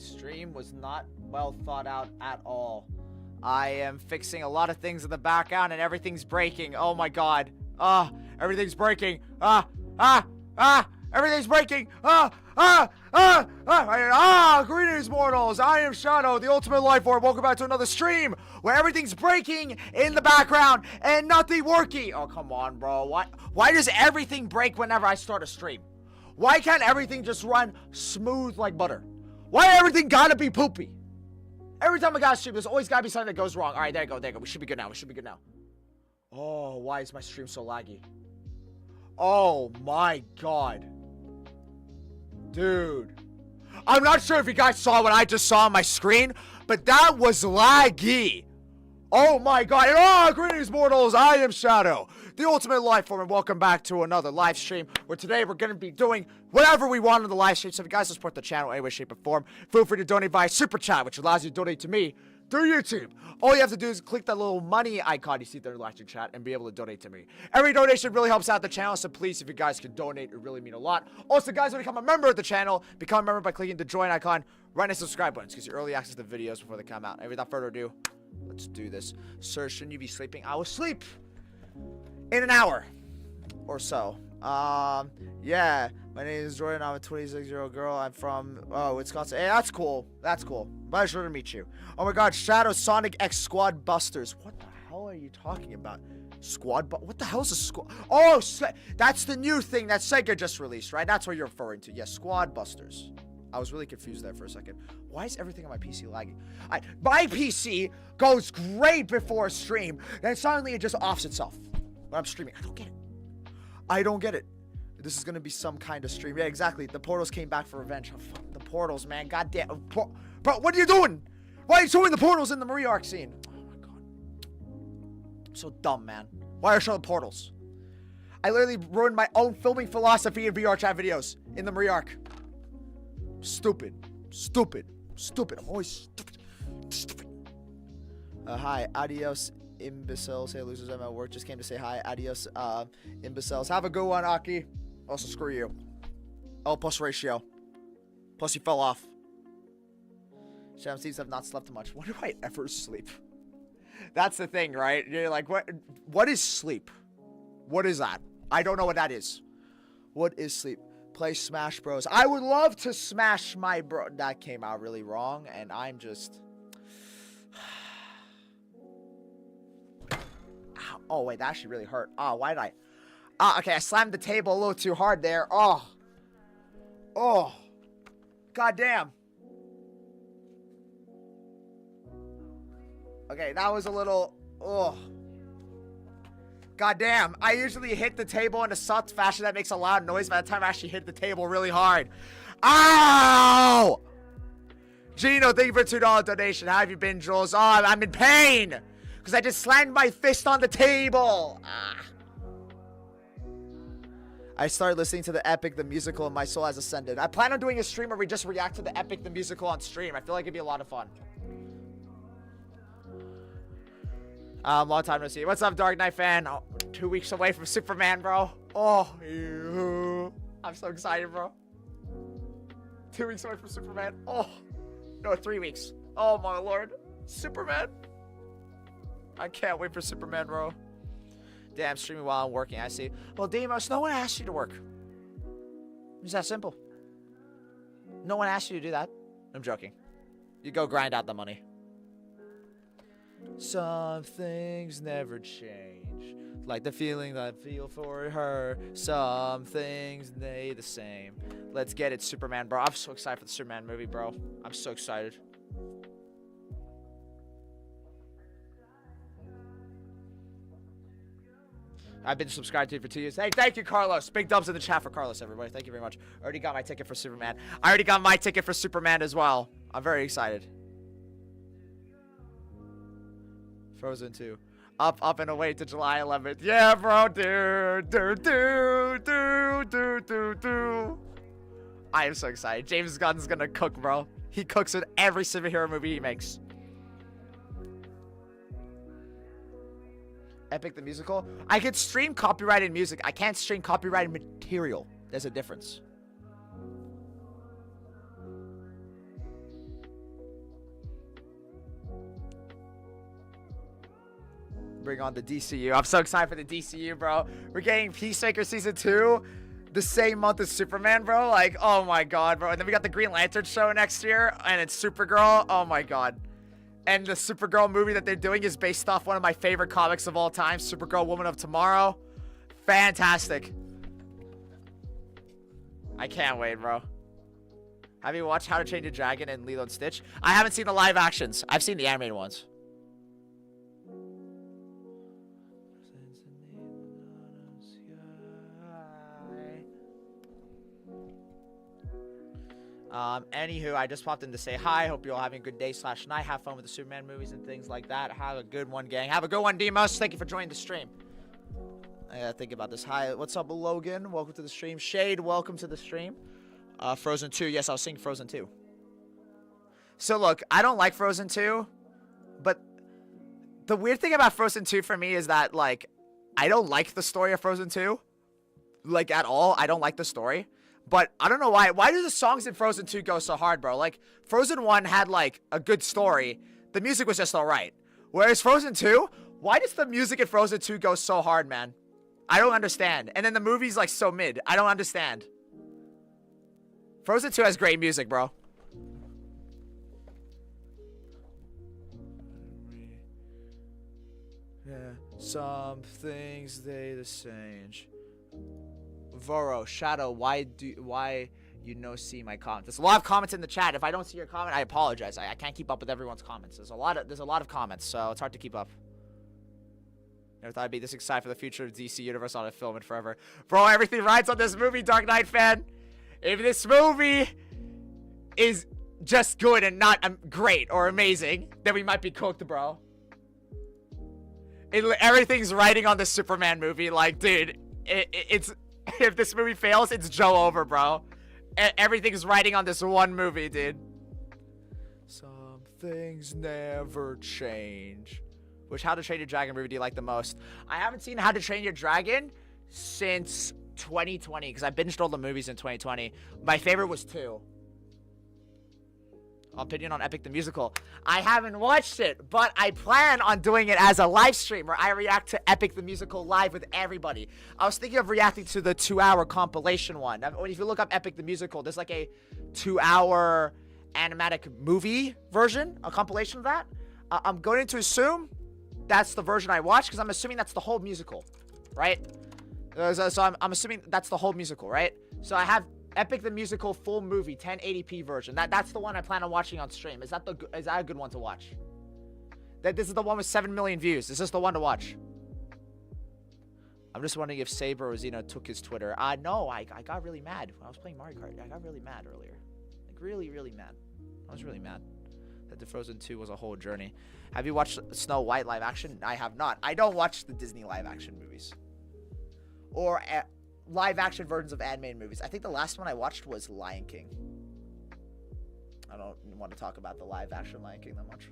stream was not well thought out at all. I am fixing a lot of things in the background and everything's breaking. Oh my god. Everything's breaking. Everything's breaking. Greetings, mortals. I am Shadow, the ultimate life form. Welcome back to another stream where everything's breaking in the background and nothing working. Oh, come on, bro. Why does everything break whenever I start a stream? Why can't everything just run smooth like butter? Why everything gotta be poopy? Every time I gotta stream, there's always gotta be something that goes wrong. Alright, there you go, there you go. We should be good now. We should be good now. Oh, why is my stream so laggy? Oh my god. Dude. I'm not sure if you guys saw what I just saw on my screen, but that was laggy. Oh my god. Greetings, mortals. I am Shadow, the ultimate life form, and welcome back to another live stream where today we're going to be doing whatever we want on the live stream. So if you guys support the channel in any way, shape, or form, feel free to donate via Super Chat, which allows you to donate to me through YouTube. All you have to do is click that little money icon you see there in the live stream chat and be able to donate to me. Every donation really helps out the channel, so please, if you guys could donate, it really mean a lot. Also, guys, when you become a member of the channel, become a member by clicking the join icon right next to the subscribe button. It gives you early access to videos before they come out. And without further ado, let's do this. Sir, shouldn't you be sleeping? I will sleep in an hour or so. Yeah, my name is Jordan. I'm a 26-year-old girl. I'm from Wisconsin. Hey, that's cool. That's cool. Pleasure to meet you. Oh my god, Shadow Sonic.EXE Squad Busters. What the hell are you talking about? What the hell is a squad? Oh, that's the new thing that Sega just released, right? That's what you're referring to. Yes, Squad Busters. I was really confused there for a second. Why is everything on my PC lagging? My PC goes great before a stream, then suddenly it just offs itself when I'm streaming. I don't get it. I don't get it. This is gonna be some kind of stream. Yeah, exactly. The portals came back for revenge. Oh, fuck the portals, man. God damn. Bro, what are you doing? Why are you showing the portals in the Marie Arc scene? Oh my god. I'm so dumb, man. Why are you showing portals? I literally ruined my own filming philosophy in VR chat videos in the Marie Arc. Stupid. Stupid. Stupid. I'm always stupid. Stupid. Hi. Adios, imbeciles. Hey, losers. I'm at work. Just came to say hi. Adios, imbeciles. Have a good one, Aki. Also, screw you. L plus ratio. Plus, you fell off. Sham seems to have not slept much. When do I ever sleep? That's the thing, right? You're like, what is sleep? What is that? I don't know what that is. What is sleep? Play Smash Bros. I would love to smash my bro. That came out really wrong, and I'm just. Oh wait, that actually really hurt. Oh, why did I? Okay, I slammed the table a little too hard there. Oh. God damn. Okay, that was a little. God damn, I usually hit the table in a soft fashion that makes a loud noise. By the time I actually hit the table really hard. Ow! Gino, thank you for $2 donation. How have you been, Jules? Oh, I'm in pain! Because I just slammed my fist on the table. I started listening to the Epic, the musical, and my soul has ascended. I plan on doing a stream where we just react to the Epic, the musical on stream. I feel like it'd be a lot of fun. Long time no see. What's up, Dark Knight fan? Oh, 2 weeks away from Superman, bro. Oh, I'm so excited, bro. 2 weeks away from Superman. Oh, no, 3 weeks. Oh, my lord. Superman. I can't wait for Superman, bro. Damn, streaming while I'm working, I see. Well, Deimos, no one asked you to work. It's that simple. No one asked you to do that. I'm joking. You go grind out the money. Some things never change, like the feeling that I feel for her. Some things stay the same. Let's get it, Superman, bro. I'm so excited for the Superman movie, bro. I'm so excited. I've been subscribed to you for 2 years. Hey, thank you, Carlos. Big dubs in the chat for Carlos, everybody. Thank you very much. I already got my ticket for Superman. I already got my ticket for Superman as well. I'm very excited. Frozen 2. Up and away to July 11th. Yeah, bro. I am so excited. James Gunn's gonna cook, bro. He cooks in every superhero movie he makes. Epic the musical. I could stream copyrighted music. I can't stream copyrighted material. There's a difference. Bring on the DCU. I'm so excited for the DCU, bro. We're getting Peacemaker Season 2 the same month as Superman, bro. Like, oh my god, bro. And then we got the Green Lantern show next year, and it's Supergirl. Oh my god. And the Supergirl movie that they're doing is based off one of my favorite comics of all time, Supergirl Woman of Tomorrow. Fantastic. I can't wait, bro. Have you watched How to Train Your Dragon and Lilo and Stitch? I haven't seen the live actions. I've seen the animated ones. Anywho, I just popped in to say hi. Hope you're all having a good day / night. Have fun with the Superman movies and things like that. Have a good one, gang. Have a good one, Demos. Thank you for joining the stream. I gotta think about this. Hi, what's up, Logan? Welcome to the stream. Shade, welcome to the stream. Frozen 2. Yes, I was singing Frozen 2. So look, I don't like Frozen 2, but the weird thing about Frozen 2 for me is that, like, I don't like the story of Frozen 2. Like, at all. I don't like the story. But I don't know why. Why do the songs in Frozen 2 go so hard, bro? Like, Frozen 1 had, like, a good story. The music was just alright. Whereas Frozen 2, why does the music in Frozen 2 go so hard, man? I don't understand. And then the movie's, like, so mid. I don't understand. Frozen 2 has great music, bro. Yeah, some things they the same. Voro, Shadow, why you no see my comments? There's a lot of comments in the chat. If I don't see your comment, I apologize. I can't keep up with everyone's comments. There's a lot of comments, so it's hard to keep up. Never thought I'd be this excited for the future of DC Universe on a film in forever. Bro, everything rides on this movie, Dark Knight fan. If this movie is just good and not great or amazing, then we might be cooked, bro. Everything's riding on the Superman movie. Like, dude, it's... If this movie fails, it's Joe over, bro. Everything's riding on this one movie, dude. Some things never change. Which How to Train Your Dragon movie do you like the most? I haven't seen How to Train Your Dragon since 2020, because I binged all the movies in 2020. My favorite was 2. Opinion on Epic the Musical. I haven't watched it, but I plan on doing it as a live stream where I react to Epic the Musical live with everybody. I was thinking of reacting to the 2-hour compilation one. If you look up Epic the Musical, there's like a 2-hour animatic movie version, a compilation of that. I'm going to assume that's the version I watched, because I'm assuming that's the whole musical, right? So I'm assuming that's the whole musical, right? So I have Epic the Musical full movie 1080p version. That's the one I plan on watching on stream. Is that a good one to watch? This is the one with 7 million views. Is this the one to watch? I'm just wondering if Saber or Xeno took his Twitter. No, I got really mad when I was playing Mario Kart. I got really mad earlier. Like, really, really mad. I was really mad that the Frozen 2 was a whole journey. Have you watched Snow White live action? I have not. I don't watch the Disney live action movies. Or live action versions of animated movies. I think the last one I watched was Lion King. I don't want to talk about the live action Lion King that much.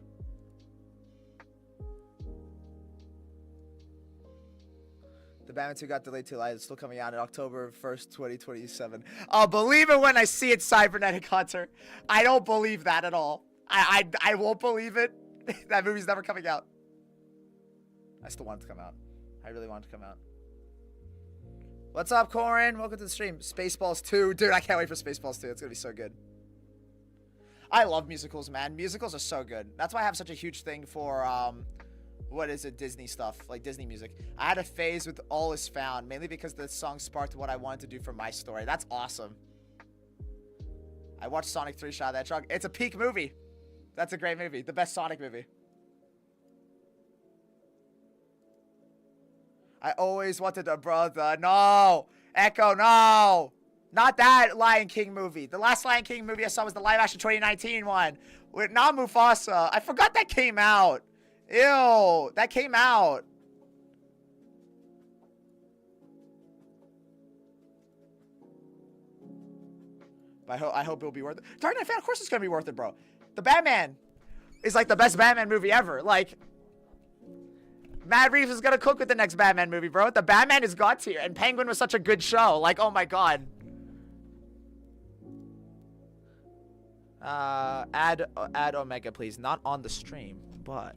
The Batman 2 got delayed too late. It's still coming out on October 1st, 2027. I'll believe it when I see it, Cybernetic Hunter. I don't believe that at all. I won't believe it. That movie's never coming out. I still want it to come out. I really want it to come out. What's up, Corin? Welcome to the stream. Spaceballs 2. Dude, I can't wait for Spaceballs 2. It's going to be so good. I love musicals, man. Musicals are so good. That's why I have such a huge thing for, what is it, Disney stuff. Like, Disney music. I had a phase with All Is Found, mainly because the song sparked what I wanted to do for my story. That's awesome. I watched Sonic 3 Shadow The Hedgehog. It's a peak movie. That's a great movie. The best Sonic movie. I always wanted a brother. No! Echo, no! Not that Lion King movie. The last Lion King movie I saw was the live-action 2019 one. With not Mufasa. I forgot that came out. Ew. That came out. But I hope it'll be worth it. Dark Knight fan, of course it's gonna be worth it, bro. The Batman is like the best Batman movie ever. Like, Matt Reeves is gonna cook with the next Batman movie, bro. The Batman is god tier, and Penguin was such a good show. Like, oh my god. Add Omega, please. Not on the stream, but.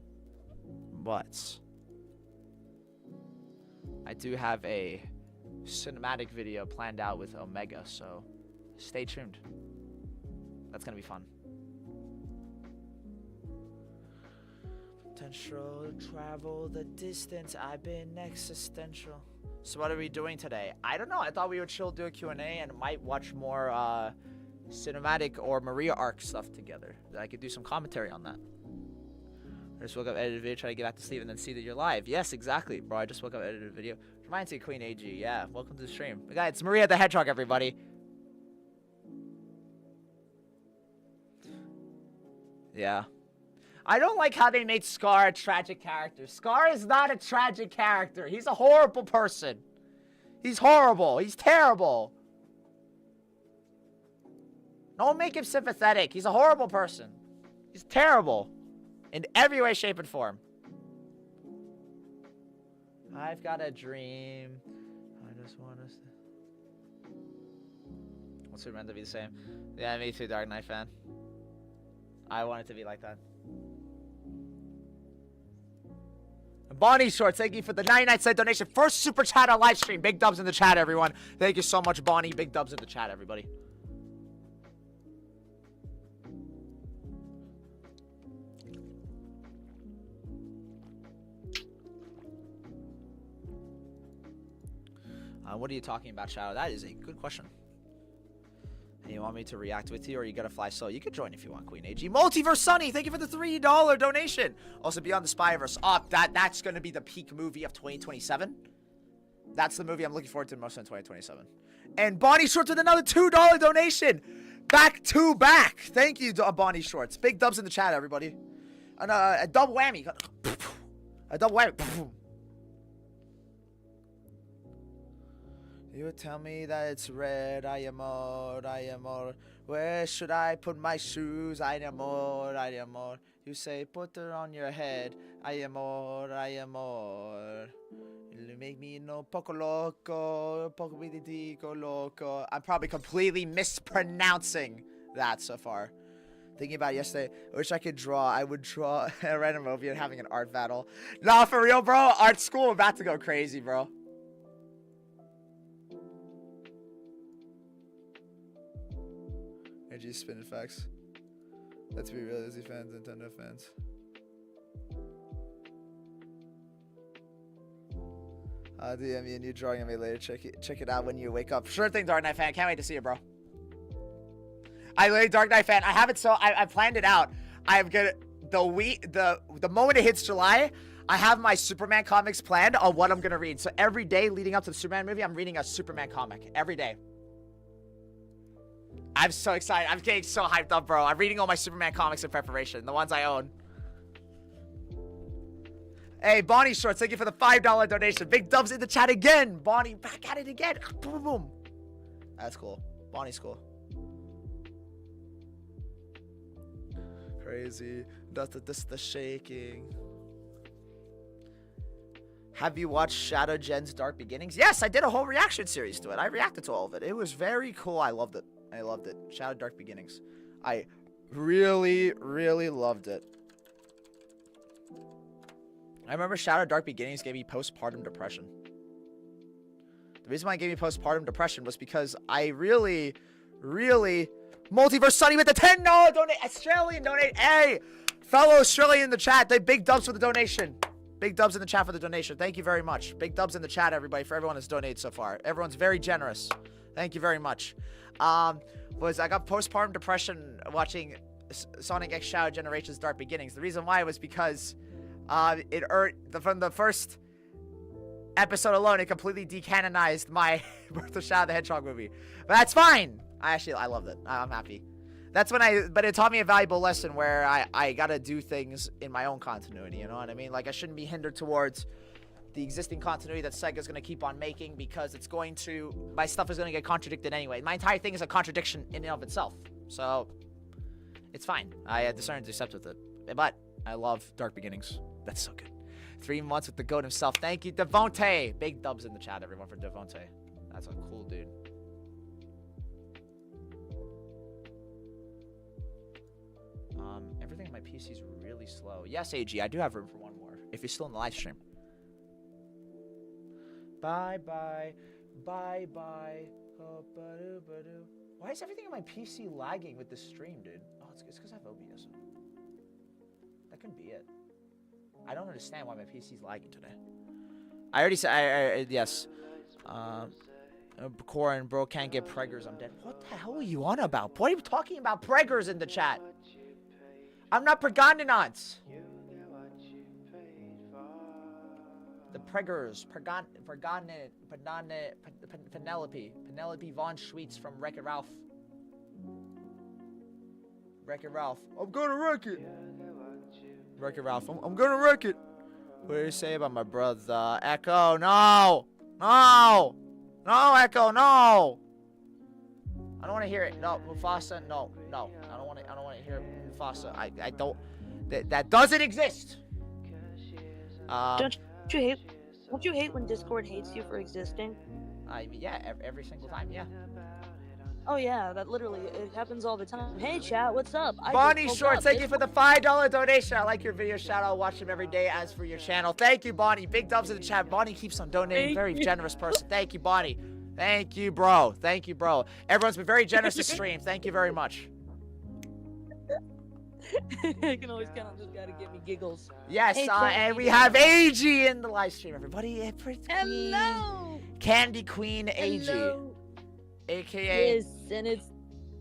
I do have a cinematic video planned out with Omega, so stay tuned. That's gonna be fun. Potential travel the distance. I've been existential. So what are we doing today? I don't know. I thought we would chill, do a Q&A, and might watch more cinematic or Maria arc stuff together. I could do some commentary on that. I just woke up, edited a video, try to get back to sleep, and then see that you're live. Yes, exactly, bro. I just woke up, edited a video. Reminds me of Queen AG. Yeah, welcome to the stream. Guys, it's Maria the Hedgehog, everybody. Yeah. I don't like how they made Scar a tragic character. Scar is not a tragic character. He's a horrible person. He's horrible. He's terrible. Don't make him sympathetic. He's a horrible person. He's terrible. In every way, shape, and form. I've got a dream. I just want to... What's it meant to be the same? Yeah, me too, Dark Knight fan. I want it to be like that. Bonnie Shorts, thank you for the 99-cent donation. First super chat on live stream. Big dubs in the chat, everyone. Thank you so much, Bonnie. Big dubs in the chat, everybody. What are you talking about, Shadow? That is a good question. And you want me to react with you, or you gotta fly solo? You could join if you want, Queen AG. Multiverse Sunny, thank you for the $3 donation. Also, Beyond the Spyverse. That's gonna be the peak movie of 2027. That's the movie I'm looking forward to most in 2027. And Bonnie Shorts with another $2 donation. Back to back. Thank you, Bonnie Shorts. Big dubs in the chat, everybody. And a double whammy. A double whammy. You tell me that it's red, I am old. Where should I put my shoes? I am old. You say, put it on your head. I am old. You make me no poco loco, loco. I'm probably completely mispronouncing that so far. Thinking about it yesterday, I wish I could draw. I would draw a random movie and having an art battle. Nah, for real, bro. Art school about to go crazy, bro. AG spin effects. Let's be real, Izzy fans, Nintendo fans. DM me a new drawing of me later. Check it out when you wake up. Sure thing, Dark Knight fan. Can't wait to see it, bro. I literally, Dark Knight fan. I have it, so I planned it out. I'm gonna the moment it hits July, I have my Superman comics planned on what I'm gonna read. So every day leading up to the Superman movie, I'm reading a Superman comic every day. I'm so excited. I'm getting so hyped up, bro. I'm reading all my Superman comics in preparation. The ones I own. Hey, Bonnie Shorts, thank you for the $5 donation. Big dubs in the chat again. Bonnie, back at it again. Boom, boom. That's cool. Bonnie's cool. Crazy. That's the shaking. Have you watched Shadow Gen's Dark Beginnings? Yes, I did a whole reaction series to it. I reacted to all of it. It was very cool. I loved it. I loved it. Shadow Dark Beginnings. I really, really loved it. I remember Shadow Dark Beginnings gave me postpartum depression. The reason why it gave me postpartum depression was because I really, really... Multiverse Sunny with the $10 donate. Australian donate. Hey, fellow Australian in the chat. They big dubs for the donation. Big dubs in the chat for the donation. Thank you very much. Big dubs in the chat, everybody, for everyone that's donated so far. Everyone's very generous. Thank you very much. I got postpartum depression watching Sonic.EXE Shadow Generations Dark Beginnings. The reason why was because from the first episode alone, it completely decanonized my Birth of Shadow the Hedgehog movie. But that's fine. I loved it. I'm happy. That's when but it taught me a valuable lesson where I gotta do things in my own continuity, you know what I mean? Like, I shouldn't be hindered towards the existing continuity that Sega's gonna keep on making, because it's going to, my stuff is gonna get contradicted anyway. My entire thing is a contradiction in and of itself. So, it's fine. I discerned to accept with it. But, I love Dark Beginnings. That's so good. 3 months with the GOAT himself. Thank you, Devontae. Big dubs in the chat, everyone, for Devontae. That's a cool dude. Everything on my PC is really slow. Yes, AG, I do have room for one more, if you're still in the live stream. Bye bye. Bye bye. Oh, ba-do-ba-do. Why is everything on my PC lagging with this stream, dude? Oh, it's because I have OBS. That could be it. I don't understand why my PC's lagging today. I already said, yes. Corin, bro, can't get preggers. I'm dead. What the hell are you on about? What are you talking about preggers in the chat? I'm not pregnant. The preggers, Penelope Von Schweetz from Wreck-It Ralph. Wreck-It Ralph. I'm gonna wreck it. Wreck-It Ralph. I'm gonna wreck it. What do you say about my brother? Echo, no! No! No, Echo, no! I don't want to hear it. No, Mufasa, no. I don't want to hear Mufasa. I don't. That doesn't exist. Don't you hate when Discord hates you for existing? Yeah, every single time, yeah. Oh yeah, that literally, it happens all the time. Hey chat, what's up? Bonnie Shorts, thank you for the $5 donation. I like your videos, shout out, watch them every day as for your channel. Thank you, Bonnie. Big dubs in the chat. Bonnie keeps on donating. Very generous person. Thank you, Bonnie. Thank you, bro. Thank you, bro. Everyone's been very generous this stream. Thank you very much. I can always count on this guy to give me giggles. Yes, Hey, and we have AG in the live stream, everybody. Hello! Candy Queen AG. Hello. AKA Yes, and it's...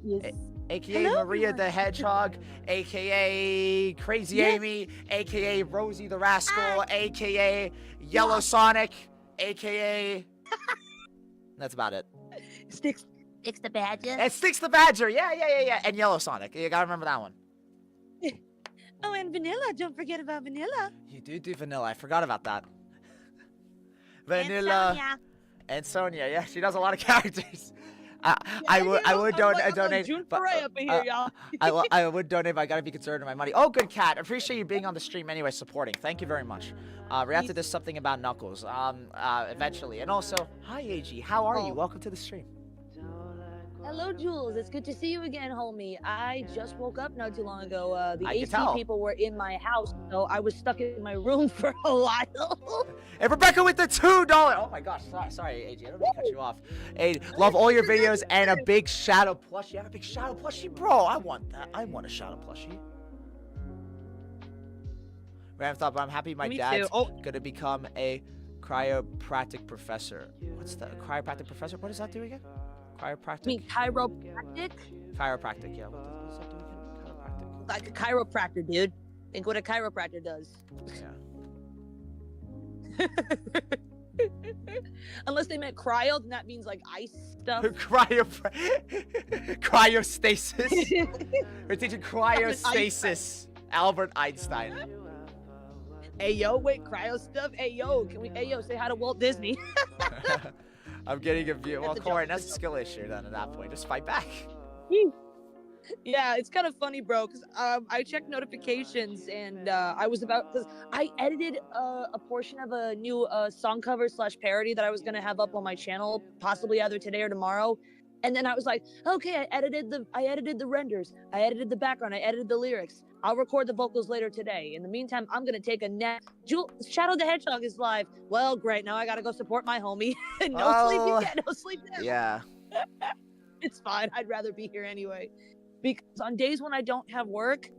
Yes. AKA Hello, Maria everyone. the Hedgehog, AKA Crazy Yes. Amy, AKA Rosie the Rascal, AKA Yellow Sonic, AKA... That's about it. Sticks the badger. And Sticks the Badger, yeah. And Yellow Sonic, you gotta remember that one. Oh, and Vanilla, don't forget about Vanilla. You do Vanilla, I forgot about that. Vanilla. And Sonia, yeah, she does a lot of characters. I would donate, June but Foray up in here, y'all. I would donate, but I gotta be conservative with my money. Oh, good cat. Appreciate you being on the stream anyway, supporting. Thank you very much. We have to do something about Knuckles, eventually. And also, hi AG, how are you? Welcome to the stream. Hello, Jules. It's good to see you again, homie. I just woke up not too long ago. The I can AC tell. people were in my house, so I was stuck in my room for a while. And Rebecca with the $2. Oh my gosh, sorry, AG. I don't mean to cut you off. Hey, love all your videos and a big Shadow plushie. I have a big Shadow plushie, bro. I want that. I want a Shadow plushie. Random thought, but I'm happy my Me dad's too. Oh. gonna become a chiropractic professor. What's the chiropractic professor? What does that do again? Chiropractic? I mean, chiropractic? Chiropractic, yeah. What does that do again? Chiropractic. Like a chiropractor, dude. Think what a chiropractor does. Yeah. Unless they meant cryo, then that means like ice stuff. Cryostasis. We're teaching cryostasis. Albert Einstein. Hey yo, wait, cryo stuff? Hey yo, say hi to Walt Disney. I'm getting a view. Well, the Corin, joke. that's a skill issue then at that point. Just fight back. Yeah, it's kind of funny, bro, because I checked notifications and I was because I edited a portion of a new song cover / parody that I was going to have up on my channel, possibly either today or tomorrow. And then I was like, okay, I edited the renders, I edited the background, I edited the lyrics. I'll record the vocals later today. In the meantime, I'm gonna take a nap. Shadow the Hedgehog is live. Well, great. Now I gotta go support my homie. No sleep yet. Yeah. It's fine. I'd rather be here anyway. Because on days when I don't have work,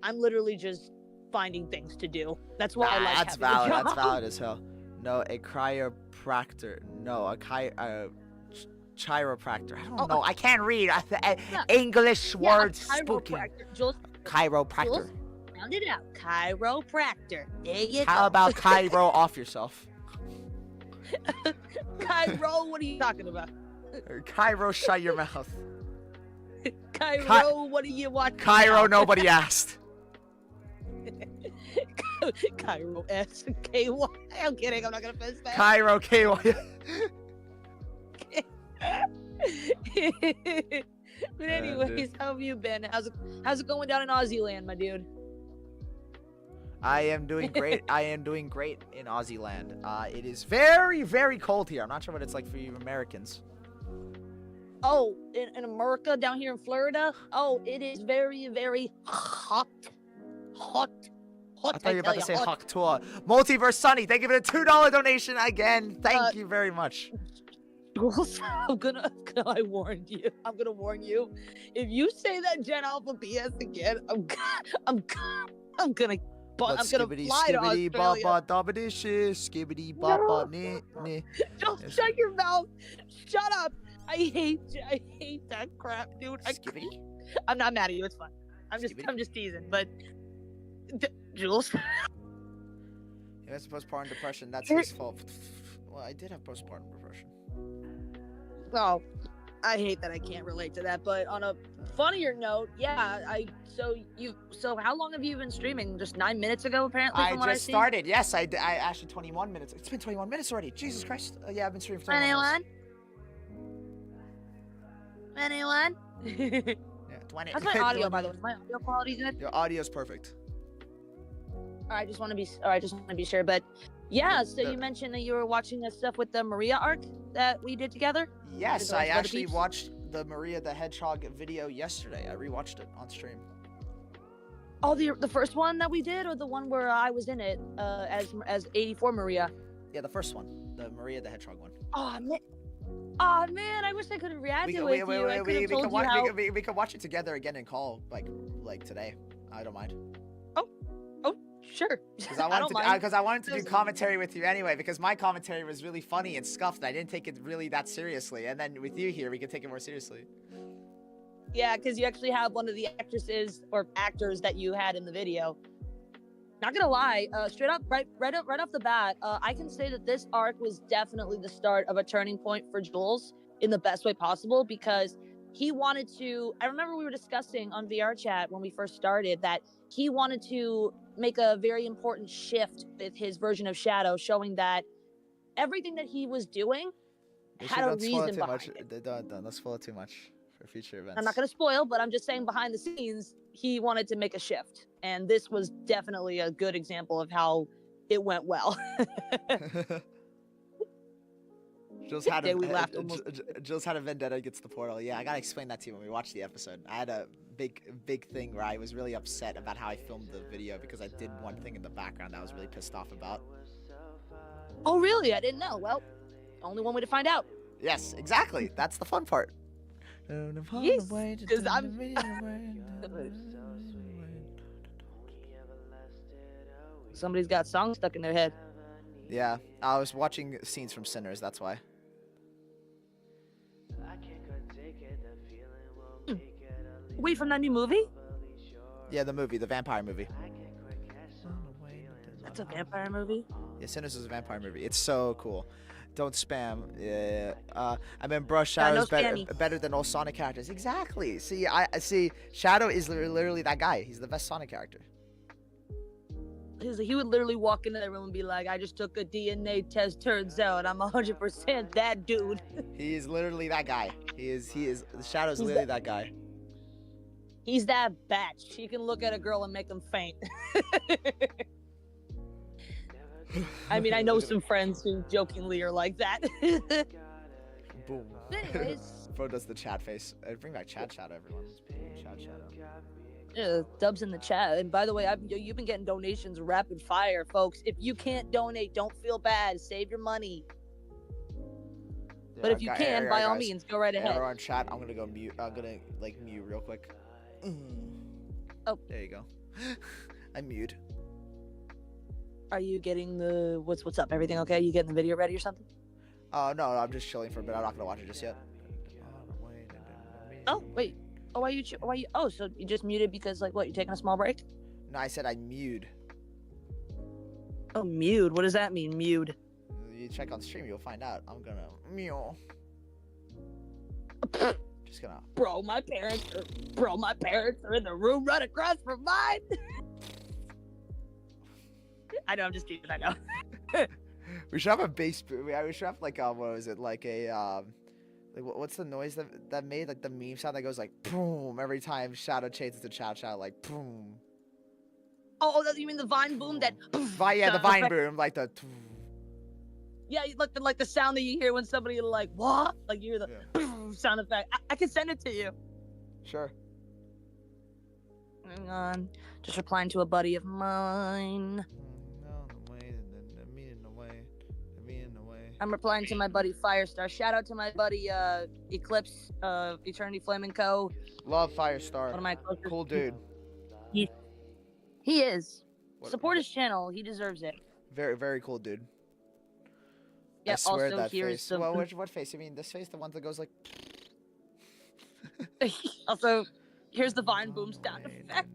I'm literally just finding things to do. That's why I like That's having a valid. job. That's valid as hell. No, a chiropractor. No, a chiropractor. I don't know. I can't read. English words spooky. Jules, Chiropractor. round it out. Chiropractor. There you go. How about Cairo off yourself? Cairo, what are you talking about? Cairo, shut your mouth. Cairo, what are you watching? Cairo, now? nobody asked. Cairo S-K-Y. I'm kidding. I'm not going to finish that. Cairo, KY. But anyways, how have you been? How's it going down in Aussie land, my dude? I am doing great. I am doing great in Aussie land. It is very, very cold here. I'm not sure what it's like for you Americans. Oh, in America, down here in Florida? Oh, it is very, very hot. Hot. I thought you were about to say Hawk Tour. Multiverse Sunny, thank you for the $2 donation again. Thank you very much. Jules, I warned you. I'm gonna warn you. If you say that Gen Alpha BS again, I'm gonna fly to Australia. Don't shut your mouth. Shut up. I hate that crap, dude. I'm not mad at you. It's fine. I'm just teasing. But Jules. He has postpartum depression. That's his fault. Well, I did have postpartum depression. Oh, I hate that I can't relate to that. But on a funnier note, yeah, so how long have you been streaming? Just 9 minutes ago, apparently. I just started. Yes, I actually 21 minutes. It's been 21 minutes already. Jesus Christ. Yeah, I've been streaming for 21 minutes. Anyone? Yeah, 20. How's my audio, by the way? Is my audio quality good? Your audio is perfect. I just want to be sure. But yeah, so you mentioned that you were watching the stuff with the Maria arc that we did together. Yes, I actually watched the Maria the Hedgehog video yesterday. I rewatched it on stream. Oh, the first one that we did, or the one where I was in it as 84 Maria? Yeah, the first one, the Maria the Hedgehog one. Oh man, I wish I could have reacted with you. We can watch it together again and call like today. I don't mind. Oh, sure. Because I wanted to do commentary with you anyway, because my commentary was really funny and scuffed. I didn't take it really that seriously, and then with you here, we can take it more seriously. Yeah, because you actually have one of the actresses or actors that you had in the video. Not gonna lie, straight up, right off the bat, I can say that this arc was definitely the start of a turning point for Jules in the best way possible, because he wanted to. I remember we were discussing on VR chat when we first started that he wanted to make a very important shift with his version of Shadow, showing that everything that he was doing had a reason behind it. Don't spoil it too much for future events. I'm not going to spoil, but I'm just saying behind the scenes, he wanted to make a shift. And this was definitely a good example of how it went well. Jules had a vendetta against the portal. Yeah, I gotta explain that to you when we watch the episode. I had a big thing where I was really upset about how I filmed the video because I did one thing in the background that I was really pissed off about. Oh, really? I didn't know. Well, only one way to find out. Yes, exactly. That's the fun part. Yes, because I'm... Somebody's got songs stuck in their head. Yeah, I was watching scenes from Sinners, that's why. Wait, from that new movie? Yeah, the movie, the vampire movie. That's a vampire movie? Yeah, Sinners is a vampire movie. It's so cool. Don't spam. Yeah. I mean, bro, Shadow's better than all Sonic characters. Exactly. See, Shadow is literally that guy. He's the best Sonic character. He would literally walk into the room and be like, I just took a DNA test, turns out I'm 100% that dude. He is literally that guy. Shadow's literally that guy. He's that batch. He can look at a girl and make them faint. I mean, I know some friends who jokingly are like that. Boom. Anyways. Bro does the chat face. Bring back Chat Shadow, everyone. Chat Shadow. Dubs in the chat. And by the way, you've been getting donations rapid fire, folks. If you can't donate, don't feel bad. Save your money. Yeah, but if you can, by all means, go right ahead. Everyone, chat. I'm gonna go mute. I'm gonna mute real quick. Oh, there you go. I'm mute. Are you getting the what's up? Everything okay? You getting the video ready or something? No, I'm just chilling for a bit. I'm not gonna watch it just yet. Oh wait. Oh, why you? Oh, so you just muted because what? You taking a small break? No, I said I mute. Oh, mute. What does that mean, mute? You check on stream, you'll find out. I'm gonna mute. Just gonna. Bro, my parents are in the room right across from mine. I know, I'm just kidding. I know. We should have a bass. We should have what was it? What's the noise that made the meme sound that goes boom every time Shadow changes to Chow Chow boom. Oh, you mean the Vine boom that? Yeah, the Vine boom the. Yeah, like the sound that you hear when somebody what? You hear the sound effect. I can send it to you. Sure. Hang on. Just replying to a buddy of mine. I'm replying to my buddy Firestar. Shout out to my buddy Eclipse, Eternity Flamenco. Love Firestar. One of my closest. Cool dude. He is. Support his channel. He deserves it. Very, very cool dude. Yeah. I swear Also, that here's face. the. Well, what face? I mean, this face, the one that goes like. Also, here's the Vine Boom sound effect.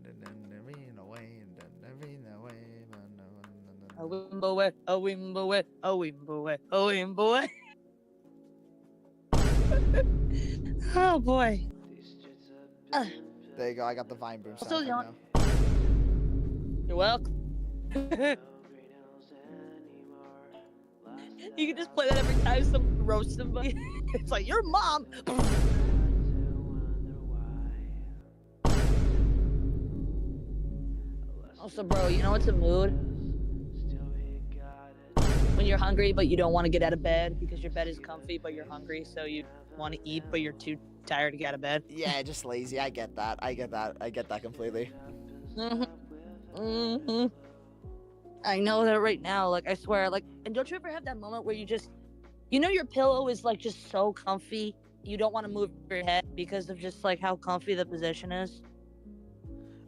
A wimboe, a wimboe, a wimboe, a wimboe. Oh boy. There you go. I got the Vine Boom sound Also, right now. You're welcome. You can just play that every time someone roasts somebody. It's like, your mom. Also, bro, you know what's a mood? When you're hungry, but you don't want to get out of bed because your bed is comfy, but you're hungry, so you want to eat, but you're too tired to get out of bed. Yeah, just lazy. I get that. I get that completely. I know that right now, like, I swear, like, and don't you ever have that moment where you just, you know, your pillow is, like, just so comfy, you don't want to move your head because of just, like, how comfy the position is?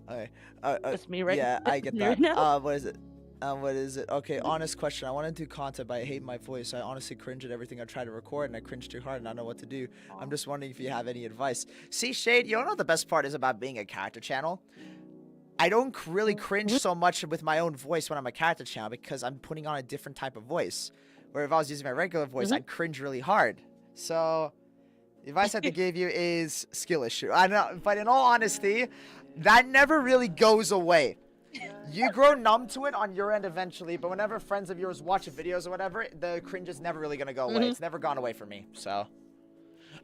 Okay. That's me, right? Yeah, I get Me that. right now? What is it? What is it? Okay, honest question. I want to do content, but I hate my voice. I honestly cringe at everything I try to record, and I cringe too hard, and I don't know what to do. I'm just wondering if you have any advice. See, Shade, you know what the best part is about being a character channel? I don't really cringe so much with my own voice when I'm a character channel because I'm putting on a different type of voice. Where if I was using my regular voice, I'd cringe really hard. So, the advice I have to give you is skill issue. I know, but in all honesty, that never really goes away. You grow numb to it on your end eventually, but whenever friends of yours watch videos or whatever, the cringe is never really gonna go away. It's never gone away from me, so.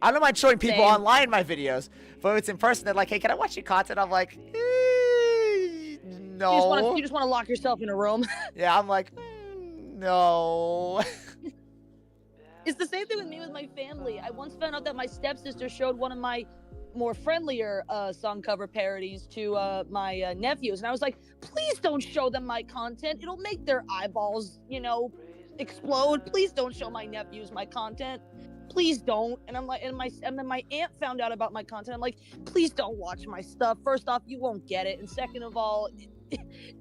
I don't mind showing people online my videos, but if it's in person, they're like, hey, can I watch your content? I'm like, no. You just want to lock yourself in a room. Yeah, I'm like, no. It's the same thing with me with my family. I once found out that my stepsister showed one of my more friendlier song cover parodies to my nephews, and I was like, please don't show them my content. It'll make their eyeballs, you know, explode. Please don't show my nephews my content. Please don't. And I'm like, and then my aunt found out about my content. I'm like, please don't watch my stuff. First off, you won't get it, and second of all,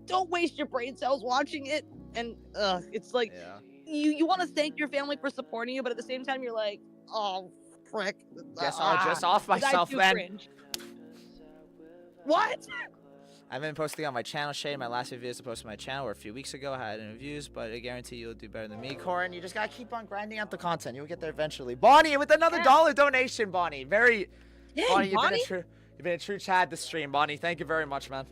don't waste your brain cells watching it. And it's like, you want to thank your family for supporting you, but at the same time, you're like, oh, frick. Guess I'll just off myself then. Cringe. What? I've been posting on my channel, Shade. My last few videos I posted on my channel were a few weeks ago. I had interviews, but I guarantee you'll do better than me. Corin, you just gotta keep on grinding out the content. You'll get there eventually. Bonnie, with another $1 donation, Bonnie. Bonnie, you've been a true Chad this stream, Bonnie. Thank you very much, man.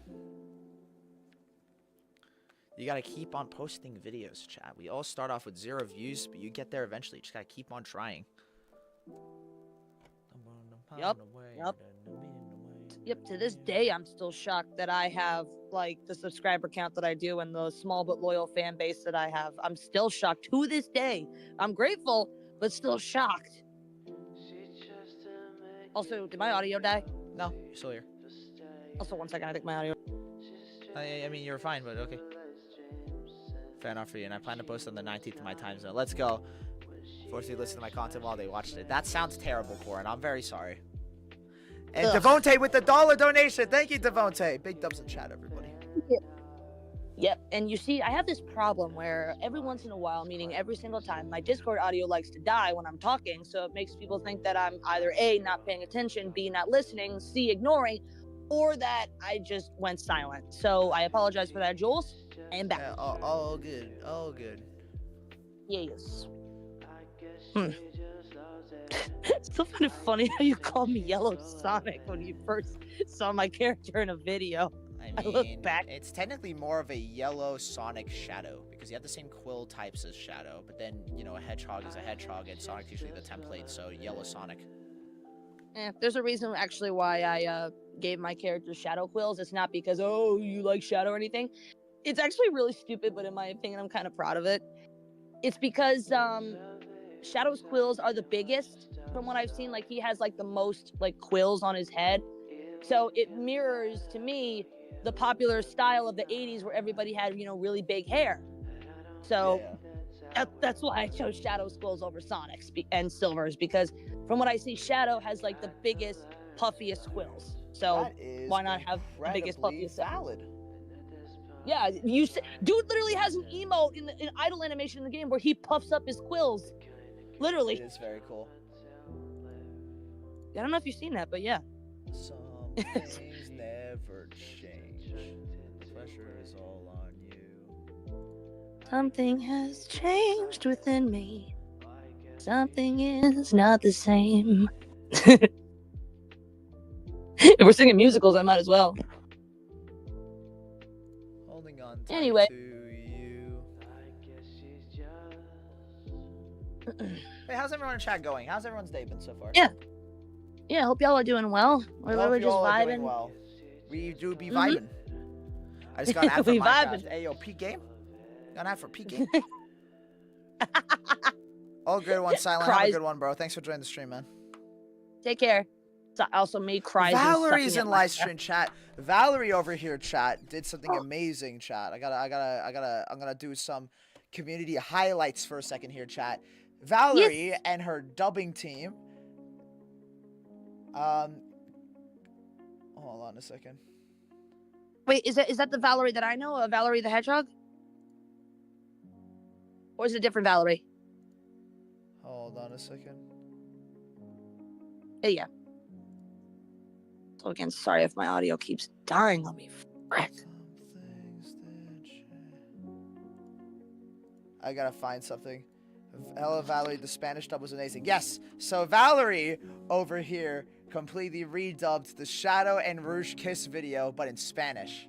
You gotta keep on posting videos, Chad. We all start off with 0 views, but you get there eventually. You just gotta keep on trying. Yep, to this day, I'm still shocked that I have, like, the subscriber count that I do and the small but loyal fan base that I have. I'm still shocked to this day. I'm grateful, but still shocked. Also, did my audio die? No, you're still here. Also, one second, I think my audio... I mean, you're fine, but okay. Fair enough for you, and I plan to post on the 19th of my time zone. Let's go. Force you to listen to my content while they watched it. That sounds terrible, Corin. I'm very sorry. And Devontae with the $1 donation. Thank you, Devontae. Big dubs in chat, everybody. Yep, and you see, I have this problem where every once in a while, meaning every single time, my Discord audio likes to die when I'm talking, so it makes people think that I'm either A, not paying attention, B, not listening, C, ignoring, or that I just went silent. So I apologize for that, Jules. I am back. Yeah, all good. All good. Yes. It's still kind of funny how you called me Yellow Sonic when you first saw my character in a video. I mean, look back. It's technically more of a yellow Sonic Shadow because you have the same quill types as Shadow, but then, you know, a Hedgehog is a Hedgehog and Sonic's usually the template, so yellow Sonic. There's a reason actually why I gave my character Shadow quills. It's not because, oh, you like Shadow or anything. It's actually really stupid, but in my opinion, I'm kind of proud of it. It's because Shadow's quills are the biggest from what I've seen. Like, he has like the most like quills on his head, so it mirrors to me the popular style of the 80s where everybody had, you know, really big hair. So that's why I chose Shadow skulls over Sonic's and Silver's, because from what I see, Shadow has like the biggest, puffiest squills. So why not have the biggest, puffiest? Valid. Yeah, dude literally has an emote in idle animation in the game where he puffs up his quills. Literally. It is very cool. I don't know if you've seen that, but yeah. Some things never change. Pressure is all on you. Something has changed within me. Something is not the same. If we're singing musicals, I might as well. Holding on Anyway. to you. Hey, how's everyone in chat going? How's everyone's day been so far? Yeah. Yeah, I hope y'all are doing well. We're Hope just you all are doing vibing. well. We do be vibing. I just got an ad for We Minecraft. vibing. Hey, yo, peak game? Got an ad for peak game? Oh, good one, Silent. Have a Cries. good one, bro. Thanks for joining the stream, man. Take care. So also me cries. Valerie's in live stream chat. Valerie over here, chat, did something amazing, chat. I'm gonna do some community highlights for a second here, chat. Valerie and her dubbing team. Hold on a second. Wait, is that the Valerie that I know? Valerie the Hedgehog? Or is it a different Valerie? Hold on a second. Hey, yeah. So again, sorry if my audio keeps dying on me. Frick. I gotta find something. Hello, Valerie. The Spanish dub was amazing. Yes. So Valerie over here completely redubbed the Shadow and Rouge kiss video, but in Spanish.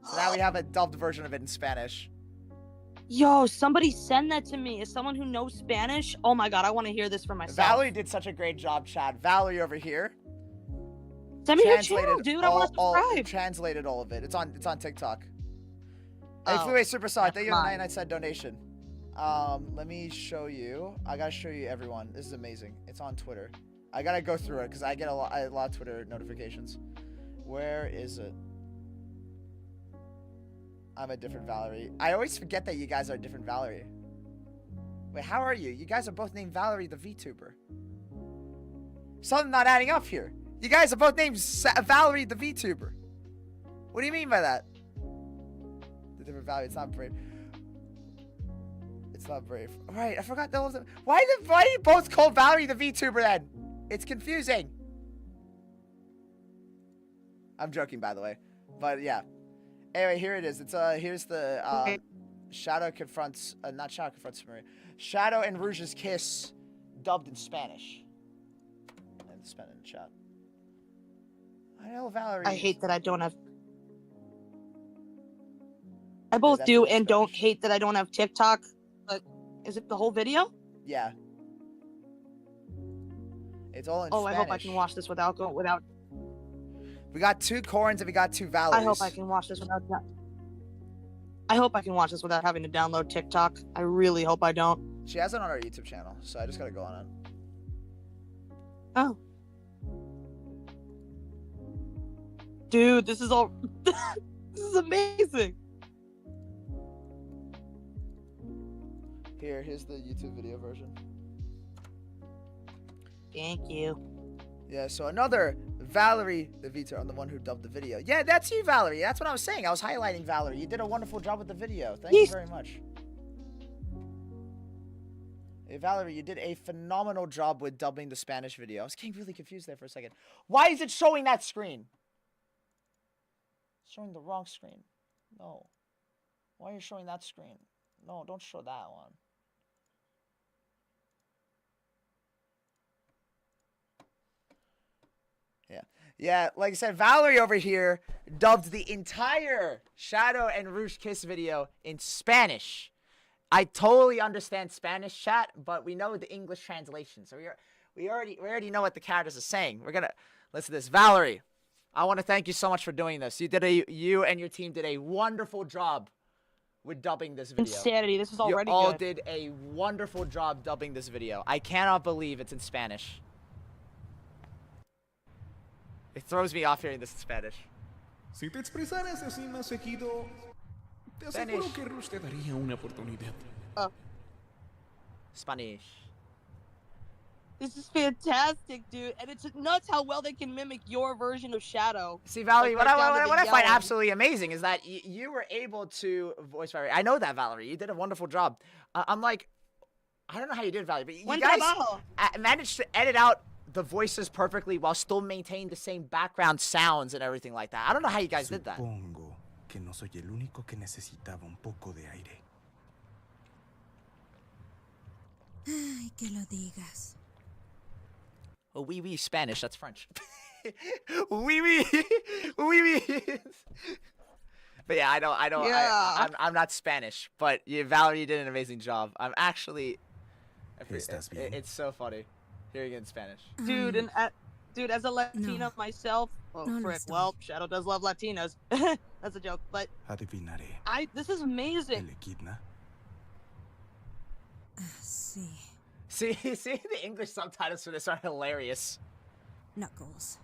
So now we have a dubbed version of it in Spanish. Yo, somebody send that to me. As someone who knows Spanish, oh my god, I want to hear this for myself. Valerie did such a great job, Chad. Valerie over here. Send me your channel, dude. I want to subscribe. Translated all of it. It's on TikTok. Oh, Hey, Fluway Superstar, thank you for the fine. 99 donation. Let me show you. I gotta show you everyone. This is amazing. It's on Twitter. I gotta go through it because I get a lot of Twitter notifications. Where is it? I'm a different Valerie. I always forget that you guys are a different Valerie. Wait, how are you? You guys are both named Valerie the VTuber. Something not adding up here. You guys are both named Valerie the VTuber. What do you mean by that? The different Valerie. It's not brave. It's not brave. Right, I forgot all of them. Why do you both call Valerie the VTuber then? It's confusing. I'm joking, by the way. But yeah. Anyway, here it is. It's here's the Shadow confronts not Shadow confronts Maria. Shadow and Rouge's kiss dubbed in Spanish. And spent in the chat. I know Valerie. I hate that I don't have. I both do and don't hate that I don't have TikTok. But is it the whole video? Yeah. It's all in Oh, Spanish. I hope I can watch this without. We got 2 Corns and we got 2 Valeries. I hope I can watch this without. I hope I can watch this without having to download TikTok. I really hope I don't. She has it on our YouTube channel, so I just gotta go on it. Oh. Dude, this is all. This is amazing. Here's the YouTube video version. Thank you. Yeah, so another Valerie the VTuber, I'm the one who dubbed the video. Yeah, that's you, Valerie. That's what I was saying. I was highlighting Valerie. You did a wonderful job with the video. Thank you very much. Hey, Valerie, you did a phenomenal job with dubbing the Spanish video. I was getting really confused there for a second. Why is it showing that screen? It's showing the wrong screen. No. Why are you showing that screen? No, don't show that one. Yeah, like I said, Valerie over here dubbed the entire Shadow and Rouge kiss video in Spanish. I totally understand Spanish, chat, but we know the English translation, so we already know what the characters are saying. We're gonna listen to this. Valerie, I want to thank you so much for doing this. You and your team did a wonderful job with dubbing this video. Insanity. This is already You all good. did a wonderful job dubbing this video. I cannot believe it's in Spanish. It throws me off hearing this in Spanish. Si te expresaras así más seguido, te aseguro Spanish. que Rouge te daría una oportunidad. Spanish. This is fantastic, dude, and it's nuts how well they can mimic your version of Shadow. See, Valerie, Like, right down to what the I find yelling. absolutely amazing is that you were able to voice Valerie. I know that, Valerie. You did a wonderful job. I'm like, I don't know how you did, Valerie, but you Buen guys trabajo. managed to edit out the voices perfectly while still maintain the same background sounds and everything like that. I don't know how you guys did that. Supongo que no soy el único que necesitaba un poco de aire. Ay, que lo digas. Oh, oui, Spanish. That's French. Oui. But yeah, I don't. Yeah. I'm not Spanish, but yeah, Valerie did an amazing job. I'm actually. ¿Estás bien? It's so funny hearing it in Spanish. Dude, and dude, as a Latina No. myself, oh No, no frick. estoy. Well, Shadow does love Latinas. That's a joke, but Adivinaré. this is amazing. ¿El Equidna? Sí. See, the English subtitles for this are hilarious. Knuckles.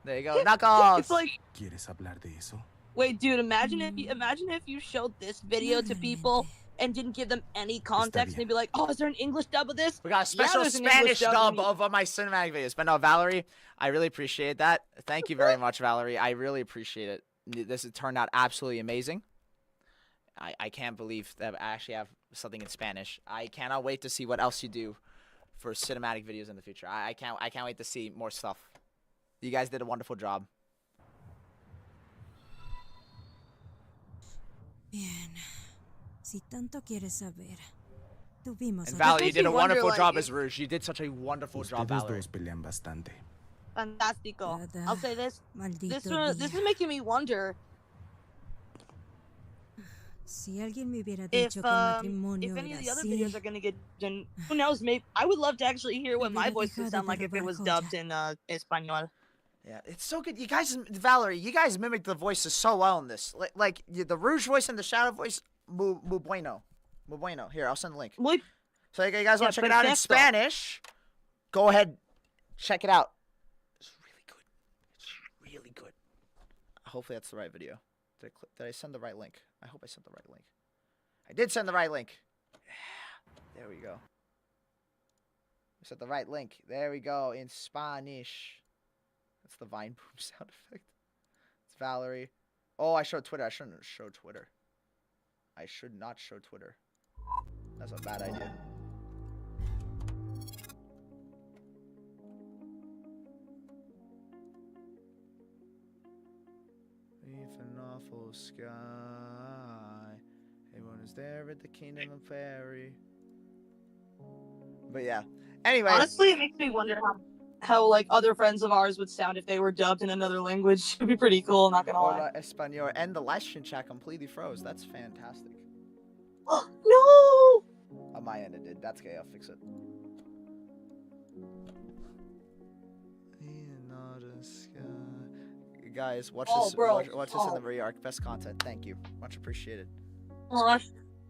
There you go, Knuckles. It's like, ¿Quieres hablar de eso? wait, dude, imagine if you showed this video to people and didn't give them any context, and they'd be like, "Oh, is there an English dub of this?" We got a special there's an Spanish English dub dub of my cinematic videos. But no, Valerie, I really appreciate that. Thank you very much, Valerie. I really appreciate it. This has turned out absolutely amazing. I can't believe that I actually have something in Spanish. I cannot wait to see what else you do for cinematic videos in the future. I can't wait to see more stuff. You guys did a wonderful job. Bien. Si tanto quieres saber, tuvimos And otra- Valerie, you makes did me a wonder, wonderful like, job if- as Rouge. You did such a wonderful job, Ustedes Valerie. dos pelean bastante. Fantastico. Nada. I'll say this. Maldito This día. is making me wonder Si alguien me hubiera if dicho que el matrimonio if any era of the other así, videos are gonna get done. Who knows? Maybe I would love to actually hear what my Hubiera voice would dejado sound de like if it robar was joya. dubbed in Espanol. Yeah, it's so good. You guys, Valerie, you guys mimicked the voices so well in this. Like the Rouge voice and the Shadow voice, muy bueno. Muy bueno. Here, I'll send the link. Muy So if you guys want to check it out in perfecto. Spanish, go ahead, check it out. It's really good. It's really good. Hopefully that's the right video. Did I send the right link? I hope I sent the right link. I did send the right link. Yeah, there we go. I sent the right link. There we go, in Spanish. That's the Vine boom sound effect. It's Valerie. Oh, I showed Twitter. I shouldn't show Twitter. I should not show Twitter. That's a bad idea. Beneath an awful sky, everyone is there at the kingdom of fairy. But yeah. Anyway. Honestly, it makes me wonder how like other friends of ours would sound if they were dubbed in another language. It'd be pretty cool, not gonna lie. Hola Espanol. And the live stream chat completely froze. That's fantastic. No! On my end it did. That's okay. I'll fix it. Guys, watch Oh, this. bro. Watch this in the Oh. re-arc. Best content. Thank you. Much appreciated. Aw,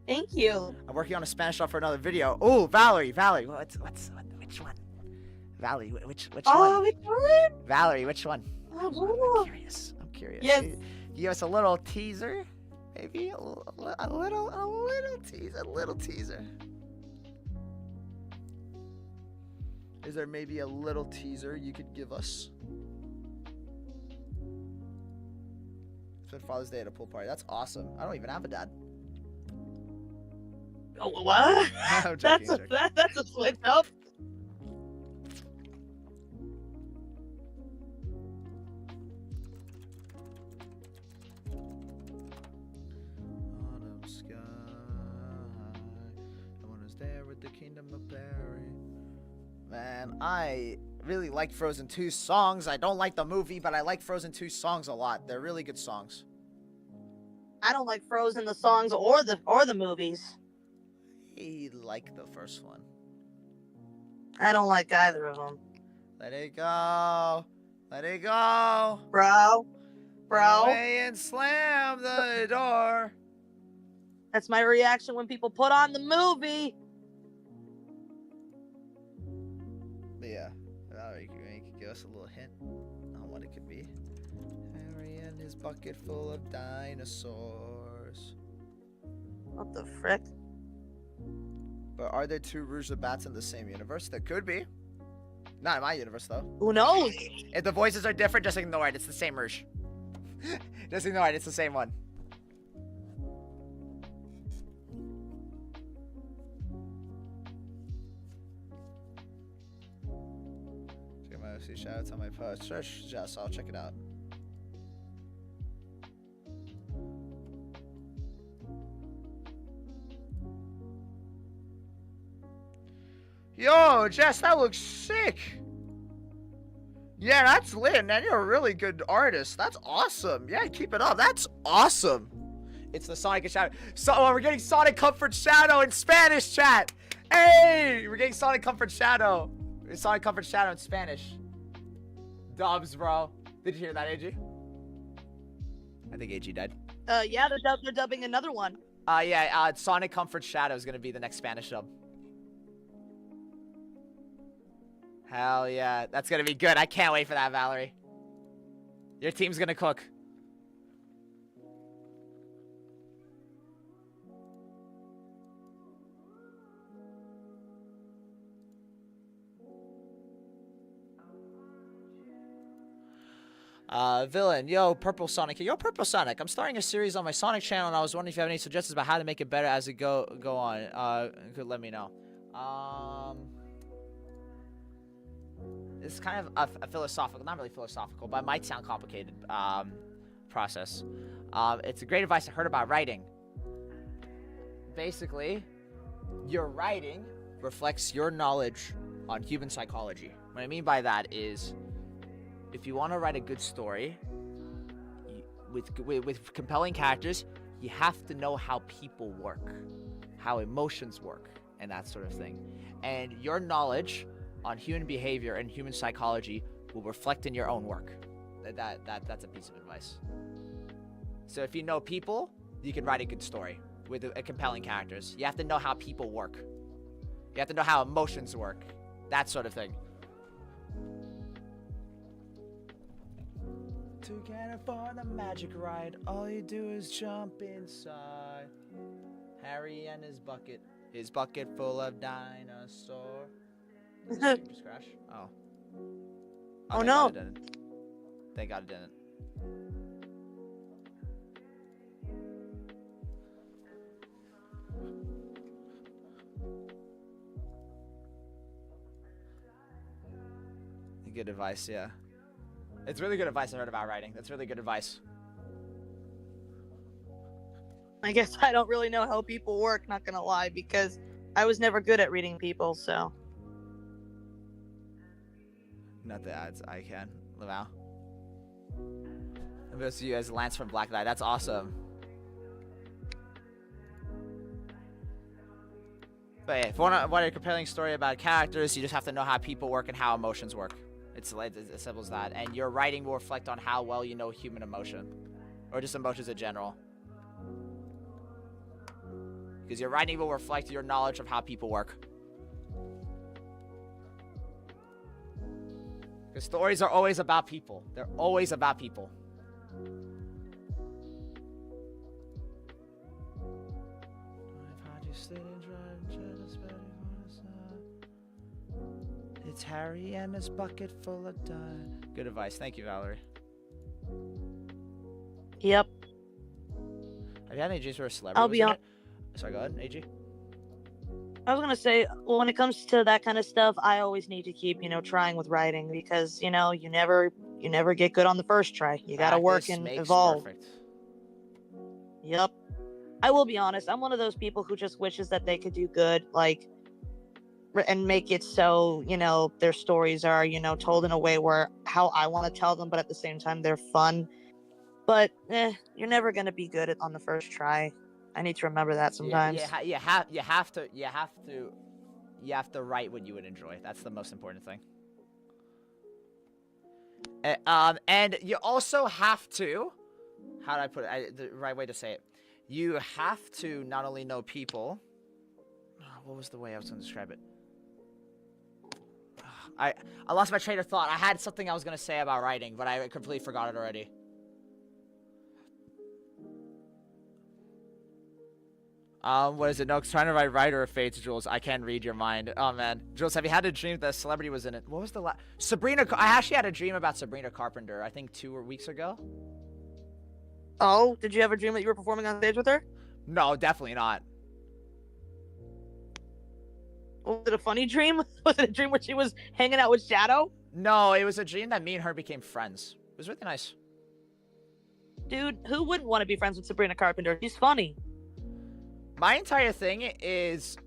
thank you. I'm working on a Spanish dub for another video. Oh, Valerie, which one? Valerie, which Oh, one? which one? Valerie, which one? Oh, I'm curious. Yes. You give us a little teaser, maybe a little teaser. Is there maybe a little teaser you could give us? Spent Father's Day at a pool party. That's awesome. I don't even have a dad. Oh, what? I'm joking, I'm joking. That's a switch up. Autumn sky. No one is there with the kingdom of fairy. Man, I really like Frozen 2 songs. I don't like the movie, but I like Frozen 2 songs a lot. They're really good songs. I don't like Frozen the songs or the movies. I like the first one. I don't like either of them. Let it go. Let it go. Bro. Away and slam the door. That's my reaction when people put on the movie. But yeah, Valerie, you could give us a little hint on what it could be. Harry and his bucket full of dinosaurs. What the frick? But are there two Rouge the Bats in the same universe? There could be. Not in my universe, though. Who knows? If the voices are different, just ignore it. It's the same Rouge. Just ignore it. It's the same one. Check my OC shoutouts on my post. Sure, Jess, I'll check it out. Yo, Jess, that looks sick. Yeah, that's lit, man. You're a really good artist. That's awesome. Yeah, keep it up. That's awesome. It's the Sonic and Shadow. So, we're getting Sonic Comfort Shadow in Spanish, chat. Hey, we're getting Sonic Comfort Shadow. Sonic Comfort Shadow in Spanish. Dubs, bro. Did you hear that, AG? I think AG died. Yeah, they're dubbing another one. Yeah, Sonic Comfort Shadow is going to be the next Spanish dub. Hell yeah, that's gonna be good. I can't wait for that, Valerie. Your team's gonna cook. Villain, yo, Purple Sonic. Yo, Purple Sonic. I'm starting a series on my Sonic channel, and I was wondering if you have any suggestions about how to make it better as it go on. Could let me know. It's kind of a philosophical, not really philosophical, but it might sound complicated process. It's a great advice I heard about writing. Basically, your writing reflects your knowledge on human psychology. What I mean by that is, if you want to write a good story with compelling characters, you have to know how people work, how emotions work, and that sort of thing. And your knowledge on human behavior and human psychology will reflect in your own work. That's a piece of advice. So if you know people, you can write a good story with compelling characters. You have to know how people work. You have to know how emotions work. That sort of thing. To get afford a magic ride, all you do is jump inside. Harry and his bucket full of dinosaurs. Crash? Oh. Oh no. Thank God it didn't. Good advice, yeah. It's really good advice I heard about writing. That's really good advice. I guess I don't really know how people work, not gonna lie, because I was never good at reading people, so. Not the ads, I can. Lavau. I'm gonna see you as Lance from Black Knight. That's awesome. But yeah, if you want a compelling story about characters, you just have to know how people work and how emotions work. It's as simple as that. And your writing will reflect on how well you know human emotion. Or just emotions in general. Because your writing will reflect your knowledge of how people work. Because stories are always about people. They're always about people. It's Harry and his bucket full of dust. Good advice. Thank you, Valerie. Yep. Have you had any dreams where a celebrity I'll was be in on. it? Sorry, go ahead, AG. I was gonna say, when it comes to that kind of stuff, I always need to keep, trying with writing because, you never get good on the first try. You gotta work Practice and makes evolve. Perfect. Yep. I will be honest. I'm one of those people who just wishes that they could do good, and make it so, their stories are, told in a way where how I want to tell them, but at the same time they're fun. But you're never gonna be good on the first try. I need to remember that sometimes. You have to write what you would enjoy. That's the most important thing. And you also have to, how do I put it? The right way to say it. You have to not only know people. What was the way I was going to describe it? I lost my train of thought. I had something I was going to say about writing, but I completely forgot it already. What is it? No, trying to write Writer of Fates, Jules. I can't read your mind. Oh, man. Jules, have you had a dream that a celebrity was in it? What was the last? Sabrina. I actually had a dream about Sabrina Carpenter, I think 2 weeks ago. Oh, did you have a dream that you were performing on stage with her? No, definitely not. Was it a funny dream? Was it a dream where she was hanging out with Shadow? No, it was a dream that me and her became friends. It was really nice. Dude, who wouldn't want to be friends with Sabrina Carpenter? She's funny. My entire thing is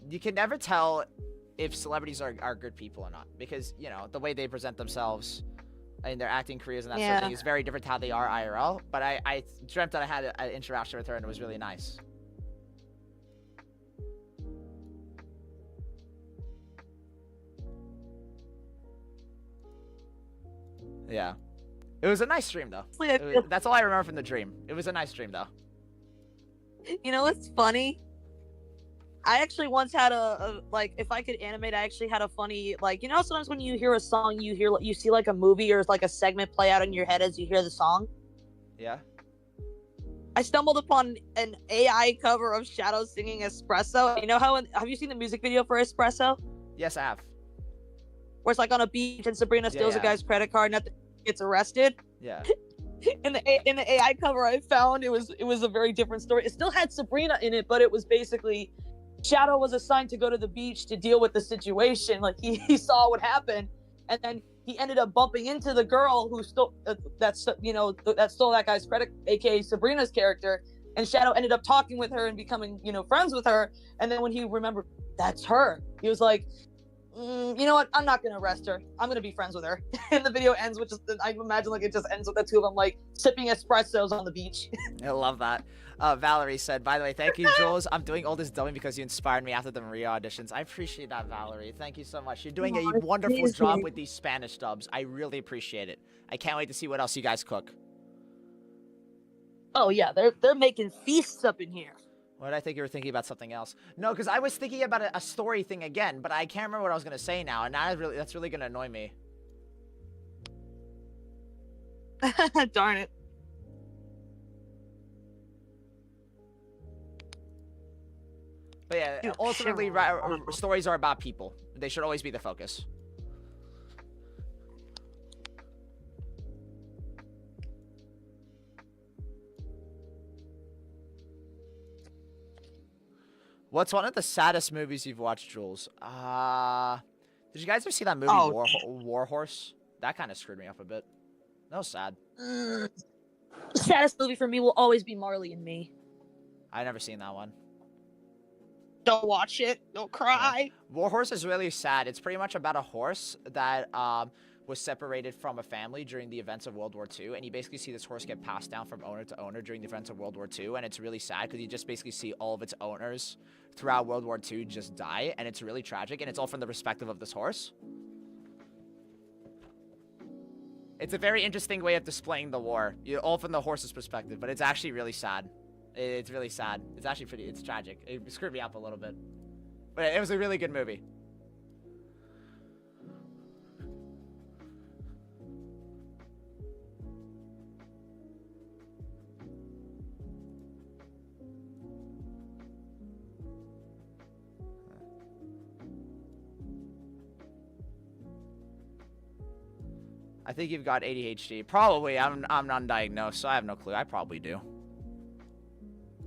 you can never tell if celebrities are good people or not, because, you know, the way they present themselves in their acting careers and that sort of thing is very different to how they are IRL. But I dreamt that I had an interaction with her and it was really nice. Yeah. It was a nice dream, though. That's all I remember from the dream. It was a nice dream, though. You know what's funny? I actually once had like, if I could animate, I actually had a funny, like, you know, sometimes when you hear a song, you see like a movie or like a segment play out in your head as you hear the song. Yeah. I stumbled upon an AI cover of Shadow singing Espresso. You know how, have you seen the music video for Espresso? Yes, I have. Where it's like on a beach and Sabrina steals a guy's credit card and gets arrested. Yeah. In the AI cover I found, it was a very different story. It still had Sabrina in it, but it was basically Shadow was assigned to go to the beach to deal with the situation. Like he saw what happened, and then he ended up bumping into the girl who stole that stole that guy's credit, aka Sabrina's character. And Shadow ended up talking with her and becoming, you know, friends with her. And then when he remembered that's her, he was like, you know what? I'm not gonna arrest her. I'm gonna be friends with her. And the video ends with I imagine like it just ends with the two of them like sipping espressos on the beach. I love that. Valerie said, by the way, thank you, Jules. I'm doing all this dubbing because you inspired me after the Maria auditions. I appreciate that, Valerie. Thank you so much. You're doing a wonderful job with these Spanish dubs. I really appreciate it. I can't wait to see what else you guys cook. Oh yeah, they're making feasts up in here. What did I think you were thinking about something else? No, because I was thinking about a story thing again, but I can't remember what I was going to say now, and that's really going to annoy me. Darn it. But yeah, ultimately, stories are about people. They should always be the focus. What's one of the saddest movies you've watched, Jules? Did you guys ever see that movie, War Horse? That kind of screwed me up a bit. That was sad. Saddest movie for me will always be Marley and Me. I never seen that one. Don't watch it. Don't cry. Yeah. War Horse is really sad. It's pretty much about a horse that was separated from a family during the events of World War II, and you basically see this horse get passed down from owner to owner during the events of World War II, and it's really sad because you just basically see all of its owners throughout World War II just die, and it's really tragic, and it's all from the perspective of this horse. It's a very interesting way of displaying the war, all from the horse's perspective, but it's actually really sad. It's really sad. It's actually it's tragic. It screwed me up a little bit, but it was a really good movie. I think you've got ADHD. Probably. I'm undiagnosed, so I have no clue. I probably do.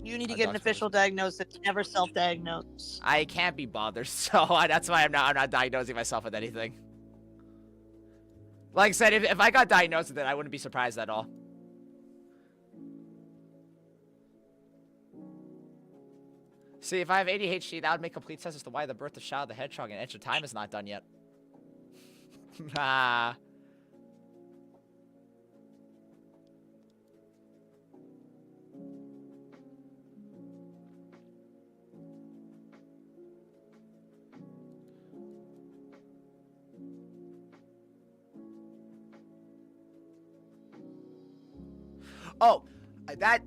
You need to get an official diagnosis. Never self-diagnose. I can't be bothered, so that's why I'm not diagnosing myself with anything. Like I said, if I got diagnosed with it, I wouldn't be surprised at all. See, if I have ADHD, that would make complete sense as to why the birth of Shadow the Hedgehog and Edge of Time is not done yet. Ah. Oh,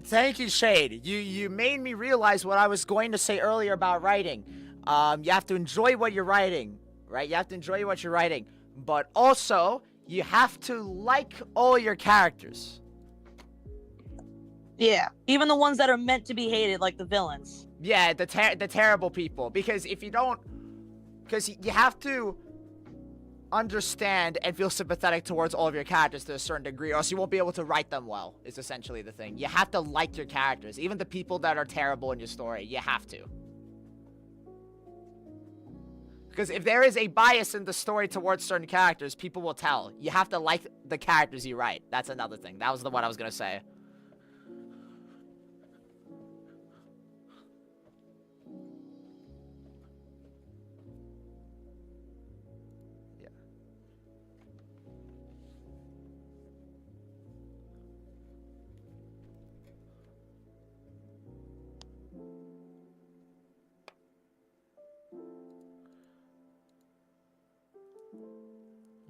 thank you, Shade. You made me realize what I was going to say earlier about writing. You have to enjoy what you're writing, right? You have to enjoy what you're writing, but also you have to like all your characters. Yeah, even the ones that are meant to be hated, like the villains. Yeah, the terrible people. Because if you don't, because you have to understand and feel sympathetic towards all of your characters to a certain degree, or else you won't be able to write them well, is essentially the thing. You have to like your characters, even the people that are terrible in your story. You have to. Because if there is a bias in the story towards certain characters, people will tell. You have to like the characters you write. That's another thing. That was the one I was gonna say.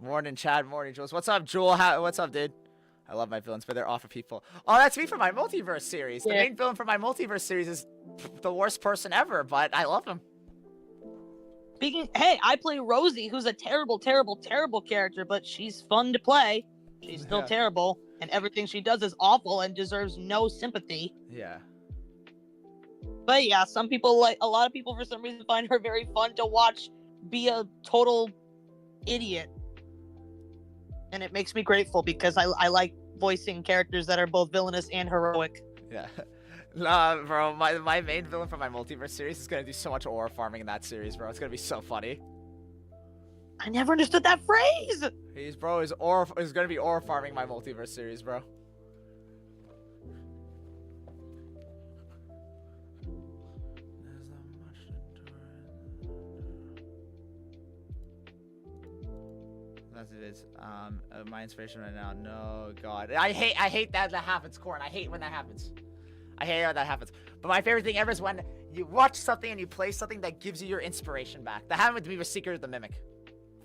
Morning, Chad. Morning, Jules. What's up, Jewel? What's up, dude? I love my villains, but they're awful people. Oh, that's me for my multiverse series. The main villain for my multiverse series is the worst person ever, but I love him. Hey, I play Rosie, who's a terrible, terrible, terrible character, but she's fun to play. She's still terrible, and everything she does is awful and deserves no sympathy. Yeah. But yeah, a lot of people for some reason find her very fun to watch be a total idiot. And it makes me grateful because I like voicing characters that are both villainous and heroic. Yeah. Nah, bro, my main villain for my multiverse series is gonna do so much ore farming in that series, bro. It's gonna be so funny. I never understood that phrase! Is gonna be ore farming my multiverse series, bro. It is my inspiration right now. No, God, I hate that happens, Corn. I hate when that happens. I hate how that happens. But my favorite thing ever is when you watch something and you play something that gives you your inspiration back. That happened to me with Secret of the Mimic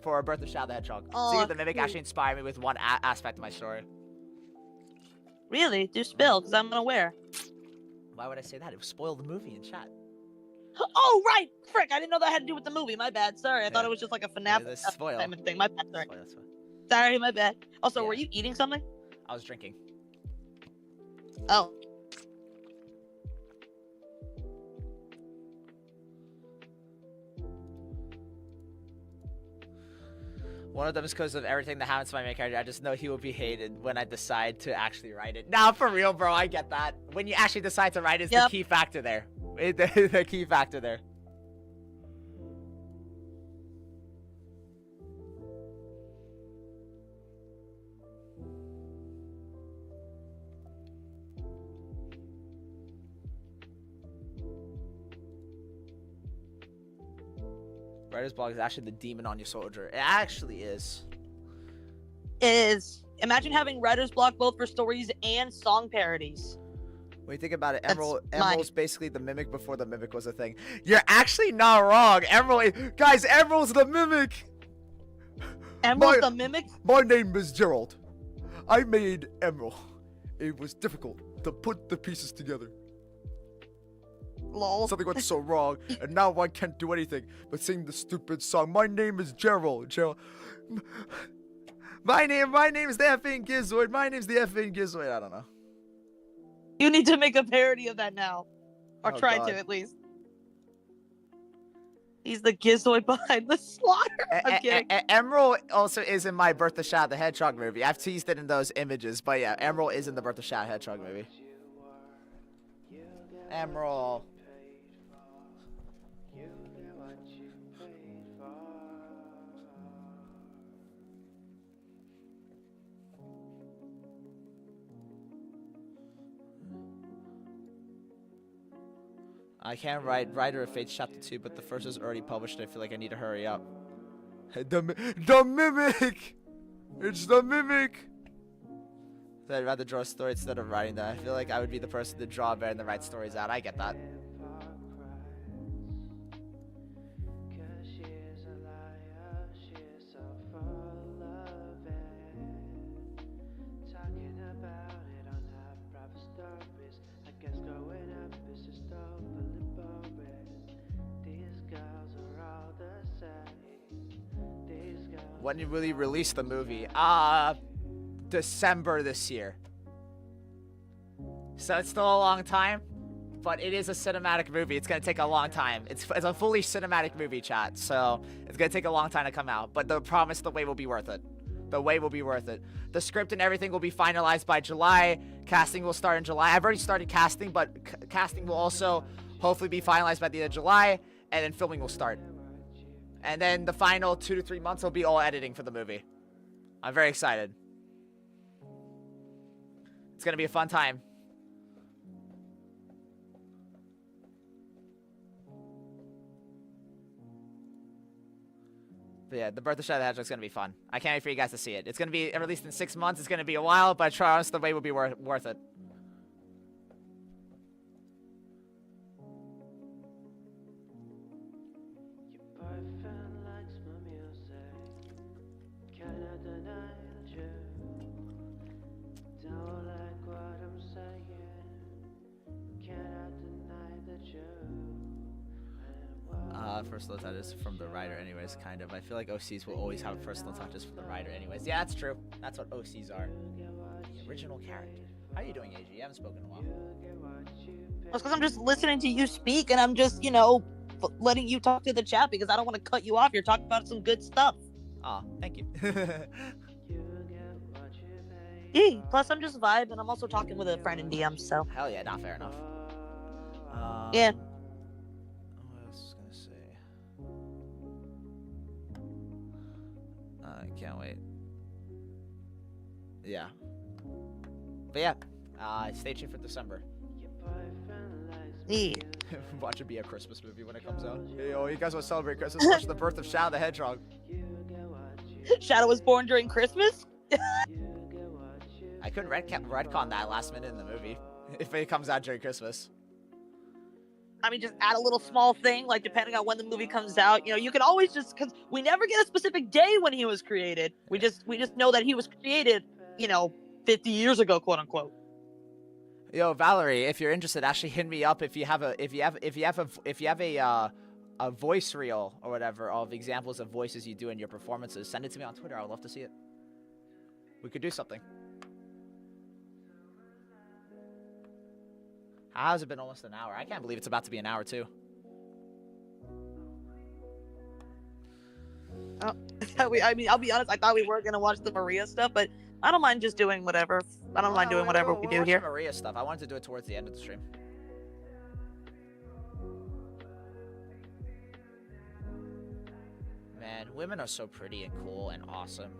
for Birth of Shadow the Hedgehog. Secret of the Mimic actually inspired me with one aspect of my story. Really? Do spill, because I'm unaware. Why would I say that? It would spoil the movie in chat. Oh, right! Frick, I didn't know that had to do with the movie. My bad. Sorry, I thought it was just like a FNAF thing. My bad, sorry. Sorry, my bad. Also, were you eating something? I was drinking. Oh. One of them is because of everything that happens to my main character. I just know he will be hated when I decide to actually write it. Nah, for real, bro. I get that. When you actually decide to write it is the key factor there. The key factor there. Writer's block is actually the demon on your soldier. It actually is. Imagine having writer's block both for stories and song parodies. When you think about it, Emerald's basically the Mimic before the Mimic was a thing. You're actually not wrong. Emerald's the Mimic. Emerald's the Mimic? My name is Gerald. I made Emerald. It was difficult to put the pieces together. Lol. Something went so wrong, and now I can't do anything but sing the stupid song. My name is Gerald. My name is the effing Gizoid. My name's the effing Gizoid. I don't know. You need to make a parody of that now. Or try to, at least. He's the Gizoid behind the slaughter. I'm kidding. Emerald also is in my Birth of Shadow the Hedgehog movie. I've teased it in those images, but yeah, Emerald is in the Birth of Shadow Hedgehog movie. Emerald. I can't write Rider of Fates Chapter 2, but the first is already published. I feel like I need to hurry up. The Mimic! It's the Mimic! I'd rather draw a story instead of writing that. I feel like I would be the person to draw better than write stories out. I get that. When you really release the movie? December this year. So it's still a long time, but it is a cinematic movie. It's gonna take a long time. It's a fully cinematic movie, chat. So it's gonna take a long time to come out. But the promise, the wait will be worth it. The wait will be worth it. The script and everything will be finalized by July. Casting will start in July. I've already started casting, but casting will also hopefully be finalized by the end of July, and then filming will start. And then the final 2 to 3 months will be all editing for the movie. I'm very excited. It's gonna be a fun time. But yeah, the Birth of Shadow the Hedgehog is going to be fun. I can't wait for you guys to see it. It's going to be released in 6 months. It's going to be a while, but I promise the wait will be worth it. Personal touches from the writer anyways, kind of. I feel like OCs will always have personal touches from the writer anyways. Yeah, that's true. That's what OCs are. The original character. How are you doing, AG? You haven't spoken in a while. That's because I'm just listening to you speak, and I'm just, you know, letting you talk to the chat because I don't want to cut you off. You're talking about some good stuff. Aw, thank you. Yeah, plus I'm just vibing. I'm also talking with a friend in DM, so. Hell yeah, not fair enough. Yeah. Can't wait. Yeah. But yeah, stay tuned for December. Yeah. Watch it be a Christmas movie when it comes out. Hey, yo, you guys want to celebrate Christmas? Watch the birth of Shadow the Hedgehog. Shadow was born during Christmas? I couldn't retcon that last minute in the movie if it comes out during Christmas. I mean, just add a little small thing, like depending on when the movie comes out. You know, you can always just, because we never get a specific day when he was created. We just know that he was created, you know, 50 years ago, quote unquote. Yo, Valerie, if you're interested, actually hit me up if you have a voice reel or whatever of examples of voices you do in your performances. Send it to me on Twitter. I would love to see it. We could do something. How has it been almost an hour? I can't believe it's about to be an hour too. Oh, I mean, I'll be honest. I thought we were gonna watch the Maria stuff, but I don't mind just doing whatever. I don't mind doing whatever we do here. Maria stuff. I wanted to do it towards the end of the stream. Man, women are so pretty and cool and awesome.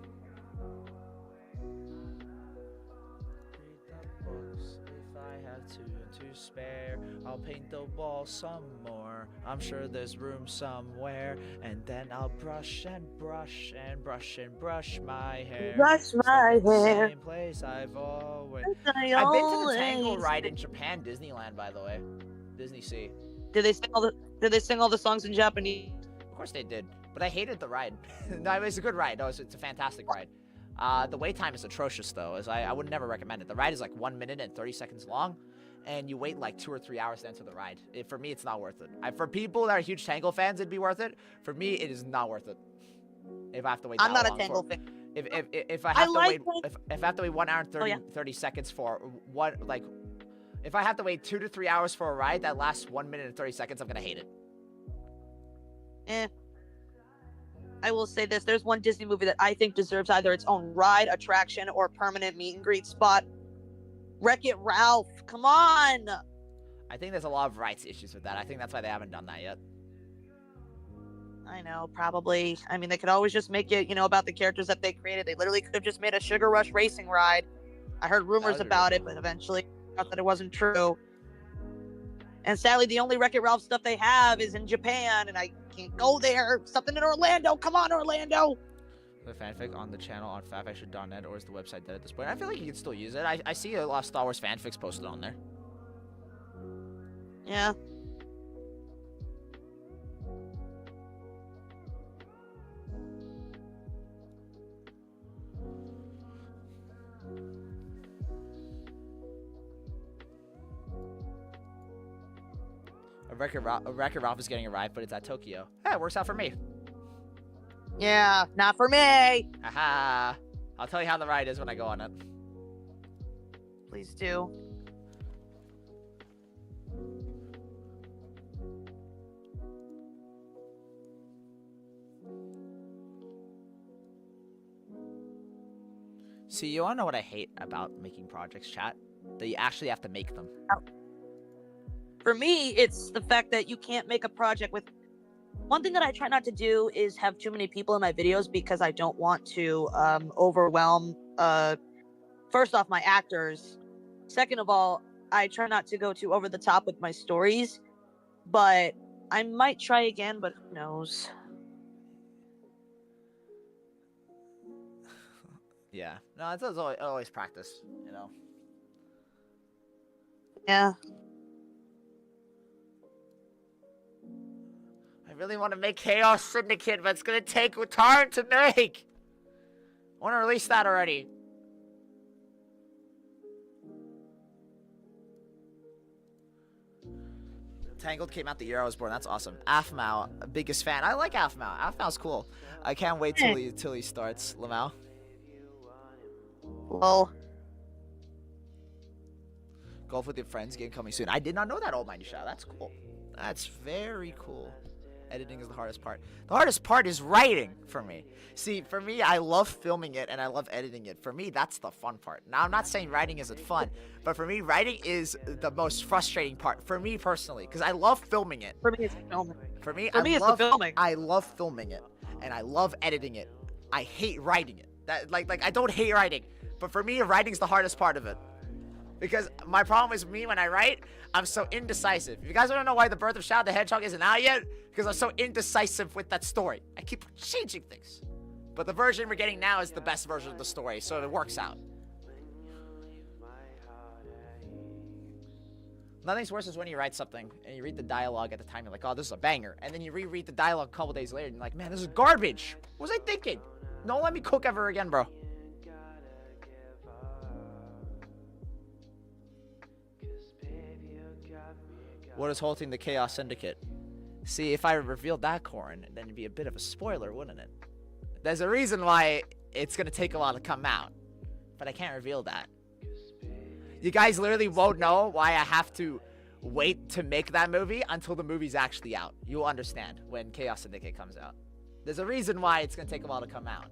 If I have two to spare, I'll paint the wall some more. I'm sure there's room somewhere, and then I'll brush and brush and brush and brush my hair. Brush my hair. Same place I've always. I've been to the Tangle ride in Japan, Disneyland, by the way. Disney Sea. Did they sing all the songs in Japanese? Of course they did, but I hated the ride. No, it was a good ride. No, it's a fantastic ride. The wait time is atrocious, though. As I would never recommend it. The ride is like 1 minute and 30 seconds long, and you wait like 2 or 3 hours to enter the ride. For me, it's not worth it. For people that are huge Tangle fans, it'd be worth it. For me, it is not worth it. If I have to wait that long. I'm not a Tangle fan. If I have to wait, if I have to wait 1 hour and 30 seconds for what, like, if I have to wait 2 to 3 hours for a ride that lasts 1 minute and 30 seconds, I'm gonna hate it. I will say this. There's one Disney movie that I think deserves either its own ride, attraction, or permanent meet and greet spot. Wreck-It Ralph. Come on. I think there's a lot of rights issues with that. I think that's why they haven't done that yet. I know, probably. I mean, they could always just make it, you know, about the characters that they created. They literally could have just made a Sugar Rush racing ride. I heard rumors about it, but eventually I thought that it wasn't true. And sadly, the only Wreck-It Ralph stuff they have is in Japan, and I can't go there. Something in Orlando. Come on, Orlando. The fanfic on the channel on fanfiction.net, or is the website dead at this point? I feel like you can still use it. I see a lot of Star Wars fanfics posted on there. Yeah. Wreck-It Ralph is getting a ride, but it's at Tokyo. Yeah, it works out for me. Yeah, not for me. Haha. I'll tell you how the ride is when I go on it. Please do. See, you wanna know what I hate about making projects, chat? That you actually have to make them. For me, it's the fact that you can't make a project with. One thing that I try not to do is have too many people in my videos because I don't want to overwhelm. First off, my actors. Second of all, I try not to go too over the top with my stories. But I might try again, but who knows? Yeah. No, it's always practice, you know. Yeah. I really want to make Chaos Syndicate, but it's gonna take time to make. I want to release that already. Tangled came out the year I was born. That's awesome. Afmao, biggest fan. I like Afmao. Afmao's cool. I can't wait till he starts. Lamau. Well, Golf with your friends game coming soon. I did not know that, Almighty Shadow. That's cool. That's very cool. Editing is the hardest part. The hardest part is writing for me. See, for me, I love filming it and I love editing it. For me, that's the fun part. Now, I'm not saying writing isn't fun, but for me, writing is the most frustrating part. For me personally, because I love filming it. for me, it's filming. For me, it's the filming. I love filming it, and I love editing it. I hate writing it. That like I don't hate writing, but for me, writing's the hardest part of it. Because my problem is me when I write, I'm so indecisive. If you guys want to know why The Birth of Shadow the Hedgehog isn't out yet, because I'm so indecisive with that story. I keep changing things. But the version we're getting now is the best version of the story, so it works out. Nothing's worse is when you write something and you read the dialogue at the time, you're like, oh, this is a banger. And then you reread the dialogue a couple days later and you're like, man, this is garbage. What was I thinking? Don't let me cook ever again, bro. What is halting the Chaos Syndicate? See, if I revealed that, Corin, then it'd be a bit of a spoiler, wouldn't it? There's a reason why it's gonna take a while to come out, but I can't reveal that. You guys literally won't know why I have to wait to make that movie until the movie's actually out. You'll understand when Chaos Syndicate comes out. There's a reason why it's gonna take a while to come out.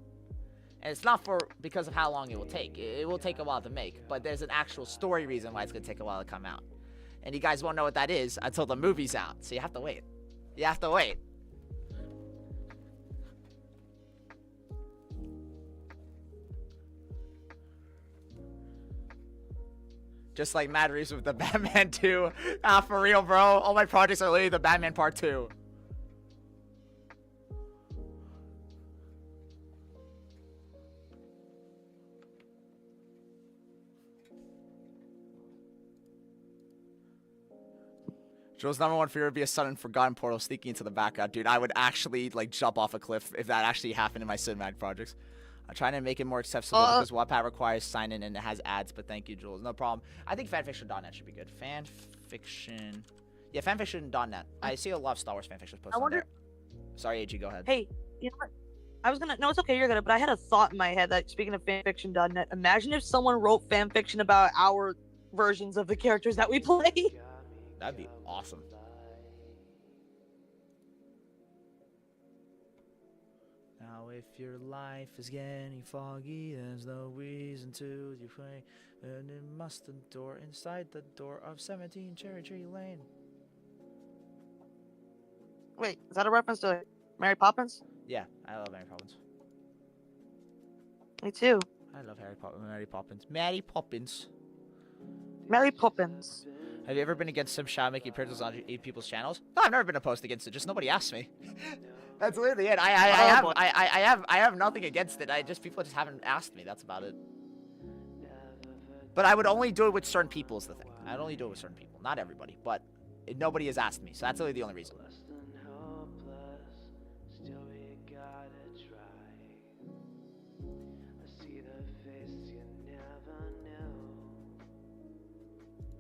And it's not because of how long it will take. It will take a while to make, but there's an actual story reason why it's gonna take a while to come out. And you guys won't know what that is until the movie's out. So you have to wait. You have to wait. Just like Mad Reeves with the Batman 2. Ah, for real, bro. All my projects are literally the Batman Part 2. Joe's #1 fear would be a sudden forgotten portal sneaking into the background. Dude, I would actually, like, jump off a cliff if that actually happened in my cinematic projects. I'm trying to make it more accessible because Wattpad requires sign-in and it has ads, but thank you, Jules. No problem. I think fanfiction.net should be good. Fanfiction... Yeah, fanfiction.net. I see a lot of Star Wars fanfictions posted on there. Sorry, AG, go ahead. Hey, you know what? I was gonna... No, it's okay, you're gonna... But I had a thought in my head that, speaking of fanfiction.net, imagine if someone wrote fanfiction about our versions of the characters that we play. That'd be awesome. Now if your life is getting foggy, there's no reason to pray, and it must endure inside the door of 17 Cherry Tree Lane. Wait, is that a reference to Mary Poppins? Yeah, I love Mary Poppins. Me too. I love Mary Poppins. Mary Poppins. Mary Poppins. Have you ever been against some Shadow making appearances on people's channels? No, I've never been opposed against it. Just nobody asked me. That's literally it. I have nothing against it. People just haven't asked me. That's about it. But I would only do it with certain people is the thing. I'd only do it with certain people. Not everybody, but nobody has asked me. So that's really the only reason.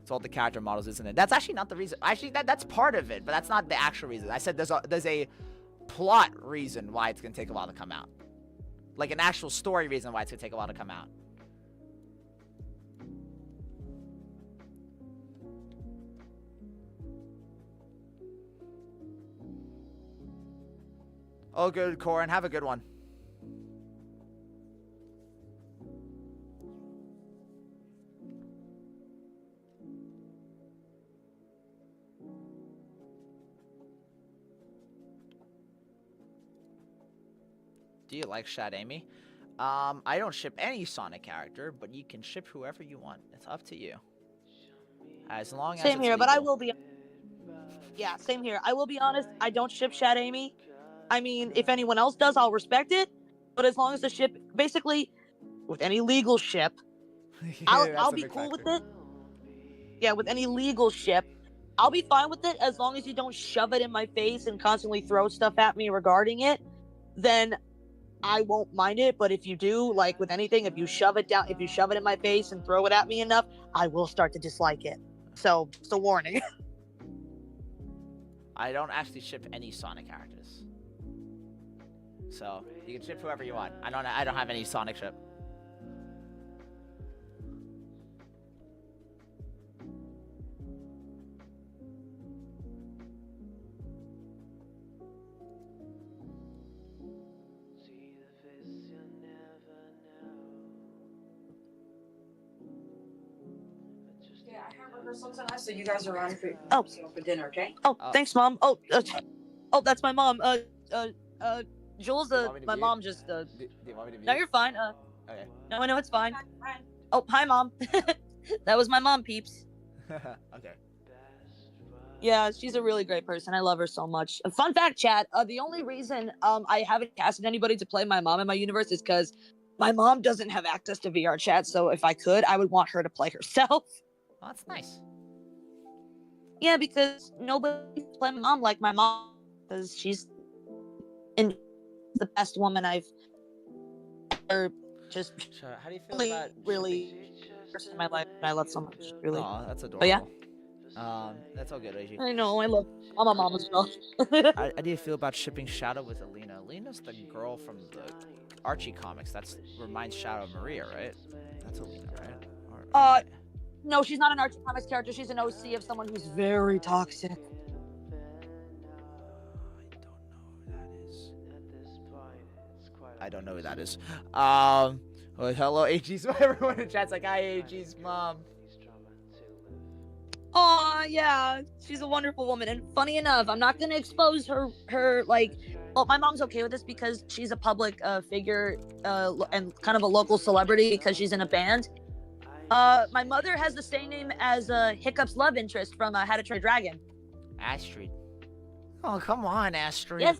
It's all the character models, isn't it? That's actually not the reason. Actually, that's part of it, but that's not the actual reason. I said there's a plot reason why it's gonna take a while to come out, like an actual story reason why it's gonna take a while to come out. Oh, good, Corin. Have a good one. Do you like Shadami? I don't ship any Sonic character, but you can ship whoever you want. It's up to you. As long as Same it's here, but I legal. will be. Yeah, same here. I will be honest. I don't ship Shad Amy. I mean, if anyone else does, I'll respect it. But as long as the ship, basically, with any legal ship, I'll a be big cool with factor. it. Yeah, with any legal ship, I'll be fine with it as long as you don't shove it in my face and constantly throw stuff at me regarding it. Then I won't mind it. But if you do, like with anything, if you shove it down, if you shove it in my face and throw it at me enough, I will start to dislike it. So, just a warning. I don't actually ship any Sonic characters. So, you can ship whoever you want. I don't have any Sonic ship. Yeah, I have rehearsal tonight, so you guys are on for dinner, okay? Oh, thanks, Mom. Oh, that's my mom. Jules, my mom just, Do you want me to mute? no, you're fine. Okay. No, I know it's fine. Oh, hi, Mom. That was my mom, peeps. Okay. Yeah, she's a really great person. I love her so much. A fun fact, chat. The only reason I haven't casted anybody to play my mom in my universe is because my mom doesn't have access to VR chat. So if I could, I would want her to play herself. Oh, that's nice. Yeah, because nobody can play my mom like my mom, because she's the best woman I've ever just So, how do you feel really, about really person in my life that I love so much. Really. Oh, that's adorable. But yeah, That's all good, Reggie. I know. I'm a mom as well. How do you feel about shipping Shadow with Alina? Alina's the girl from the Archie comics. That's reminds Shadow of Maria, right? That's Alina, right? Or No, she's not an Archie Comics character. She's an OC of someone who's very toxic. I don't know who that is. Well, hello, AG's. Everyone in chat's like, hi, AG's mom. Oh yeah, she's a wonderful woman. And funny enough, I'm not gonna expose her like. Well, my mom's okay with this because she's a public figure and kind of a local celebrity because she's in a band. My mother has the same name as Hiccup's love interest from How to Train Your Dragon. Astrid. Oh, come on, Astrid. Yes.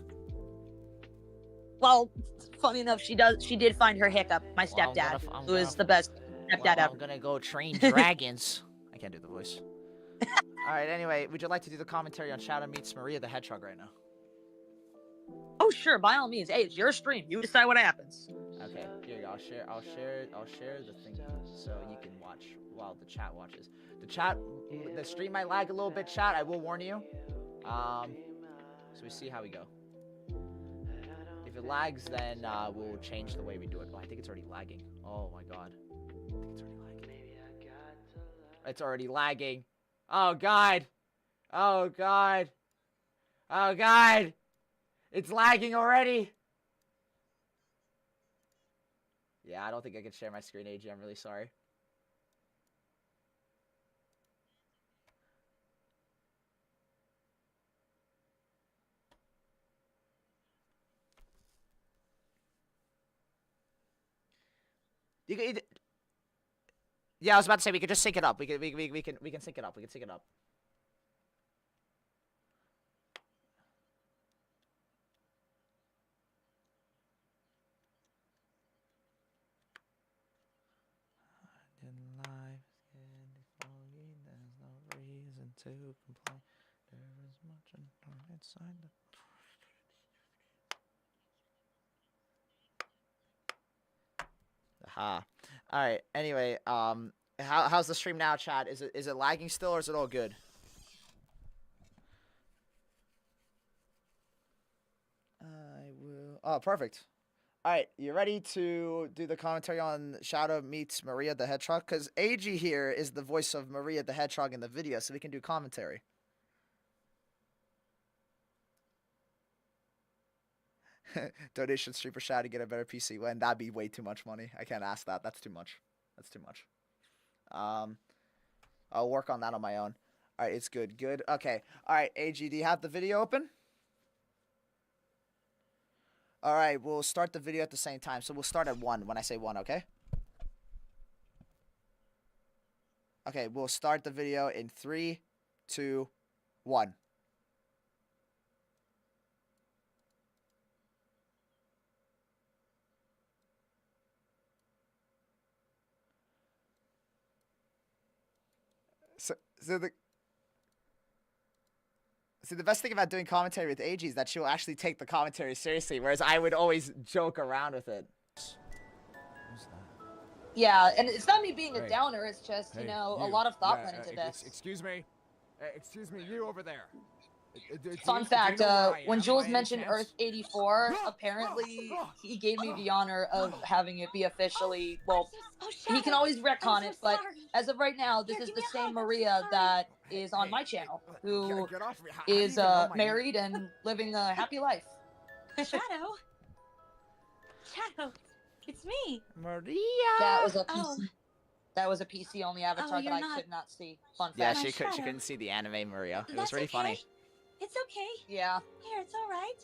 Well, funny enough, she did find her Hiccup, my stepdad, who is the best stepdad ever. I'm gonna go train dragons. I can't do the voice. All right. Anyway, would you like to do the commentary on Shadow meets Maria the Hedgehog right now? Oh sure, by all means. Hey, it's your stream. You decide what happens. Okay. Here you go. I'll share the thing so you can watch while the chat watches. The stream might lag a little bit. Chat. I will warn you. So we see how we go. If it lags, then we'll change the way we do it. Oh, I think it's already lagging. Oh my god. I think it's already lagging. It's already lagging. Oh god. Oh god. Oh god. It's lagging already. Yeah, I don't think I can share my screen, AG. I'm really sorry. Yeah, I was about to say we could just sync it up. We can sync it up. We can sync it up. There's no reason to complain. There is much inside the. Aha. All right. Anyway, how's the stream now, chat? Is it lagging still, or is it all good? I will. Oh, perfect. All right, you ready to do the commentary on Shadow meets Maria the Hedgehog? Because AG here is the voice of Maria the Hedgehog in the video, so we can do commentary. Donation stream for Shadow to get a better PC. When that'd be way too much money. I can't ask that. That's too much. That's too much. I'll work on that on my own. All right, it's good. Good. Okay. All right, AG, do you have the video open? All right, we'll start the video at the same time. So we'll start at 1 when I say 1, okay? Okay, we'll start the video in 3, 2, 1. So the best thing about doing commentary with AG is that she'll actually take the commentary seriously, whereas I would always joke around with it. Yeah, and it's not me being a Hey. downer. It's just, you Hey, know, a you. lot of thought Yeah, went into this. Excuse me. Excuse me, you over there. Fun fact, when Jules mentioned Earth 84, apparently he gave me the honor of having it be officially, well, he can always retcon it, but as of right now, this is the same Maria that is on my channel, who Get off me. How do you is even know my name? married and living a happy life. Shadow? Shadow, it's me. Maria. That was a PC. Oh. That was a PC only avatar that you're I not- could not see. Fun Yeah, fact. she Shadow. couldn't see the anime Maria. It was That's really okay. funny. It's okay. Yeah. Here, it's all right.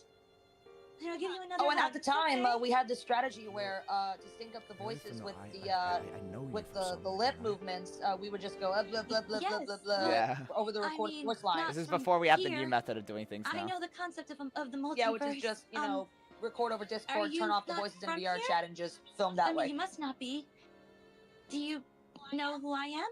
Here, I'll give you another Oh, and hug. at the time, Okay? we had this strategy where to sync up the voices with the lip movements, we would just go blah blah blah blah blah blah Yeah. over the recorded mean, voice line. not This is from before we have the here. new method of doing things I now. know the concept of the multiverse. Yeah, which is just, you know, record over Discord, you turn off the not voices in from VR here? chat, and just film that I mean, way. you must not be. Do you know who I am?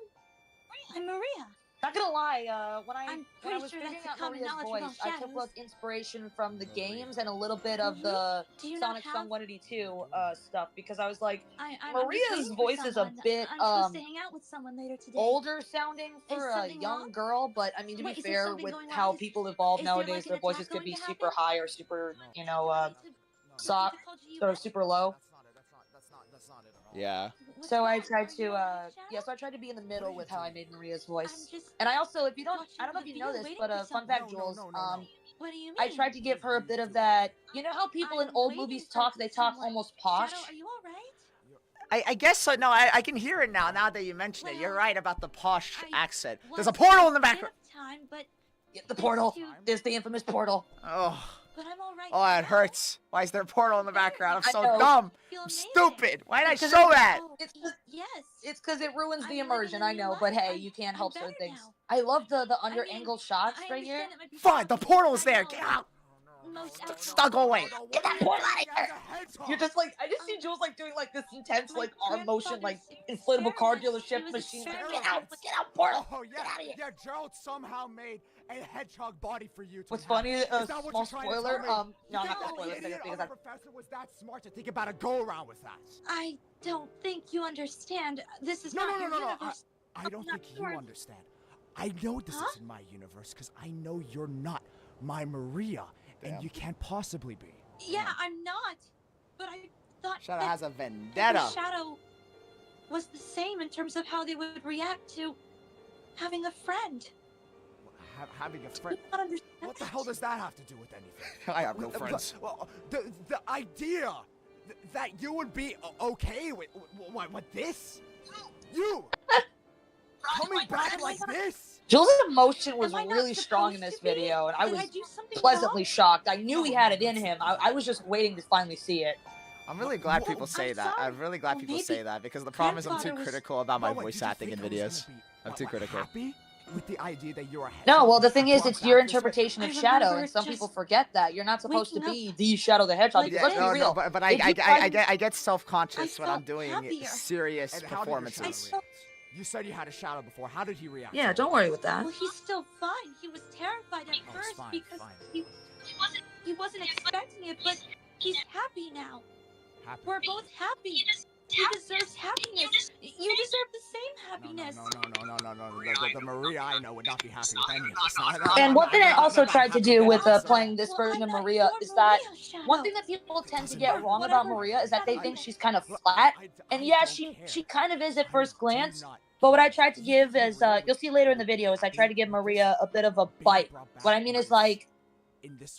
I'm Maria. Not gonna lie, when I I'm when I pretty was sure figuring that's out a common Maria's knowledge voice, about I took both shadows. inspiration from the games and a little bit of the Do you not Sonic have? Song 182 stuff, because I was like, I'm just Maria's waiting for voice is a someone. bit, I'm supposed to hang out with someone later today. older sounding Is for a something young wrong? girl, but I mean, to Wait, be is there fair, something with going on? how Is- people evolve is there, nowadays, like, an their voices attack could be going to super happen? high or super, you know, Nothing soft, to call you or in? super low. That's not it at all. Yeah. What's So I wrong? tried Are you to, alright, Shadow? yeah, so I tried to be in the middle with how I made Maria's voice. I'm just And I also, if you don't, watching I don't know if the you know view, this, waiting but for fun someone. fact, No, Jules, no. What do you mean? I tried to give her a bit of that. You know how people in I'm old waiting movies for talk? They talk someone. almost posh. Shadow, are you all right? I guess so. No, I can hear it now. Now that you mention it, you're Well, right about the posh I accent. was There's a portal in the a bit background. of time, but Yeah, the portal. you- There's the infamous portal. Oh, I'm all right. oh, it now. hurts. Why is there a portal in the background? I'm I so know. dumb. Feel I'm amazing. stupid. Why did I Because show that? Oh, It's yes. It's because it ruins the I'm living immersion, a I new know, life. but hey, I'm- you can't I'm help certain better things. now. I love the I under mean, angle shots I right here. understand it might be Fine, the challenging, portal's I there. know. Get out. Most Stop, go away. Get that portal out of here! Hedgehog. You're just like, I just see Jules like doing like this intense My like arm motion like grandfather's inflatable car experiment. dealership He was machine. experimenting Get out! with- Get out, portal! Oh Get yeah, out of here! yeah. Gerald somehow made a hedgehog body for you to What's inhabit. funny, Is that what small you're trying to spoiler, tell me? no, I'm not You think gonna spoil the it idiot because of a professor was that smart to think about a go around with that? I don't think you understand. This is No, not no, your no, no. universe. I don't not think you yours. understand. I know this Huh? isn't my universe because I know you're not my Maria, Damn. and you can't possibly be. Yeah, I'm not. But I thought Shadow that has a every vendetta. shadow was the same in terms of how they would react to having a friend. Having a Do friend. you not understand What the that? hell does that have to do with anything? I have no friends. Well, the idea that you would be okay with what this? You coming back like this? Jules' emotion was Am I not really strong in supposed this to be? video, and I Did was do something pleasantly wrong? shocked. I knew he had it in him. I was just waiting to finally see it. I'm really glad Wha- people say I'm that. sorry. I'm really glad Well, people maybe say that because the problem is I'm too grandfather was- critical about my Wait, voice did you acting in think I was videos. gonna be, I'm too critical. Happy with the idea that you're a No, hedgehog well, the thing is, brought it's your back this way? interpretation of I Shadow, remember and some just people forget that. You're not supposed to waking be the Shadow the Hedgehog. like Because Yeah, let's be no, real. no, but If you try I get self-conscious I when I'm felt doing happier. serious And how did your performances. shadow react? You said you had a shadow before. How did he react? Yeah, don't worry with that. Well, he's still fine. He was terrified at Oh, first fine, because fine. he wasn't expecting it, but he's happy now. Happy. We're both happy. He deserves happiness. You deserve the same happiness. No. The Maria I know would not be happy with any of this. And one thing I also tried to do with us playing this version of Maria is that one thing that people tend to get wrong about Maria is that they think she's kind of flat. And yeah, she kind of is at first glance. But what I tried to give is, you'll see later in the video, is I tried to give Maria a bit of a bite. What I mean is, like,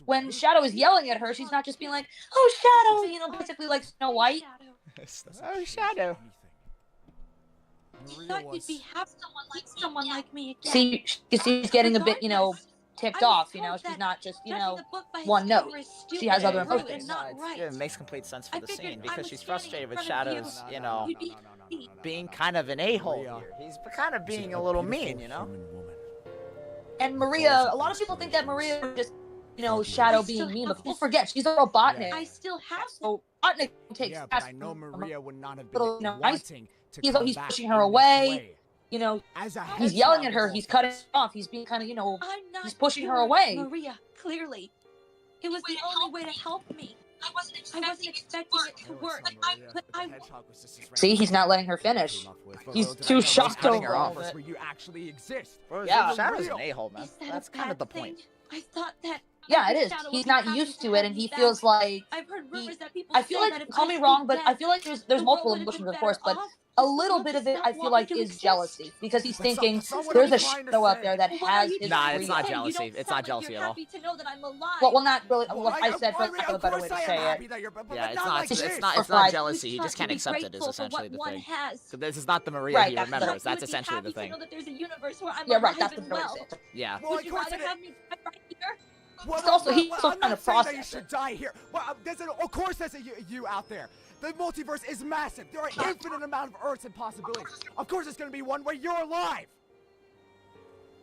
when Shadow is yelling at her, she's not just being like, "Oh, Shadow," you know, basically like Snow White. Oh, Shadow. I thought you'd be happy someone like me again. See, you see, she's getting a bit, you know, ticked I was off. You know, told she's that not just judging the book by its one note. cover is She has stupid other and rude emotions. and not right. It makes complete sense for I the figured scene I because was she's standing frustrated in with front of you. Shadow's, you know, You'd be happy. being kind of an a-hole Maria here. He's kind of is being a a little beautiful mean, you know? human woman. And With Maria, goals a and lot of people think that Maria aspirations. was just, you know, Far Shadow I still being mean, have but people this- forget she's a Robotnik. I still have So Robotnik takes Yeah, but tasks I know from Maria would not have been little, you know, nice. wanting to He's come back pushing her in this away. way. You know, As a he's yelling at hedgehog her. of He's all cutting things. off. He's being kind of, you know, I'm not he's pushing her your away. Maria, clearly. It was the only way to help me. I wasn't expecting it to work. But I See, he's not letting her finish. He's too shocked cutting her over off. all of it. Where you actually exist. Bro, Yeah. Shadow's an a-hole, man. Is that That's a kind of bad the point. thing? I thought that Yeah, it every is. shadow He's would be not happy used to to it, have and me he back. feels like I've heard rumors that people I feel say like, that if call I me stayed wrong, but I dead, feel like there's the world multiple would have emotions, been of course, better but off. a Does the little world bit just of it not I feel want like me to is exist? jealousy because he's That's thinking not what there's I'm a trying to Shadow out say. there that What are has you his Nah, trying it's to not say? You jealousy. don't It's sound not jealousy like you're at all. happy to know that I'm alive. well, not really. Well, Well, I said for lack of a better way to say happy it. that you're, but Yeah, it's not not. like It's this. not. It's Right. not jealousy. He You just taught can't to be accept it. Is grateful for essentially what the one thing. has. So this is not the Maria Right, he that's the- remembers. You would That's be essentially happy the to thing. know that there's a universe where I'm Yeah, right. alive That's the and better way well. to say it. Yeah. Well, Would of you course rather it have me die right here? He's also I'm trying to not saying that process you it. should die here. Well, of course there's a you out there. The multiverse is massive. There are infinite amount of Earths and possibilities. Of course there's going to be one where you're alive.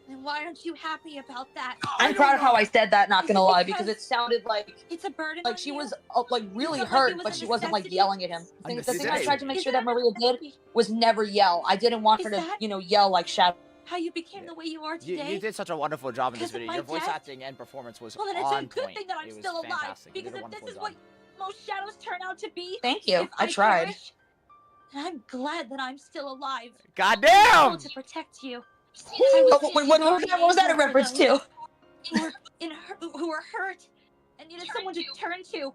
Then why aren't you happy about that? I'm proud of how I said that. Not gonna lie, because it sounded like It's a burden like on she you. was like really felt like hurt, it was but a she wasn't like necessity? yelling at him. A The thing I necessity. tried to make Is sure it that a Maria did necessity? was never yell. I didn't want her Is to, that- you know, yell like Shadow. How you became the way you are today? You did such a wonderful job in this Because of video. my Your voice death? acting and performance was Well, then it's on a good point. thing that I'm It was still alive. fantastic. You Because did a if this wonderful is job. what most shadows turn out to be, Thank you. if I tried. perish, then I'm glad that I'm still alive. Goddamn! To protect you. I was Oh, what was that a reference to? who were hurt and needed someone to turn to.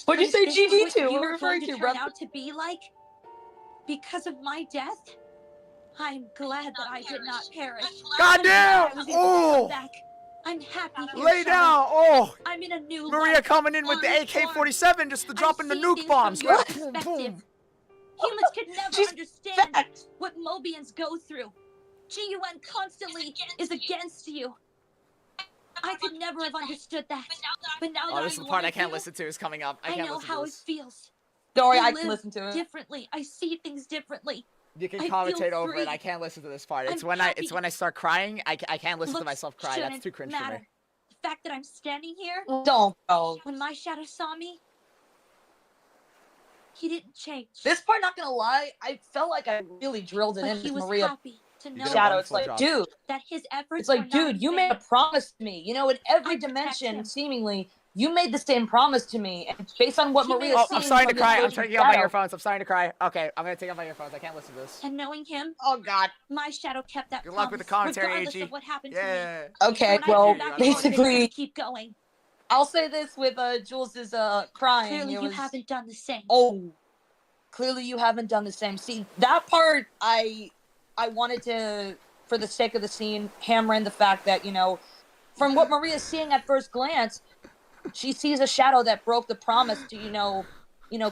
What'd you But say if this is GG what to? you What were are referring going to, turn brother? out to be like because of my death, I'm glad that I did not perish. Goddamn! I was able to come Oh! back. I'm happy here, Lay Shadow. down! Oh! I'm in a new Maria life. coming in with the New AK-47, just dropping the seeing nuke things bombs. from your Yeah, boom, perspective. boom. Humans could never She's understand fact. what Mobians go through. GUN constantly is against you. I could never have understood that. But now Oh, that this is I'm the part one I of can't you, listen to. Is coming up. I I can't know listen how to it this. feels. Don't worry, I I can live listen to it. differently. I see things differently. You can I feel commentate over it. free. I can't listen to this part. It's I'm when happy. it's when I start crying. I can't listen to Looks myself cry. That's shouldn't too cringe matter. for me. The fact that I'm standing here, Don't, bro. when my shadow saw me, he didn't change. This part, not gonna lie, I felt like I really drilled it but in he with was Maria. happy to know did a Shadow, it's wonderful like, job. dude, that his efforts it's were like, not dude, in you made a vain. promise to me. You know, in every I protect dimension, him. seemingly, you made the same promise to me. And based on what He made Maria's a Oh, seeing I'm starting to from this cry. I'm version of taking off my Shadow- earphones. I'm starting to cry. Okay, I'm gonna take off my earphones. I can't listen to this. And knowing him, Oh, God. my shadow kept that Good promise, luck with the commentary, regardless AG. of what happened to me. Yeah. Okay, When I well, came back, he motivated me basically, to keep going. I'll say this with Jules's crying. Clearly, it you was, haven't done the same. Oh, clearly you haven't done the same. See, that part, I wanted to, for the sake of the scene, hammer in the fact that, you know, from what Maria's seeing at first glance, she sees a shadow that broke the promise to, you know,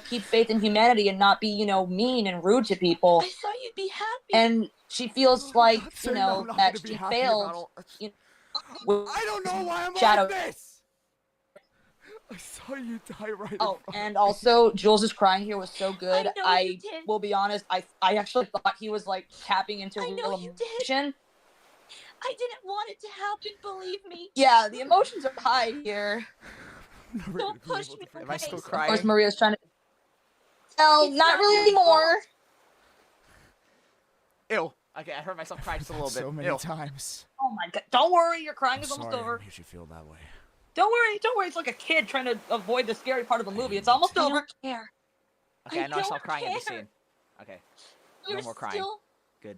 keep faith in humanity and not be, you know, mean and rude to people. I thought you'd be happy. And she feels like, I'm not you saying know, I'm not that gonna be she happy failed. about all- You know, I don't know why I'm Shadow. like this. I saw you die right in Oh, front and also Jules' crying here was so good. I know I you did. will be honest, I actually thought he was like tapping into I know real you did. emotion. I didn't want it to happen, believe me. Yeah, the emotions are high here. I'm never Don't gonna be push able me to Am I still away. Of crying? course, Maria's trying to. Well, It's not not really your anymore. Ew. Okay, I heard myself cry just a little bit. so many Ew. times. Oh my god! Don't worry, your crying I'm is almost sorry over. I made you feel that way. Don't worry. It's like a kid trying to avoid the scary part of the movie. It's almost I over. don't care. Okay, I know I don't stopped crying in the care. scene. Okay. You're more crying. still Good.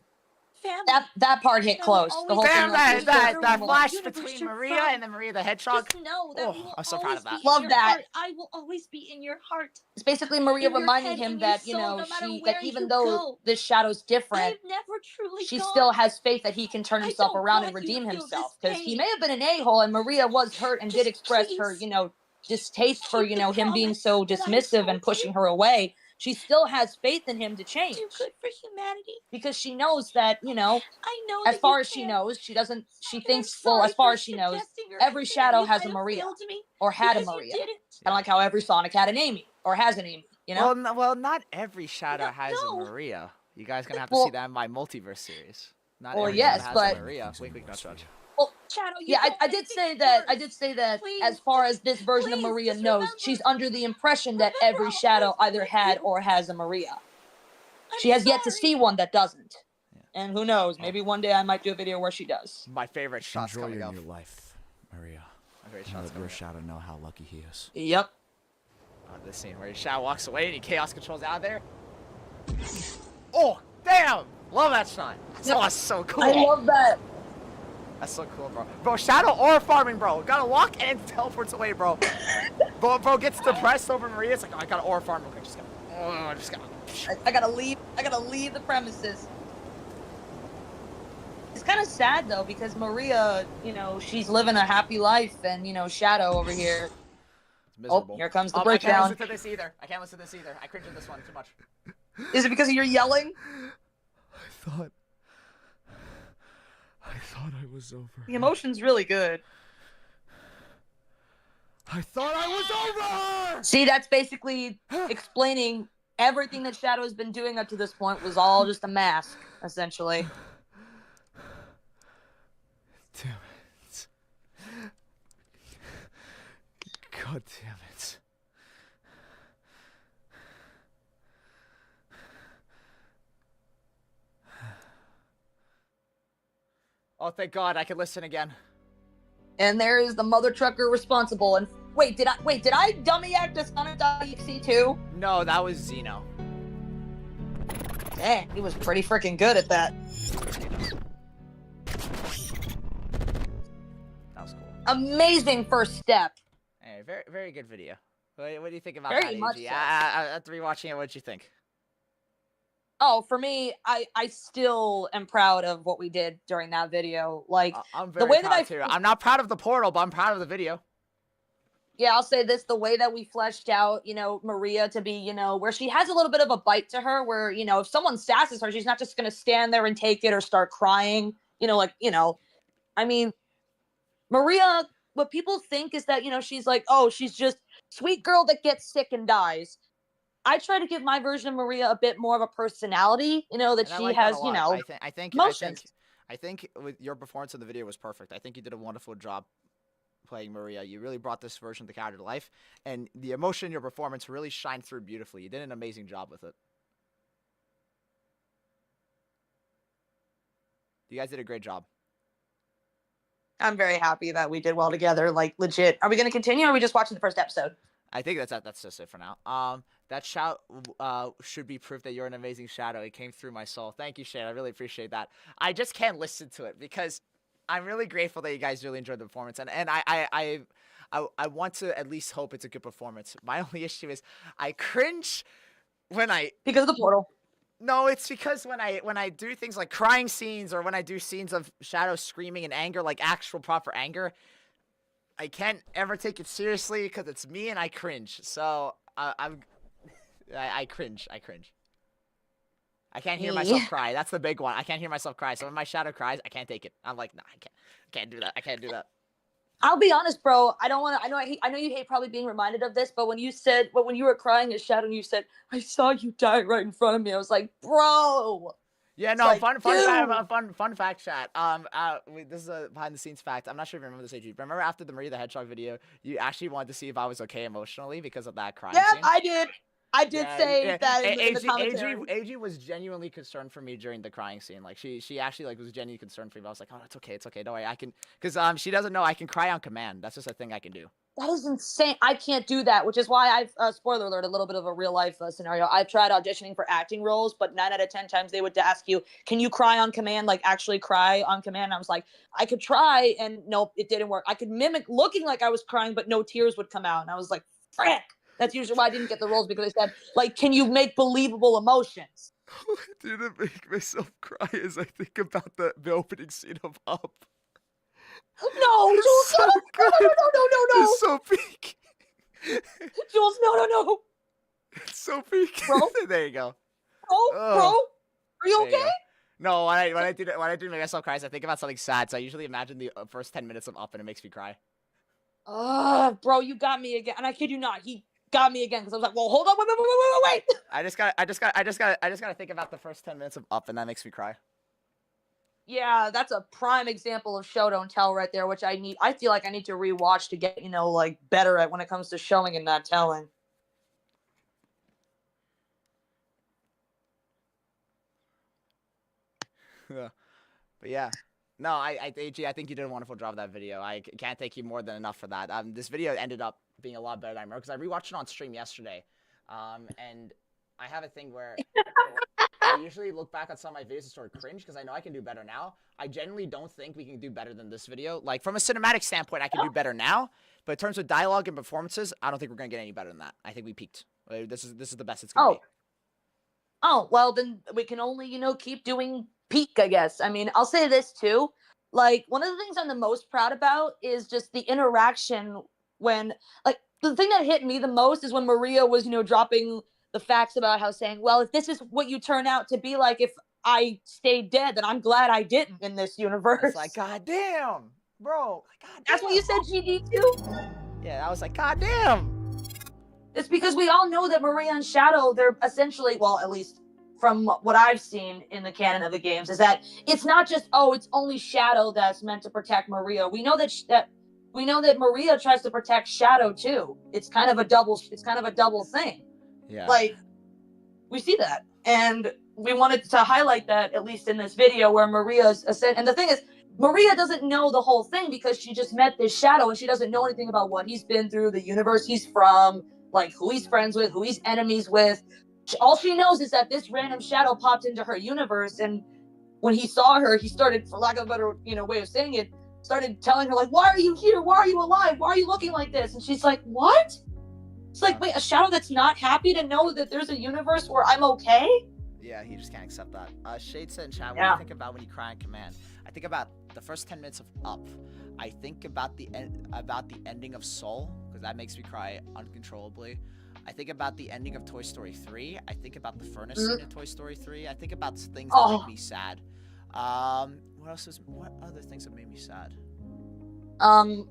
family. That part hit That will close. The always whole be thing. Damn, like was that, just that, so that cool. flash Universe between you're Maria from. and then Maria the Hedgehog. Just know that Oh, we will I'm so proud always of that. be Love in your that. heart. I will always be in your heart. It's basically Maria In your reminding head, him in your that, you soul, know, no matter that where even you though go. this shadow's different, I've never truly she gone. still has faith that he can turn I himself don't around and want you to redeem feel himself. this Because he pain. may have been an a-hole, and Maria was hurt and did Just express her, please you know, distaste for, keep you the know, him being promise so that I dismissive told and pushing you. her away. she still has faith in him to change. Do good for humanity. Because she knows that, you know, I know as that far you as she can. knows, she doesn't, she And thinks, I'm well, sorry as far for as she knows, suggesting or every that Shadow you has might a have Maria. failed me, Or had a because you Maria. didn't. Kind of like how every Sonic had an Amy. Or has an Amy, you know? Well, not every Shadow No, has a no. Maria. You guys gonna have to Well- see that in my multiverse series. Not Well, every yes, Shadow has but- a Maria. Wink, wink, nudge, nudge. Well, Shadow, you yeah, don't I make did things say that. I worse. did say that. Please, As far as this version of please, Maria just knows, remember. she's under the impression that Remember every I'll Shadow always either be with had you. or has a Maria. I'm She has yet to sorry. see one that doesn't. Yeah. And who knows? Maybe one day I might do a video where she does. My favorite shots Enjoy coming your up. new life, Maria. My favorite And shots let coming your up. shadow know how lucky he is. Yep. This scene where Shadow walks away and he chaos controls out there. Oh, damn! Love that shot. That's so cool. I love that. That's so cool, bro. Bro, Shadow or farming, bro. Gotta walk and teleports away, bro. bro gets depressed over Maria. It's like, oh, I gotta or farm. Okay, just gotta. I gotta leave. I gotta leave the premises. It's kind of sad though because Maria, you know, she's living a happy life, and you know, Shadow over here. It's miserable. Oh, here comes the I can't breakdown. listen to this either. I can't listen to this either. I cringe at this one too much. Is it because you're yelling? I thought I was over. The emotion's really good. I thought I was over! See, that's basically explaining everything that Shadow has been doing up to this point was all just a mask, essentially. Damn it. God damn it. Oh, thank God, I can listen again. And there is the mother trucker responsible. And wait, did I dummy act as Sonic.EXE too? No, that was Xeno. Dang, he was pretty freaking good at that. That was cool. Amazing first step. Hey, very, very good video. What do you think about Very that, much AG? so. After rewatching it, what'd you think? Oh, for me, I still am proud of what we did during that video. Like, I'm very way that proud I- too. I'm not proud of the portal, but I'm proud of the video. yeah, I'll say this, the way that we fleshed out, you know, Maria to be, you know, where she has a little bit of a bite to her, where, you know, if someone sasses her, she's not just going to stand there and take it or start crying, you know, like, you know, I mean, Maria, what people think is that, you know, she's like, oh, she's just sweet girl that gets sick and dies. I try to give my version of Maria a bit more of a personality, you know, that And I she like that has, a you lot. know, emotions. I think with your performance in the video was perfect. I think you did a wonderful job playing Maria. You really brought this version of the character to life, and the emotion in your performance really shined through beautifully. You did an amazing job with it. You guys did a great job. I'm very happy that we did well together, like legit. Are we going to continue or are we just watching the first episode? I think that's just it for now. That shout should be proof that you're an amazing Shadow. It came through my soul. Thank you, Shane. I really appreciate that. I just can't listen to it because I'm really grateful that you guys really enjoyed the performance, and I want to at least hope it's a good performance. My only issue is I cringe when Because of the portal. No, it's because when I do things like crying scenes or when I do scenes of Shadow screaming in anger, like actual proper anger, I can't ever take it seriously because it's me and I cringe. So I cringe. I can't hear myself cry. That's the big one. I can't hear myself cry. So when my Shadow cries, I can't take it. I'm like, nah, I can't do that. I can't do that. I'll be honest, bro. I don't want to. I know you hate probably being reminded of this, but when you said, when you were crying as Shadow, and you said, "I saw you die right in front of me," I was like, bro. Yeah, It's no, like, fun fact, chat. This is a behind the scenes fact. I'm not sure if you remember this, AG. Remember after the Maria the Hedgehog video, you actually wanted to see if I was okay emotionally because of that crying Yeah, scene? I did. I did say that in the AG, commentary. AG was genuinely concerned for me during the crying scene. Like she actually like was genuinely concerned for me. I was like, oh, it's okay, don't worry, I can, because she doesn't know I can cry on command. That's just a thing I can do. That is insane. I can't do that, which is why I've, spoiler alert, a little bit of a real life scenario. I've tried auditioning for acting roles, but 9 out of 10 times they would ask you, can you cry on command, like actually cry on command? And I was like, I could try, and nope, it didn't work. I could mimic looking like I was crying, but no tears would come out. And I was like, frick. That's usually why I didn't get the roles, because they said, like, can you make believable emotions? I didn't make myself cry as I think about the opening scene of Up. No, Jules, so no, good. no. It's so peak. Jules, no. It's so peak. Bro? There you go. Bro, are you There you okay? go. No, when I do make myself cry, I think about something sad. So I usually imagine the first 10 minutes of Up, and it makes me cry. Bro, you got me again. And I kid you not, he got me again because I was like, well, hold on, wait. I just gotta think about the first 10 minutes of Up, and that makes me cry. Yeah, that's a prime example of show don't tell right there, which I feel like I need to rewatch to get, like better at when it comes to showing and not telling. But yeah. No, AG, I think you did a wonderful job of that video. I can't thank you more than enough for that. This video ended up being a lot better than I remember because I rewatched it on stream yesterday. And I have a thing where I usually look back at some of my videos and sort of cringe because I know I can do better now. I genuinely don't think we can do better than this video. Like, from a cinematic standpoint, I can do better now. But in terms of dialogue and performances, I don't think we're going to get any better than that. I think we peaked. This is the best it's going to be. Oh, well, then we can only, keep doing peak, I guess. I mean, I'll say this, too. Like, one of the things I'm the most proud about is just the interaction when, like, the thing that hit me the most is when Maria was, dropping the facts about how saying, well, if this is what you turn out to be like if I stayed dead, then I'm glad I didn't in this universe. It's like, goddamn, bro. That's what you said, GD, too? Yeah, I was like, goddamn. It's because we all know that Maria and Shadow, they're essentially, well, at least from what I've seen in the canon of the games, is that it's not just, it's only Shadow that's meant to protect Maria. We know that Maria tries to protect Shadow too. It's kind of a double thing. Yeah. Like, we see that, and we wanted to highlight that at least in this video where Maria's and the thing is, Maria doesn't know the whole thing because she just met this Shadow and she doesn't know anything about what he's been through, the universe he's from, like who he's friends with, who he's enemies with. All she knows is that this random Shadow popped into her universe, and when he saw her, he started, for lack of a better, way of saying it, started telling her, like, why are you here? Why are you alive? Why are you looking like this? And she's like, what? It's like, wait, a Shadow that's not happy to know that there's a universe where I'm okay? Yeah, he just can't accept that. Shade said in chat, what do you think about when you cry in command? I think about the first 10 minutes of Up. I think about the ending of Soul, because that makes me cry uncontrollably. I think about the ending of Toy Story 3. I think about the furnace scene in Toy Story 3. I think about things that make me sad. What other things have made me sad? I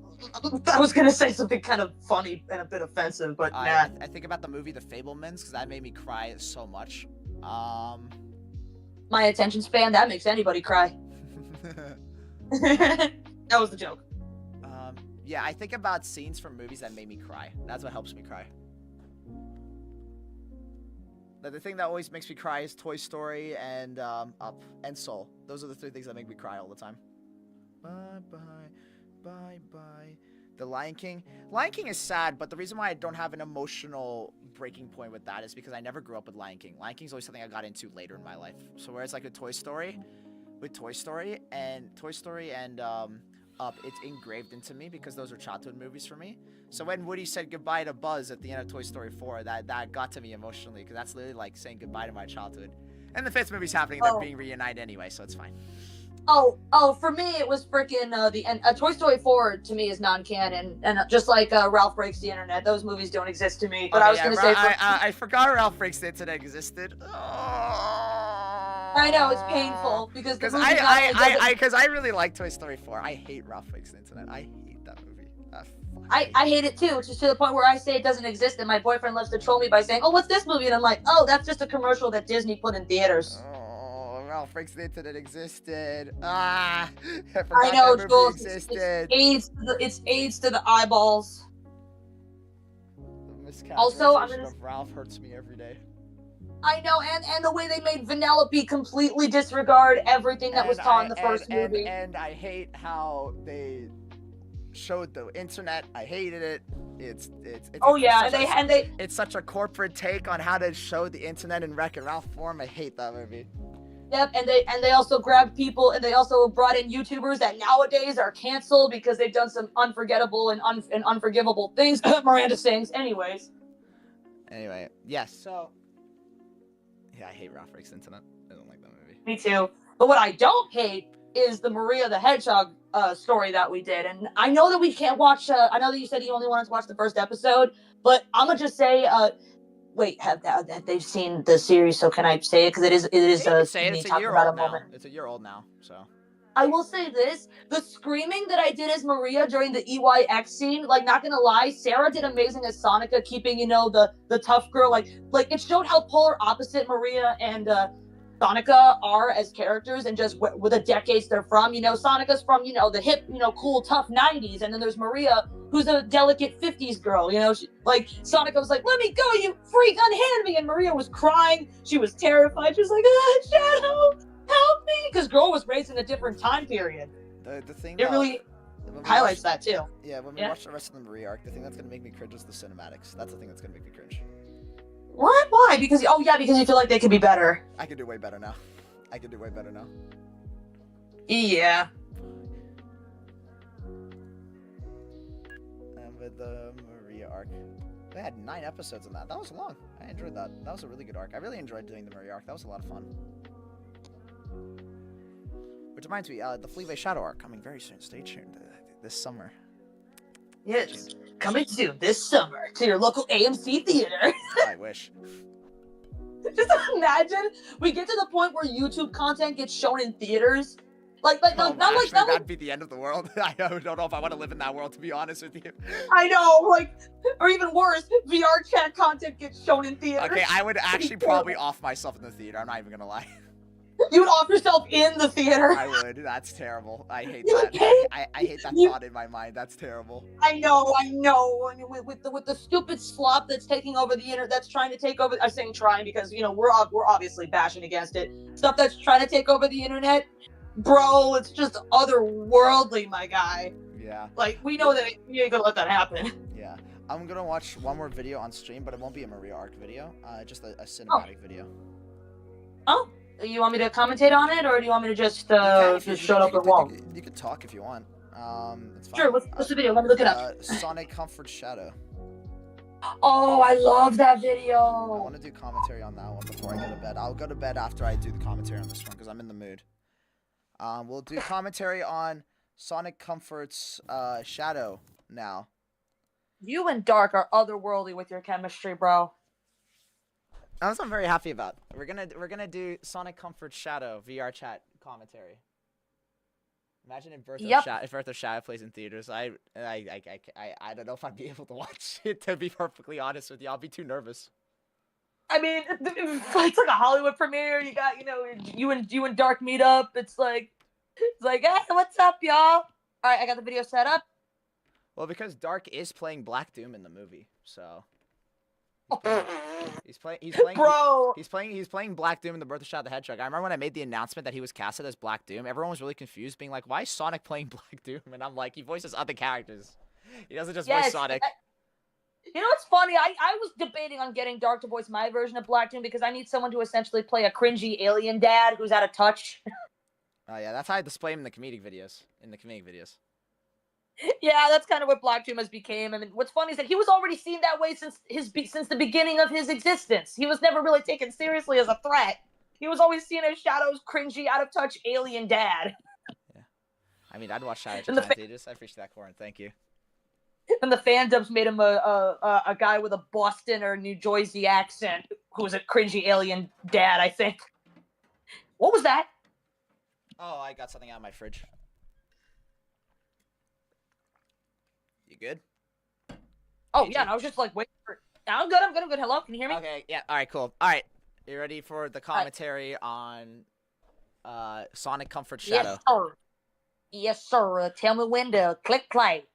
was gonna say something kind of funny and a bit offensive, but I think about the movie The Fabelmans, because that made me cry so much. My attention span, that makes anybody cry. That was the joke. Yeah, I think about scenes from movies that made me cry. That's what helps me cry. The thing that always makes me cry is Toy Story and Up and Soul. Those are the three things that make me cry all the time. Bye bye, bye bye. The Lion King. Lion King is sad, but the reason why I don't have an emotional breaking point with that is because I never grew up with Lion King. Lion King is always something I got into later in my life. So whereas like with Toy Story and Up, it's engraved into me because those are childhood movies for me. So when Woody said goodbye to Buzz at the end of Toy Story 4, that got to me emotionally because that's literally like saying goodbye to my childhood. And the fifth movie's happening, they're being reunited anyway, so it's fine. For me, it was freaking the end. Toy Story 4 to me is non-canon, and just like Ralph Breaks the Internet, those movies don't exist to me. But I was gonna say, I forgot Ralph Breaks the Internet existed. I know it's painful because I really like Toy Story 4. I hate Ralph Breaks the Internet. I hate that movie. I hate it too, just to the point where I say it doesn't exist, and my boyfriend loves to troll me by saying, "Oh, what's this movie?" And I'm like, "Oh, that's just a commercial that Disney put in theaters." Ralph Breaks the Internet existed. I know, that movie Jules. existed. It's AIDS to the eyeballs. The miscalculation Also, of Ralph hurts me every day. I know, and the way they made Vanellope completely disregard everything that was taught in the first movie. And I hate how they showed the internet. I hated it. It's such a corporate take on how to show the internet in Wreck-It Ralph form. I hate that movie. Yep, and they also grabbed people, and they also brought in YouTubers that nowadays are canceled because they've done some unforgettable and unforgivable things. Miranda sings, anyways. Anyway, yes. So, yeah, I hate Ralph Breaks the Internet. I don't like that movie. Me too. But what I don't hate is the Maria the Hedgehog story that we did. And I know that we can't watch. I know that you said you only wanted to watch the first episode, but I'm gonna just say wait, have they seen the series? So can I say it? Because it is Yeah, you can say it. me It's a talking year about old a now. moment. It's a year old now, so. I will say this: the screaming that I did as Maria during the EYX scene, like, not gonna lie, Sarah did amazing as Sonica, keeping, you know, the tough girl, like it showed how polar opposite Maria and Sonica are as characters, and just with the decades they're from. You know, Sonica's from, you know, the hip, you know, cool, tough '90s, and then there's Maria, who's a delicate '50s girl. You know, like Sonica was like, "Let me go, you freak, unhand me," and Maria was crying. She was terrified. She was like, "Ah, Shadow, help me," because girl was raised in a different time period. The thing It really highlights that too. Yeah, when we watch the rest of the Maria arc, the thing that's gonna make me cringe is the cinematics. That's the thing that's gonna make me cringe. What? Why? Because because you feel like they could be better. I can do way better now. I can do way better now. Yeah. And with the Maria arc, they had 9 episodes in that. That was long. I enjoyed that. That was a really good arc. I really enjoyed doing the Maria arc. That was a lot of fun. Which reminds me, the Fleabag Shadow arc coming very soon. Stay tuned this summer. Yes. Coming soon this summer to your local AMC theater. I wish. Just imagine we get to the point where YouTube content gets shown in theaters. Not That'd be the end of the world. I don't know if I want to live in that world, to be honest with you. I know, or even worse, VR chat content gets shown in theaters. Okay, I would actually probably off myself in the theater. I'm not even gonna lie. You would off yourself in the theater. I would. That's terrible. I hate You that. would- I hate that thought in my mind. That's terrible. I know. And with the stupid slop that's taking over the internet, that's trying to take over. I'm saying trying because, you know, we're obviously bashing against it. Stuff that's trying to take over the internet, bro. It's just otherworldly, my guy. Yeah. Like, we know that you ain't gonna let that happen. Yeah. I'm gonna watch one more video on stream, but it won't be a Maria arc video. Just a cinematic video. Oh, you want me to commentate on it, or do you want me to just shut up and walk? You can talk if you want. It's fine. Sure. What's the video? Let me look it up. Sonic Comfort Shadow. Oh, I love that I video. want to do commentary on that one before I go to bed. I'll go to bed after I do the commentary on this one because I'm in the mood. We'll do commentary on Sonic Comfort's Shadow now. You and Dark are otherworldly with your chemistry, bro. That's what I'm very happy about. We're gonna do Sonic Comfort Shadow VR chat commentary. Imagine if Birth of Shadow plays in theaters. I don't know if I'd be able to watch it. To be perfectly honest with you, I'll be too nervous. I mean, it's like a Hollywood premiere. You got, you know, you and Dark meet up. It's like, hey, what's up, y'all? All right, I got the video set up. Well, because Dark is playing Black Doom in the movie, so. He's playing Black Doom in the Birth of Shadow the Hedgehog. I remember when I made the announcement that he was casted as Black Doom, everyone was really confused, being like, why is Sonic playing Black Doom? And I'm like, he voices other characters. He doesn't just voice Sonic. You know what's funny? I was debating on getting Dark to voice my version of Black Doom because I need someone to essentially play a cringy alien dad who's out of touch. Oh yeah, that's how I display him in the comedic videos. Yeah, that's kind of what Black Doom has became. I mean, what's funny is that he was already seen that way since the beginning of his existence. He was never really taken seriously as a threat. He was always seen as Shadow's cringy, out of touch alien dad. Yeah, I mean, I'd watch Shadow. I appreciate that, Corin. Thank you. And the fandoms made him a guy with a Boston or New Jersey accent who was a cringy alien dad, I think. What was that? Oh, I got something out of my fridge. You good? Oh, yeah, and I was just like, wait for... I'm good. Hello, can you hear me? Okay, yeah, alright, cool. Alright, you ready for the commentary on Sonic Comfort Shadow? Yes, sir. Yes, sir. Tell me when to click play.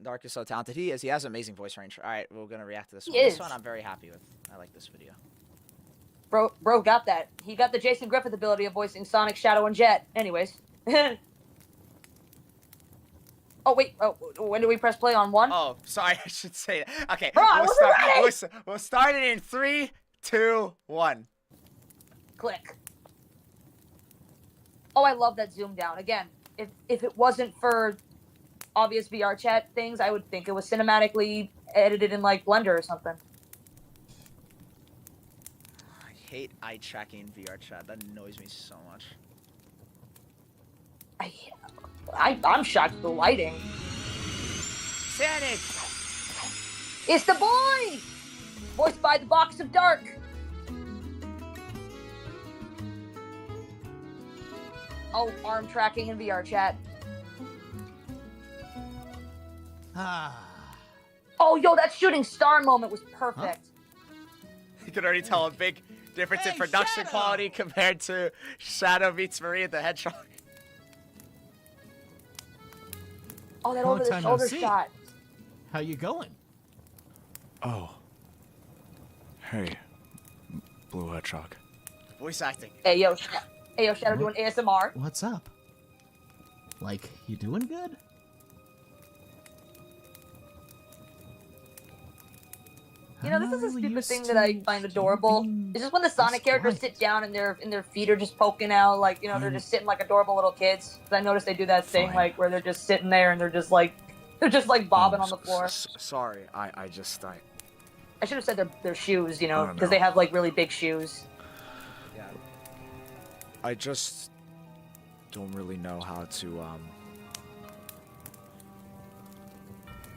Dark is so talented. He is. He has amazing voice range. Alright, we're gonna react to this one. This one I'm very happy with. I like this video. Bro got that. He got the Jason Griffith ability of voicing Sonic, Shadow, and Jet. Anyways. Oh, wait. Oh, when do we press play on 1? Oh, sorry. I should say that. Okay. Bro, we'll start it in 3, 2, 1. Click. Oh, I love that zoom down. Again, if it wasn't for obvious VR chat things, I would think it was cinematically edited in, like, Blender or something. I hate eye tracking in VR chat. That annoys me so much. I'm shocked at the lighting. Sonic! It's the boy! voiced by the Box of Dark. Oh, arm tracking in VR chat. Oh, yo, that shooting star moment was perfect. You can already tell a big difference in production quality compared to Shadow meets Maria the Hedgehog. Oh, that Long over the time no shoulder see. shot. How you going? Oh. Hey, Blue Hedgehog. Voice acting. Hey, yo, Shadow doing ASMR. What's up? Like, you doing good? You know, this is a How stupid used thing that I to find you adorable. being It's just when the Sonic characters quiet. sit down and their feet are just poking out, like, you know, they're just sitting like adorable little kids. 'Cause I noticed they do that thing, Fine. like, where they're just sitting there and they're just like bobbing Oh, on the floor. Sorry, I just I should have said their shoes, you know, don't because they know. have like really big shoes. Yeah. I just don't really know how to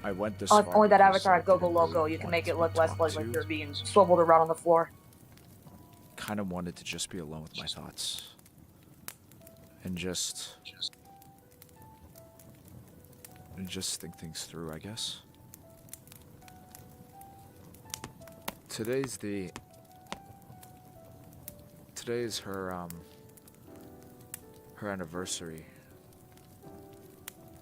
I went this Oh, far if only that because avatar I had Go-Go didn't really Loco, you can want make to it be look less talked like to. they're being swiveled around on the floor. Kind of wanted to just be alone with my thoughts. And just think things through, I guess. Today is her anniversary.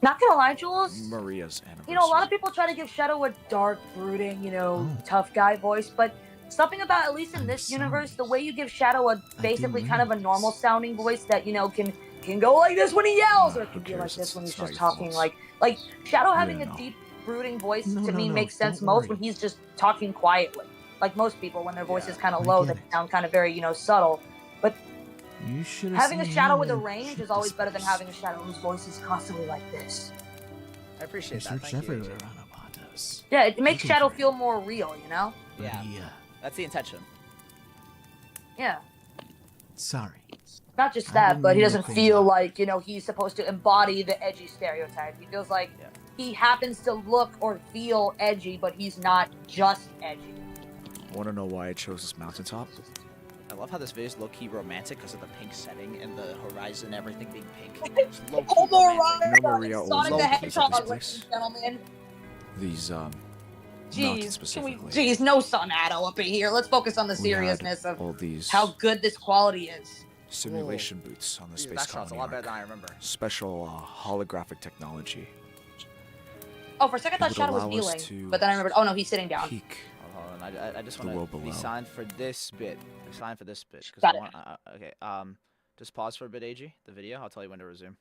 Not gonna lie, Jules. Maria's anniversary. You know, a lot of people try to give Shadow a dark, brooding, you know, tough guy voice, but something about, at least in I'm this sorry. universe, the way you give Shadow a basically didn't kind of a realize. normal sounding voice that, you know, can go like this when he yells, or it Who can be like cares? this when he's It's not just your talking. fault. Like Shadow You having a didn't know. deep, brooding voice No, to me no, makes sense don't most worry. when he's just talking quietly. Like most people, when their voice is kind of I low, get they it. sound kind of very, you know, subtle. But You should having a seen Shadow me with a in range ship is always better than disperse. having a Shadow whose voice is constantly like this. I appreciate that. Research Thank you. everywhere AJ. on Abatos. Yeah, it makes Looking Shadow for you. feel more real, you know? Yeah, that's the intention. Yeah. Sorry. Not just I that, didn't but he mean to doesn't look things feel up. like, you know, he's supposed to embody the edgy stereotype. He feels like Yeah. he happens to look or feel edgy, but he's not just edgy. Want to know why I chose this mountaintop? I love how this video is low-key romantic because of the pink setting and the horizon, everything being pink. It's low-key romantic. You know Maria always Sonic the wanted to visit Hedgehog, this ladies place. and gentlemen. These mountains Jeez, can we, specifically. jeez, no Sonado up in here. Let's focus on the We had seriousness of all these how good this quality is. simulation boots on the Dude, space that shot's a colony lot better arc. than I remember. Special holographic technology. Oh, for a second I It thought would Shadow was allow us kneeling, to but then I remembered, oh no, he's sitting down. Peek. Hold on, I just The want world to be below. signed for this bit. Be signed for this bit. 'cause Got I it. want, okay, just pause for a bit, AG, the video. I'll tell you when to resume.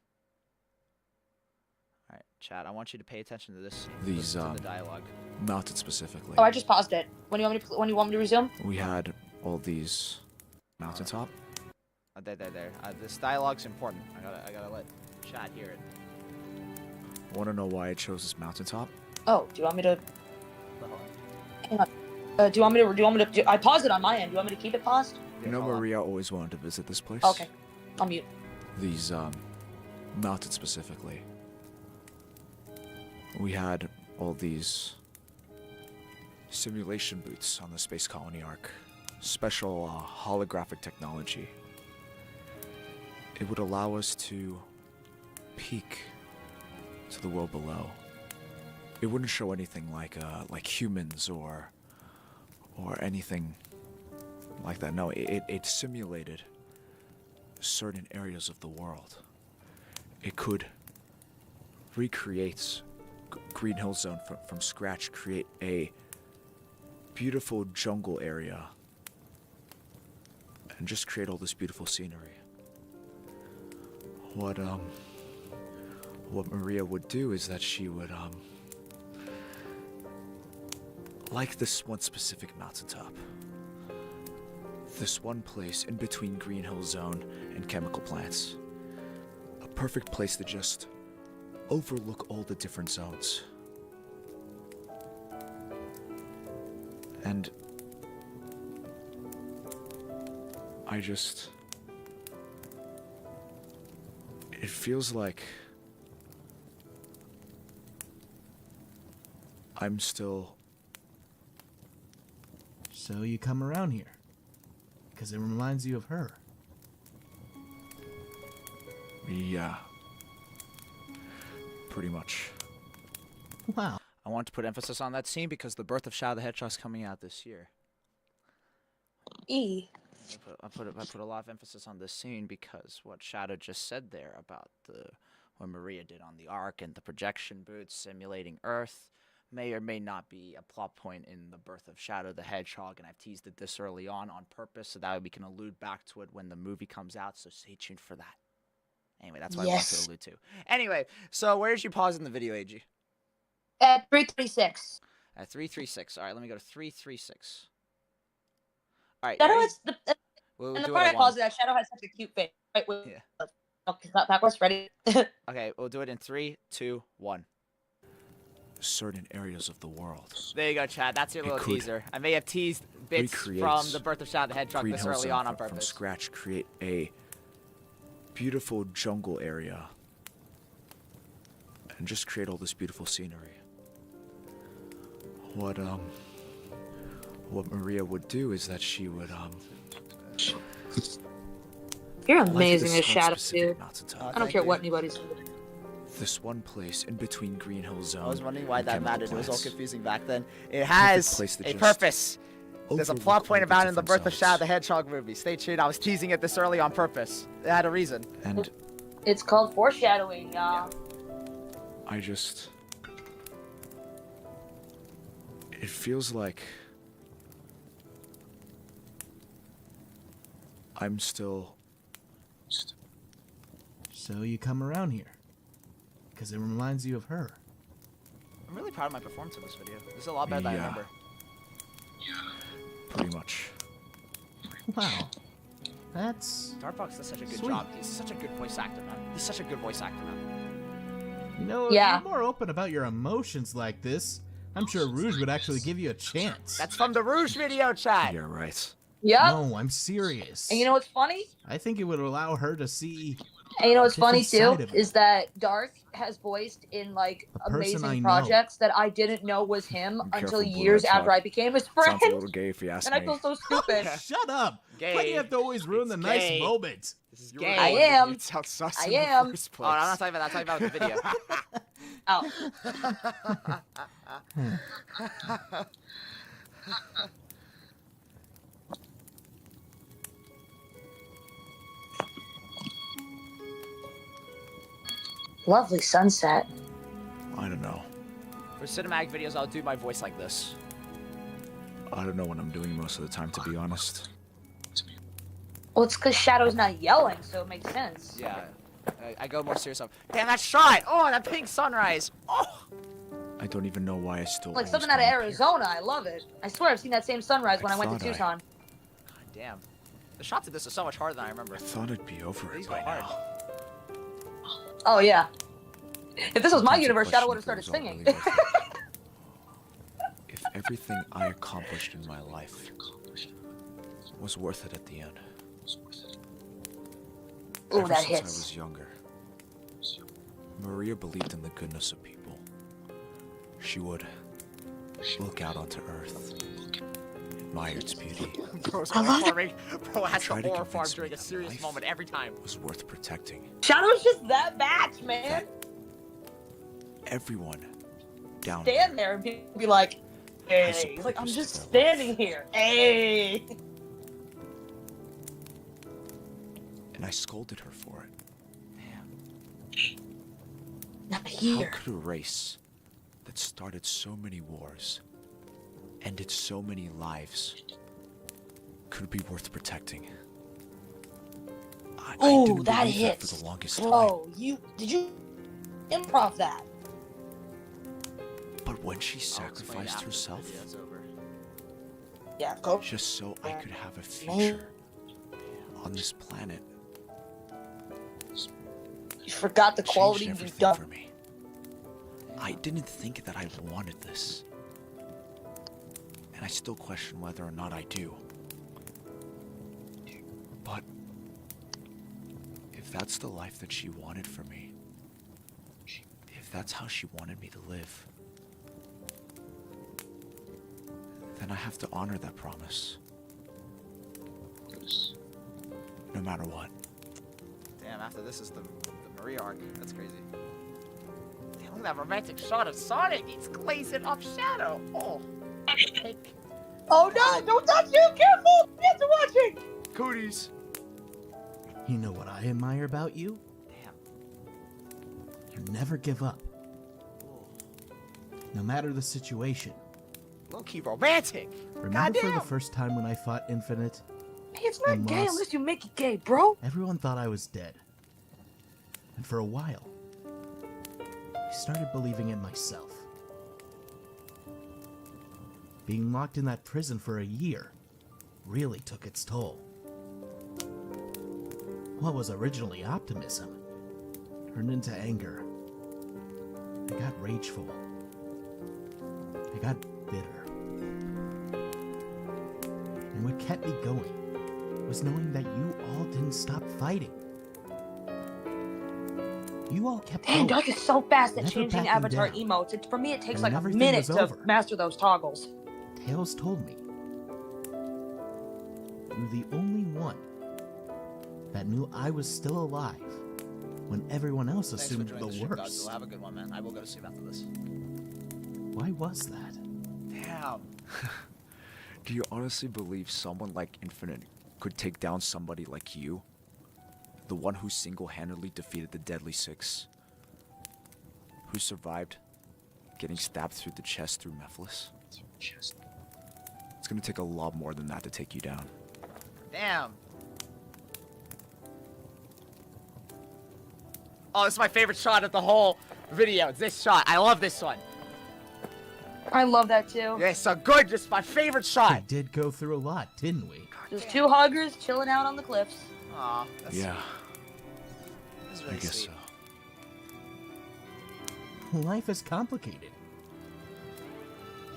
Alright, chat, I want you to pay attention to this scene. These Listen to the dialogue. mountains specifically. Oh, I just paused it. When do you want me to resume? We had all these mountaintop. There. This dialogue's important. I gotta let chat hear it. Want to know why I chose this mountaintop? Oh, do you want me to? But hold on. Hang on. Do you want me to? I paused it on my end. Do you want me to keep it paused? You know hold on. Maria always wanted to visit this place. Okay, I'll mute. These mountains specifically. We had all these simulation boots on the space colony arc. Special holographic technology. It would allow us to peek to the world below. It wouldn't show anything like humans or anything like that. No, it simulated certain areas of the world. It could recreate Green Hill Zone from scratch, create a beautiful jungle area, and just create all this beautiful scenery. What Maria would do is that she would like this one specific mountaintop. This one place in between Green Hill Zone and chemical plants. A perfect place to just overlook all the different zones. And it feels like I'm still So you come around here because it reminds you of her. Yeah. Pretty much. Wow. I want to put emphasis on that scene because the birth of Shadow the Hedgehog is coming out this year. E. I put a lot of emphasis on this scene because what Shadow just said there about what Maria did on the Ark and the projection booths simulating Earth may or may not be a plot point in the birth of Shadow the Hedgehog, and I've teased it this early on purpose so that we can allude back to it when the movie comes out, so stay tuned for that. Anyway, that's what I want to allude to. Anyway, so where did you pause in the video, AG? At 336. At 336. All right, let me go to 336. All right, Shadow ready? has We'll and the do part it I at one. paused it at, Shadow has such a cute face. Right? Yeah. Okay, not backwards. Ready? Okay, we'll do it in 3, 2, 1. Certain areas of the world. There you go, Chad. That's your It little could teaser. I may have teased bits recreate from the birth of Shadow the Hedgehog Green this Hill early Zone on from purpose. scratch, create a beautiful jungle area, and just create all this beautiful scenery. What Maria would do is that she would You're like amazing this as one Shadow, specific dude. mountaintop. I don't care what anybody says. This one place in between Green Hill Zone. I was wondering why and that chemical mattered. It was all plants. confusing back then. It has place to a just purpose. There's a overlook plot all point the about it in the different birth of zones. Shadow the Hedgehog movie. Stay tuned. I was teasing it this early on purpose. It had a reason. And It's called foreshadowing, y'all. I just... It feels like... I'm still... So you come around here because it reminds you of her. I'm really proud of my performance in this video. This is a lot better than I Yeah. remember. Pretty much. Wow. That's... Starbucks does such a good Sweet. job. He's such a good voice actor, man. He's such a good voice actor, man. You know, if Yeah. you're more open about your emotions like this, I'm sure Rouge would actually give you a chance. That's from the Rouge video, Chad. You're right. Yep. No, I'm serious. And you know what's funny? I think it would allow her to see And you know what's funny different too side of it. is that Darth has voiced in like The person I amazing know. projects that I didn't know was him Be until careful, Blue years Hedgehog. after I became his friend. Sounds a little gay if you ask And I me. feel so stupid. Shut up! Why do Gay. you have to always ruin the It's nice gay. moment? This is You gay. were I the one that am. made it sound sus I in the am. first Oh, no, I'm place. not talking about that. I'm talking about the video. Oh. Lovely sunset. I don't know. For cinematic videos, I'll do my voice like this. I don't know what I'm doing most of the time, to be honest. Well, it's because Shadow's not yelling, so it makes sense. Yeah. I go more serious. Damn, that shot! Oh, that pink sunrise! Oh! I don't even know why I still Like almost something out of got up here. Arizona. I love it. I swear I've seen that same sunrise when I went to thought I- Tucson. God damn. The shots of this are so much harder than I remember. I thought it'd be over These it go by hard. now. Oh, yeah. If this was my Sometimes I universe, Shadow question would have if it started was all singing. really worth it. If everything I accomplished in my life was worth it at the end. Ooh, Ever that since I hits. was younger, Maria believed in the goodness of people. She would look out onto Earth, admire its beauty. Bro's I love horror farming. Bro has Try the to horror farm convince during me a that serious life moment every time. was worth protecting. Shadow's just that match, man. Everyone down Stand there and be like, Has a hey. He's like, I'm purpose just to their life. standing here. Hey. and I scolded her for it. Not How here. could a race that started so many wars, ended so many lives, could be worth protecting? I Ooh, didn't that believe hits. for the longest time. Bro, did you improv that? But when she I'll explain sacrificed after the herself, video's over. Yeah, go. just so I could have a future on this planet, You forgot the quality changed you've everything done. for me. I didn't think that I wanted this. And I still question whether or not I do. But if that's the life that she wanted for me, if that's how she wanted me to live, then I have to honor that promise. No matter what. Damn, after this is the Marie arc. That's crazy. Damn, look at that romantic shot of Sonic. He's glazing up Shadow. Oh. Oh no! Don't touch you! Careful! Kids are watching! Cooties. You know what I admire about you? Damn. You never give up. No matter the situation. Low-key romantic. Remember for the Goddamn. first time when I fought Infinite? Hey, it's not And gay lost. unless you make it gay, bro. Everyone thought I was dead. And for a while, I started believing it myself. Being locked in that prison for a year really took its toll. What was originally optimism turned into anger. I got rageful. I got bitter. And what kept me going was knowing that you all didn't stop fighting. You all kept Damn, going. Dark is so fast at Never changing backing avatar down. emotes. For me, it takes And like a everything minute was to over. master those toggles. Tails told me you're the only one that knew I was still alive when everyone else Thanks for assumed joining the stream, Doug. worst. You'll have a good one, man. I will go to sleep after this. Why was that? Damn. Do you honestly believe someone like Infinite could take down somebody like you? The one who single-handedly defeated the Deadly Six? Who survived getting stabbed through the chest through Mephiles? It's gonna take a lot more than that to take you down. Damn. Oh, this is my favorite shot of the whole video. It's this shot. I love this one. I love that too. Yeah, it's so good. Just my favorite We shot. did go through a lot, didn't we? Just two huggers chilling out on the cliffs. Aw, that's Yeah, This is I really guess sweet. so. Life is complicated.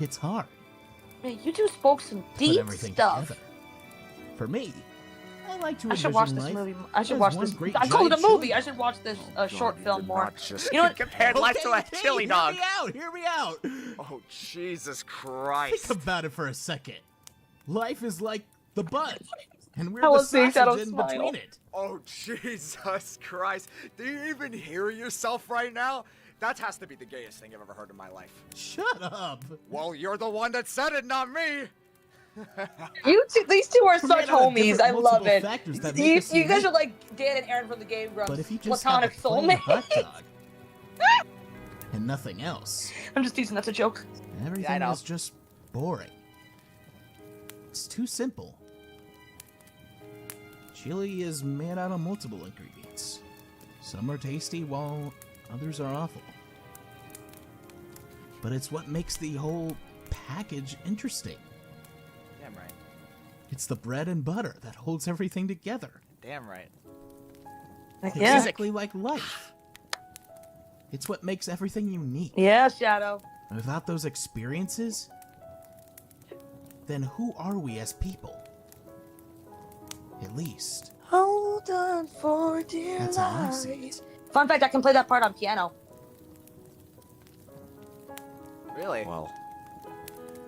It's hard. Man, you two spoke some to Put deep everything stuff. together. For me, I like to I should envision watch this life movie. I should as watch one this. great I called it a giant movie. chili I should watch this short film You're more. not just You know what? Compared life to a Okay, chili dog. Hear me out. Oh, Jesus Christ. Think about it for a second. Life is like the bud, and we're I the was seeing sausage Shadow in smile. between it. Oh, Jesus Christ. Do you even hear yourself right now? That has to be the gayest thing I've ever heard in my life. Shut up. Well, you're the one that said it, not me. You two, these two are We such might have homies. different I love multiple it. factors that You, make us you guys unique. are like Dan and Aaron from the Game Grumps. But if you just have platonic a plain hot soulmates. dog and nothing else, I'm just teasing. That's a joke. everything know. is just boring. It's too simple. Chili is made out of multiple ingredients. Some are tasty while others are awful. But it's what makes the whole package interesting. Damn right. It's the bread and butter that holds everything together. Damn right. Yeah. Exactly like life. It's what makes everything unique. Yeah, Shadow. And without those experiences, then who are we as people? At least, Hold on for dear that's how I see life. it. Fun fact: I can play that part on piano. Really? Well,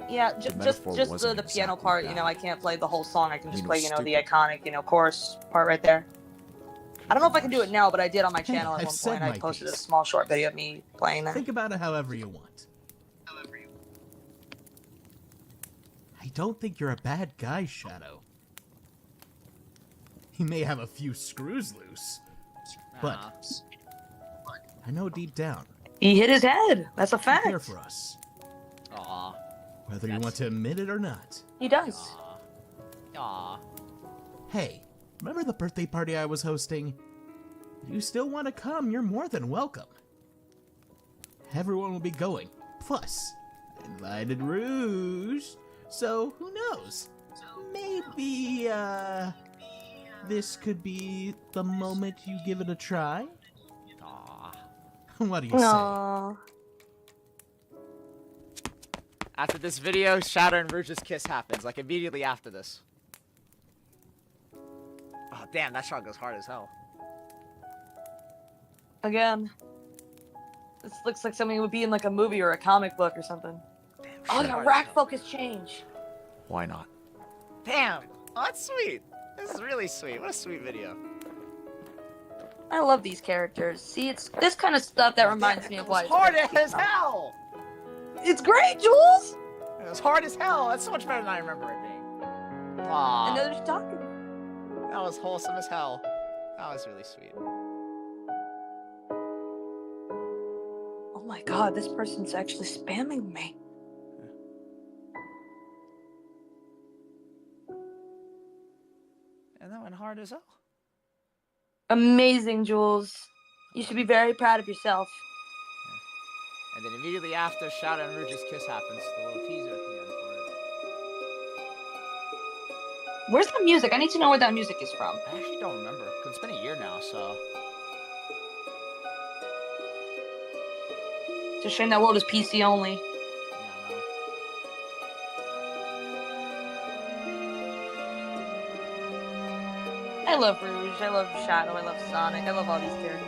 Yeah, The just metaphor the wasn't piano exactly part. that. You know, I can't play the whole song. I can just You know, play, the stupid. iconic, chorus part right there. I don't know if I can do it now, but I did on my Hey, channel at I've one said point. I my posted a piece. small short video of me playing that. Think about it however you want. I don't think you're a bad guy, Shadow. He may have a few screws loose, but I know deep down He hit his head. That's a you're fact. here for us, Aw. whether you want to admit it or not. He does. Aw. Aw. Hey, remember the birthday party I was hosting? If you still want to come, you're more than welcome. Everyone will be going. Plus, I invited Rouge. So, who knows? Maybe, this could be the moment you give it a try? Aw. What do you say? No. After this video, Shadow and Rouge's kiss happens, like immediately after this. Oh, damn, that shot goes hard as hell. Again. This looks like something would be in like a movie or a comic book or something. Oh, Shit the hard as rack hell. focus change. why not? Damn. Oh, that's sweet. This is really sweet. What a sweet video. I love these characters. See, it's this kind of stuff that reminds me of why It's hard as hell. it's great, Jules. It was hard as hell. That's so much better than I remember it being. Aww. And they're talking. That was wholesome as hell. That was really sweet. Oh my god, this person's actually spamming me. And that went hard as hell. Amazing, Jules. You should be very proud of yourself. And then immediately after Shadow and Rouge's kiss happens, the little teaser at the end for it. Where's the music? I need to know where that music is from. I actually don't remember, because it's been a year now, so... It's a shame that world is PC only. Yeah, I know. I love Rouge, I love Shadow, I love Sonic, I love all these characters.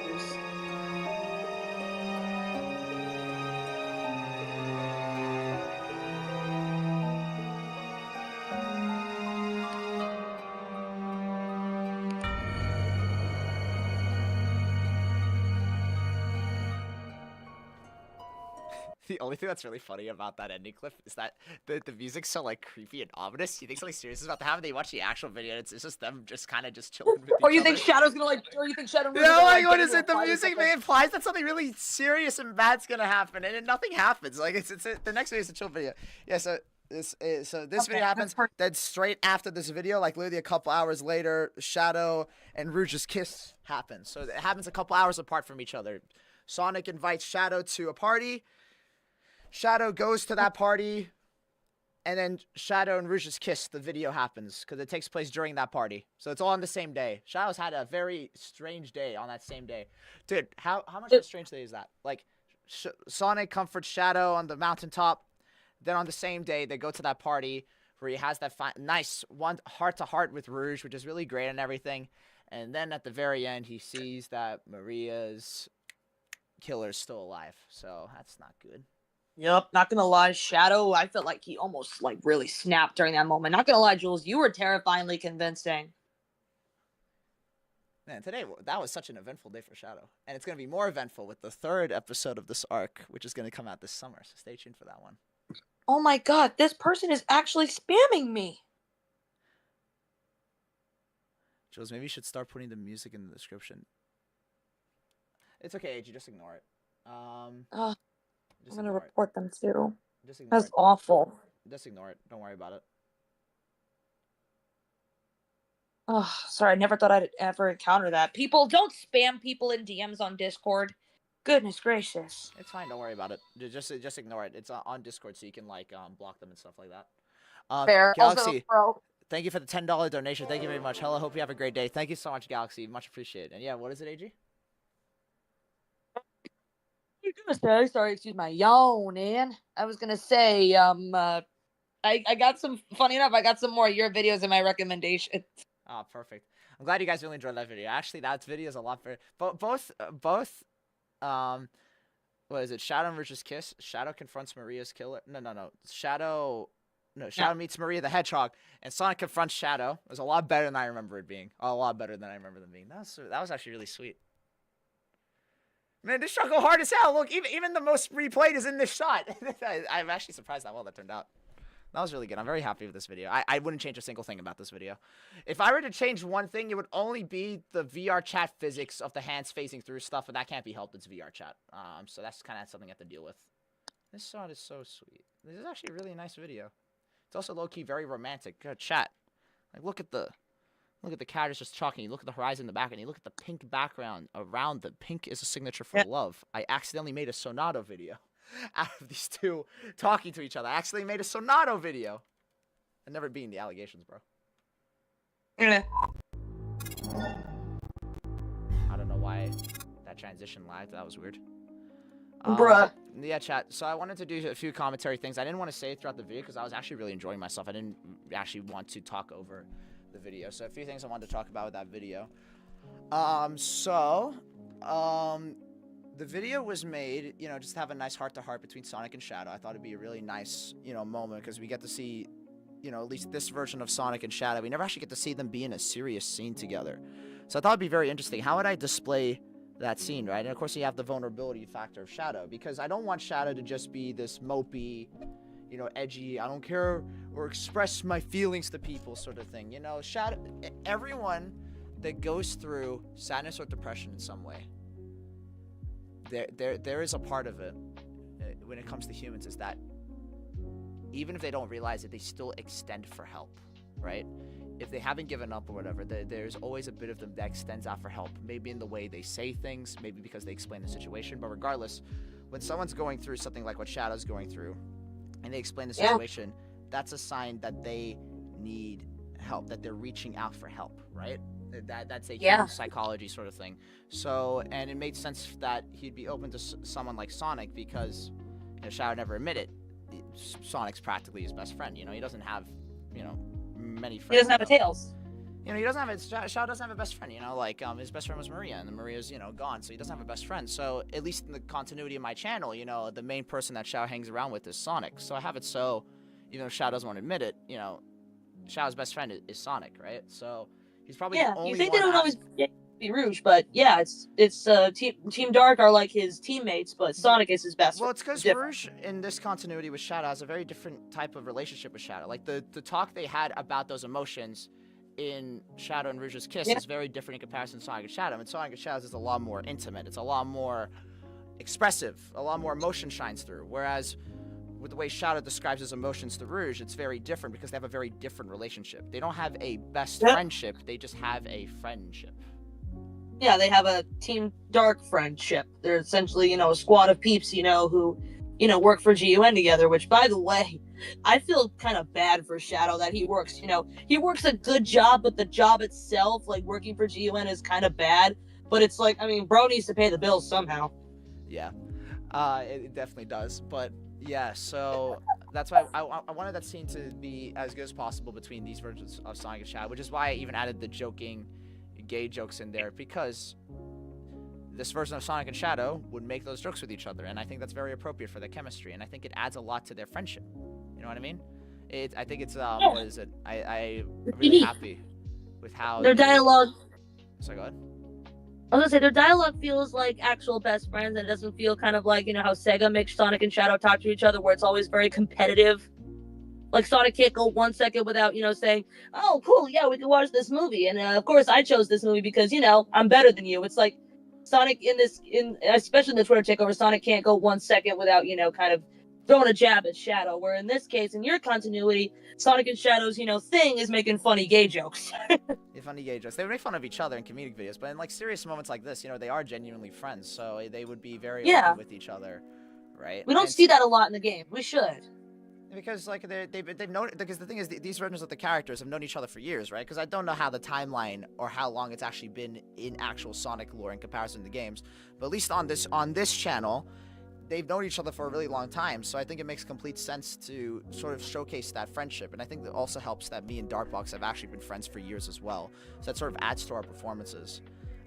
The only thing that's really funny about that ending clip is that the music's so like creepy and ominous. You think something serious is about to happen, they watch the actual video, and it's just them just kind of just chilling with Or each you other. think Shadow's gonna like, or you think Shadow? Yeah, like what is it? The music implies that something really serious and bad's gonna happen, and then nothing happens. Like it's the next video is a chill video. Yeah, so this video happens. Then straight after this video, like literally a couple hours later, Shadow and Rouge's kiss happens. So it happens a couple hours apart from each other. Sonic invites Shadow to a party. Shadow goes to that party, and then Shadow and Rouge's kiss, the video happens, because it takes place during that party. So it's all on the same day. Shadow's had a very strange day on that same day. Dude, how much of a strange day is that? Like, Sonic comforts Shadow on the mountaintop, then on the same day, they go to that party, where he has that nice one heart-to-heart with Rouge, which is really great and everything. And then at the very end, he sees that Maria's killer's still alive. So that's not good. Yep, not gonna lie, Shadow, I felt like he almost like really snapped during that moment. Not gonna lie, Jules, you were terrifyingly convincing. Man, today, that was such an eventful day for Shadow. And it's going to be more eventful with the third episode of this arc, which is going to come out this summer. So stay tuned for that one. Oh my god, this person is actually spamming me. Jules, maybe you should start putting the music in the description. It's okay, AG, just ignore it. I'm gonna report them too. Just ignore That's it. awful. Just ignore it. Don't worry about it. Oh, sorry, I never thought I'd ever encounter that. People, don't spam people in DMs on Discord. Goodness gracious. It's fine. Don't worry about it. Just ignore it. It's on Discord, so you can like block them and stuff like that. Fair. Galaxy, Also, thank you for the $10 donation. Thank you very much. Hello, hope you have a great day. Thank you so much, Galaxy. Much appreciated. And yeah, what is it, AG? I was gonna say, sorry, excuse my yawning. I was gonna say, I got some, funny enough, I got some more of your videos in my recommendation. Ah, perfect. I'm glad you guys really enjoyed that video. Actually, that video is a lot better. Both, what is it? Shadow and Rouge's kiss. Shadow confronts Maria's killer. No. Shadow meets Maria the Hedgehog, and Sonic confronts Shadow. It was a lot better than I remember it being. A lot better than I remember them being. That was actually really sweet. Man, this shot go hard as hell. Look, even the most replayed is in this shot. I'm actually surprised how well that turned out. That was really good. I'm very happy with this video. I wouldn't change a single thing about this video. If I were to change one thing, it would only be the VR chat physics of the hands phasing through stuff, but that can't be helped. It's VR chat. So that's kind of something I have to deal with. This shot is so sweet. This is actually a really nice video. It's also low-key very romantic. Good chat. Like, look at the characters just talking. You look at the horizon in the back, and you look at the pink background around the pink is a signature for love. I accidentally made a Sonato video out of these two talking to each other. I accidentally made a Sonato video. And never being the allegations, bro. Yeah. I don't know why that transition lagged. That was weird. Bruh. Yeah, chat. So I wanted to do a few commentary things. I didn't want to say it throughout the video because I was actually really enjoying myself. I didn't actually want to talk over the video. So a few things I wanted to talk about with that video. The video was made, just to have a nice heart-to-heart between Sonic and Shadow. I thought it'd be a really nice, moment because we get to see you know, at least this version of Sonic and Shadow, we never actually get to see them be in a serious scene together. So I thought it'd be very interesting. How would I display that scene, right? And of course you have the vulnerability factor of Shadow, because I don't want Shadow to just be this mopey, you know, edgy, I don't care or express my feelings to people sort of thing. You know, Shadow, everyone that goes through sadness or depression in some way, there is a part of it when it comes to humans, is that even if they don't realize it, they still extend for help, right? If they haven't given up or whatever, there's always a bit of them that extends out for help. Maybe in the way they say things, maybe because they explain the situation. But regardless, when someone's going through something like what Shadow's going through, and they explain the situation, that's a sign that they need help, that they're reaching out for help, right? That's a human psychology sort of thing. So, and it made sense that he'd be open to someone like Sonic, because, you know, Shadow never admitted Sonic's practically his best friend. You know, he doesn't have, you know, many friends. He doesn't have a Tails. You know, he doesn't have Shadow doesn't have a best friend. You know, like his best friend was Maria, and then Maria's, you know, gone, so he doesn't have a best friend. So at least in the continuity of my channel, you know, the main person that Shadow hangs around with is Sonic. So I have it so, even though Shadow doesn't want to admit it, you know, Shadow's best friend is Sonic, right? So he's probably the only you think one they don't that- always be Rouge, but yeah, it's Team Dark are like his teammates, but Sonic is his best. Well, it's because Rouge in this continuity with Shadow has a very different type of relationship with Shadow. Like the talk they had about those emotions in Shadow and Rouge's kiss is very different in comparison to Sonic and Shadow. And Sonic and Shadow is a lot more intimate. It's a lot more expressive. A lot more emotion shines through. Whereas with the way Shadow describes his emotions to Rouge, it's very different because they have a very different relationship. They don't have a best friendship. They just have a friendship. Yeah, they have a Team Dark friendship. They're essentially, you know, a squad of peeps, you know, who, you know, work for GUN together, which, by the way, I feel kind of bad for Shadow that he works, you know, he works a good job, but the job itself, like working for GUN, is kind of bad. But it's like, I mean, bro needs to pay the bills somehow. Yeah, it definitely does. But yeah, so that's why I wanted that scene to be as good as possible between these versions of Sonic and Shadow, which is why I even added the joking gay jokes in there, because this version of Sonic and Shadow would make those jokes with each other, and I think that's very appropriate for their chemistry, and I think it adds a lot to their friendship. You know what I mean? I think it's what is it? I'm really happy with how their dialogue. Sorry, go ahead. I was gonna say their dialogue feels like actual best friends, and it doesn't feel kind of like, you know, how Sega makes Sonic and Shadow talk to each other, where it's always very competitive. Like Sonic can't go 1 second without, you know, saying, "Oh, cool, yeah, we can watch this movie." And of course, I chose this movie because, you know, I'm better than you. It's like Sonic especially in the Twitter takeover, Sonic can't go 1 second without, you know, kind of throwing a jab at Shadow. Where in this case, in your continuity, Sonic and Shadow's, you know, thing is making funny gay jokes. Yeah, funny gay jokes. They would make fun of each other in comedic videos, but in like serious moments like this, you know, they are genuinely friends, so they would be very open with each other, right? We don't see that a lot in the game. We should. Because like they've known, because the thing is these versions of the characters have known each other for years, right? Because I don't know how the timeline or how long it's actually been in actual Sonic lore in comparison to games, but at least on this channel, they've known each other for a really long time. So I think it makes complete sense to sort of showcase that friendship, and I think that also helps that me and Darkbox have actually been friends for years as well. So that sort of adds to our performances.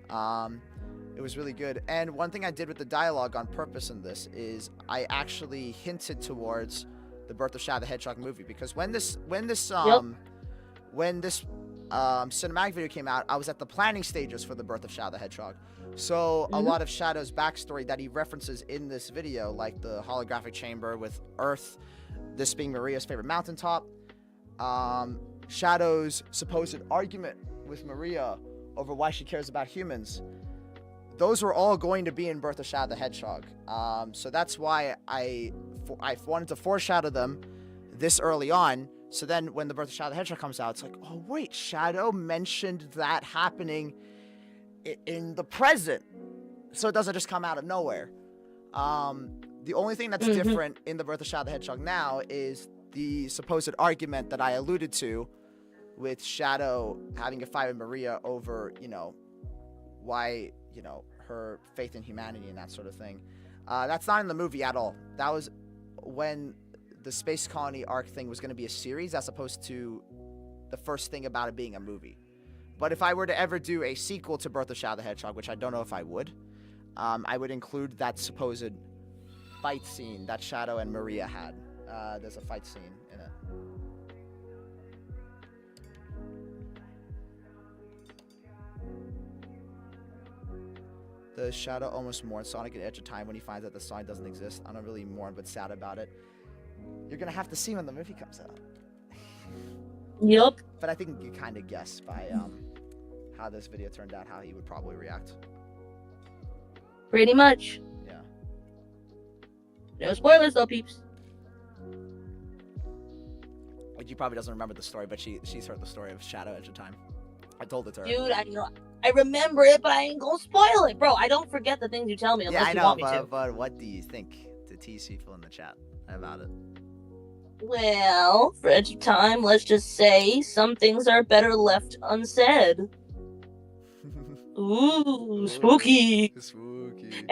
It was really good. And one thing I did with the dialogue on purpose in this is I actually hinted towards the Birth of Shadow the Hedgehog movie, because when this cinematic video came out, I was at the planning stages for the Birth of Shadow the Hedgehog. So a lot of Shadow's backstory that he references in this video, like the holographic chamber with Earth, this being Maria's favorite mountaintop, Shadow's supposed argument with Maria over why she cares about humans, those were all going to be in Birth of Shadow the Hedgehog. So that's why I wanted to foreshadow them this early on. So then when the Birth of Shadow the Hedgehog comes out, it's like, oh wait, Shadow mentioned that happening in the present. So it doesn't just come out of nowhere. The only thing that's different in the Birth of Shadow the Hedgehog now is the supposed argument that I alluded to with Shadow having a fight with Maria over, you know, why, you know, her faith in humanity and that sort of thing. That's not in the movie at all. That was when the Space Colony arc thing was going to be a series as opposed to the first thing about it being a movie. But if I were to ever do a sequel to Birth of Shadow the Hedgehog, which I don't know if I would include that supposed fight scene that Shadow and Maria had. There's a fight scene in it. The Shadow almost mourns Sonic at Edge of Time when he finds out the Sonic doesn't exist. I don't really mourn, but sad about it. You're gonna have to see when the movie comes out. Yup. But I think you kind of guess by how this video turned out, how he would probably react. Pretty much. Yeah. No spoilers though, peeps. She probably doesn't remember the story, but she's heard the story of Shadow Edge of Time. I told it to her. Dude, I remember it, but I ain't gonna spoil it, bro. I don't forget the things you tell me unless Yeah, I you know, want me to. but what do you think? To tease people in the chat about it. Well, for Edge of Time, let's just say some things are better left unsaid. Ooh, spooky. Spooky.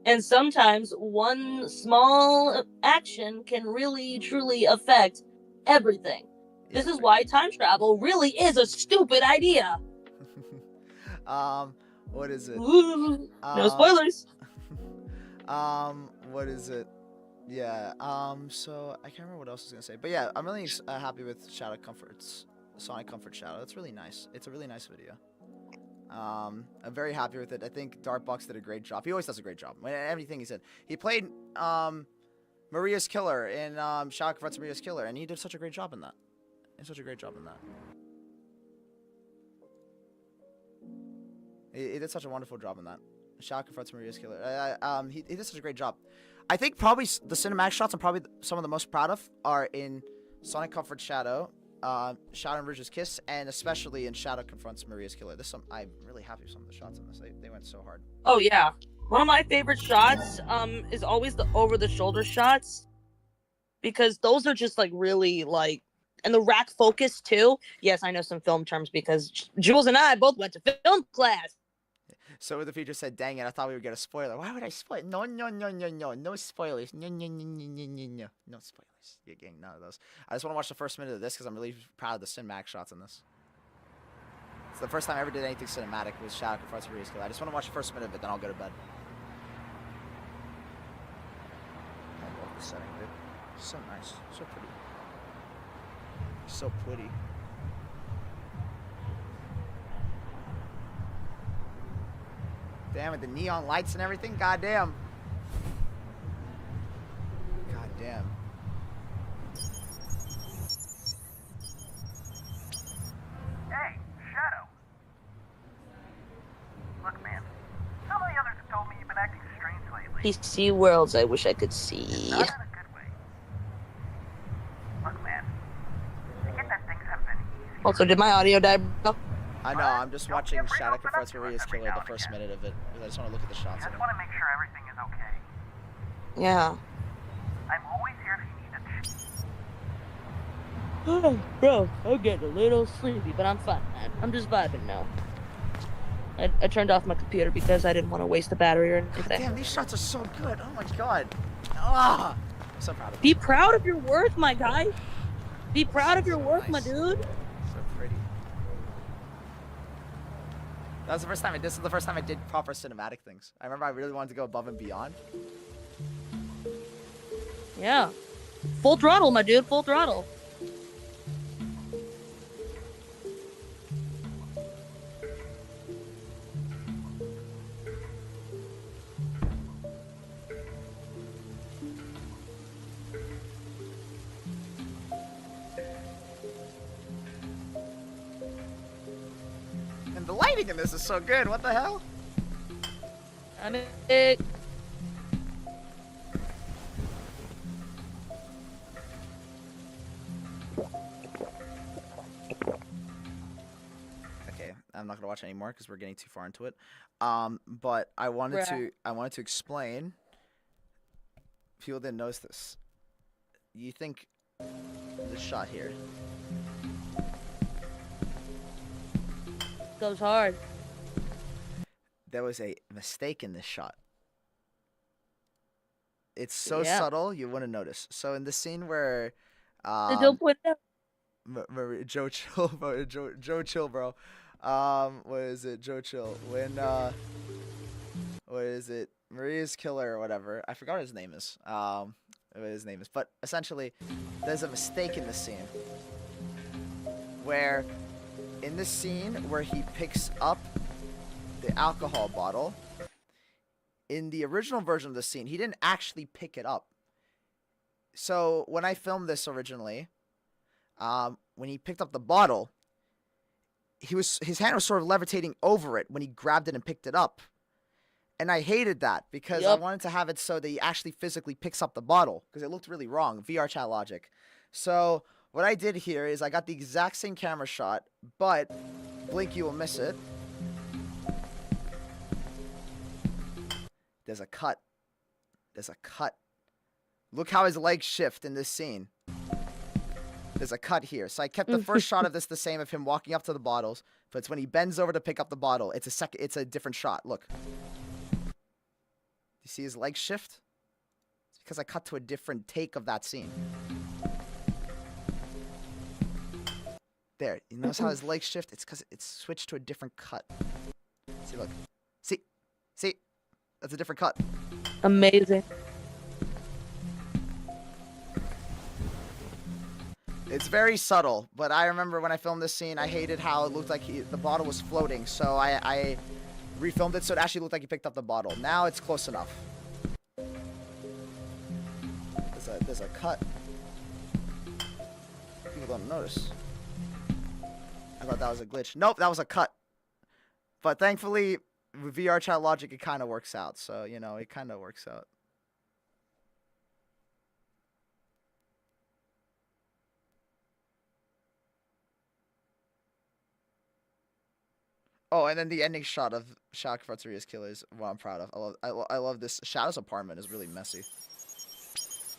And sometimes one small action can really, truly affect everything. This is why time travel really is a stupid idea. What is it? Ooh, no spoilers. What is it? Yeah, so I can't remember what else I was gonna say. But yeah, I'm really happy with Shadow Comfort's Sonic Comfort Shadow. It's really nice. It's a really nice video. I'm very happy with it. I think Dartbox did a great job. He always does a great job. Everything he said. He played Maria's Killer in Shadow Confronts Maria's Killer, and he did such a great job in that. He did such a wonderful job in that. Shadow Confronts Maria's Killer. He did such a great job. I think probably the cinematic shots I'm probably some of the most proud of are in Sonic Comfort Shadow, Shadow and Rouge's Kiss, and especially in Shadow Confronts Maria's Killer. I'm really happy with some of the shots in this. They went so hard. Oh yeah. One of my favorite shots is always the over-the-shoulder shots, because those are just like really like, and the rack focus too. Yes, I know some film terms because Jules and I both went to film class. So the future said, "Dang it! I thought we would get a spoiler. Why would I spoil? No spoilers. No spoilers. You're getting none of those. I just want to watch the first minute of this because I'm really proud of the cinematic shots in this. It's the first time I ever did anything cinematic with Shadow Confronts Maria's Killer. I just want to watch the first minute of it, then I'll go to bed. I love the setting, dude. So nice, so pretty, so pretty." Damn, with the neon lights and everything, goddamn. Goddamn. Hey, Shadow. Look, man. Some of the others have told me you've been acting strange lately. These sea worlds I wish I could see. Not in a good way. Look, man. I get that things haven't been easy. Also, did my audio die, bro? I know, I'm just watching Shadow Confronts Maria's Killer the first minute of it. Because I just want to look at the shots I of just it. want to make sure everything is okay. Yeah. I'm always here if you need it. Oh, bro, I'm getting a little sleepy, but I'm fine, man. I'm just vibing now. I turned off my computer because I didn't want to waste the battery or anything. Damn, these shots are so good. Oh my god. Ah, I'm so proud of Be them. proud of your work, my guy. Be proud of your So work, my nice. dude. So pretty. That was the first time. This is the first time I did proper cinematic things. I remember I really wanted to go above and beyond. Yeah. Full throttle, my dude. Full throttle. And the lighting in this is so good. What the hell? I mean, it, Okay, I'm not gonna watch anymore because we're getting too far into it. But I wanted to explain. People didn't notice this. You think this shot here? goes hard. There was a mistake in this shot. It's so Yeah. subtle you wouldn't notice. So in the scene where Don't put it up. Joe Chill, bro, Joe Chill, bro. What is it? Joe Chill. When what is it? Maria's Killer or whatever. I forgot what his name is. What his name is. But essentially, there's a mistake in the scene where, in this scene where he picks up the alcohol bottle, in the original version of the scene, he didn't actually pick it up. So when I filmed this originally, when he picked up the bottle, his hand was sort of levitating over it when he grabbed it and picked it up. And I hated that because I wanted to have it so that he actually physically picks up the bottle because it looked really wrong, VR chat logic. So what I did here is I got the exact same camera shot, but blink you will miss it. There's a cut. There's a cut. Look how his legs shift in this scene. There's a cut here. So I kept the first shot of this the same of him walking up to the bottles, but it's when he bends over to pick up the bottle. It's a different shot. Look. You see his legs shift? It's because I cut to a different take of that scene. There. You notice how his legs shift? It's because it's switched to a different cut. See, look. See? See? That's a different cut. Amazing. It's very subtle, but I remember when I filmed this scene, I hated how it looked like the bottle was floating, so I refilmed it so it actually looked like he picked up the bottle. Now it's close enough. There's a cut. People don't notice. I thought that was a glitch. Nope, that was a cut. But thankfully, with VR chat logic, it kind of works out. So, you know, it kind of works out. Oh, and then the ending shot of Shadow Confronts Killer is what I'm proud of. I love this. Shadow's apartment is really messy.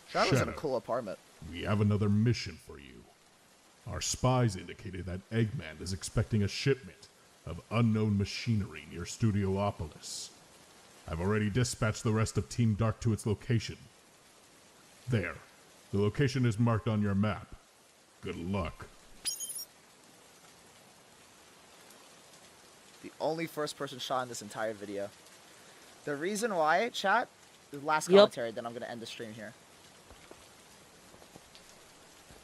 Shadow's in a cool apartment. We have another mission for you. Our spies indicated that Eggman is expecting a shipment of unknown machinery near Studiopolis. I've already dispatched the rest of Team Dark to its location. There. The location is marked on your map. Good luck. The only first-person shot in this entire video. The reason why, chat, the last commentary, then I'm going to end the stream here.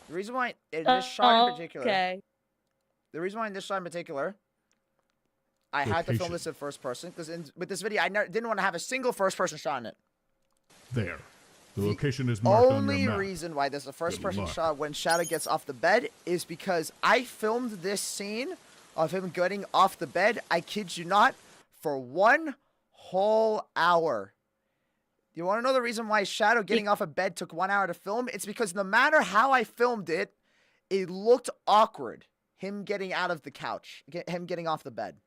The reason why in this shot in particular... Okay. The reason why in this shot in particular, I had to film this in first person, because with this video, I didn't want to have a single first-person shot in it. There. The location is marked on your only map. reason why there's a first-person shot when Shadow gets off the bed is because I filmed this scene of him getting off the bed, I kid you not, for 1 whole hour. You want to know the reason why Shadow getting off a bed took 1 hour to film? It's because no matter how I filmed it, it looked awkward. Him getting out of the couch. Him getting off the bed.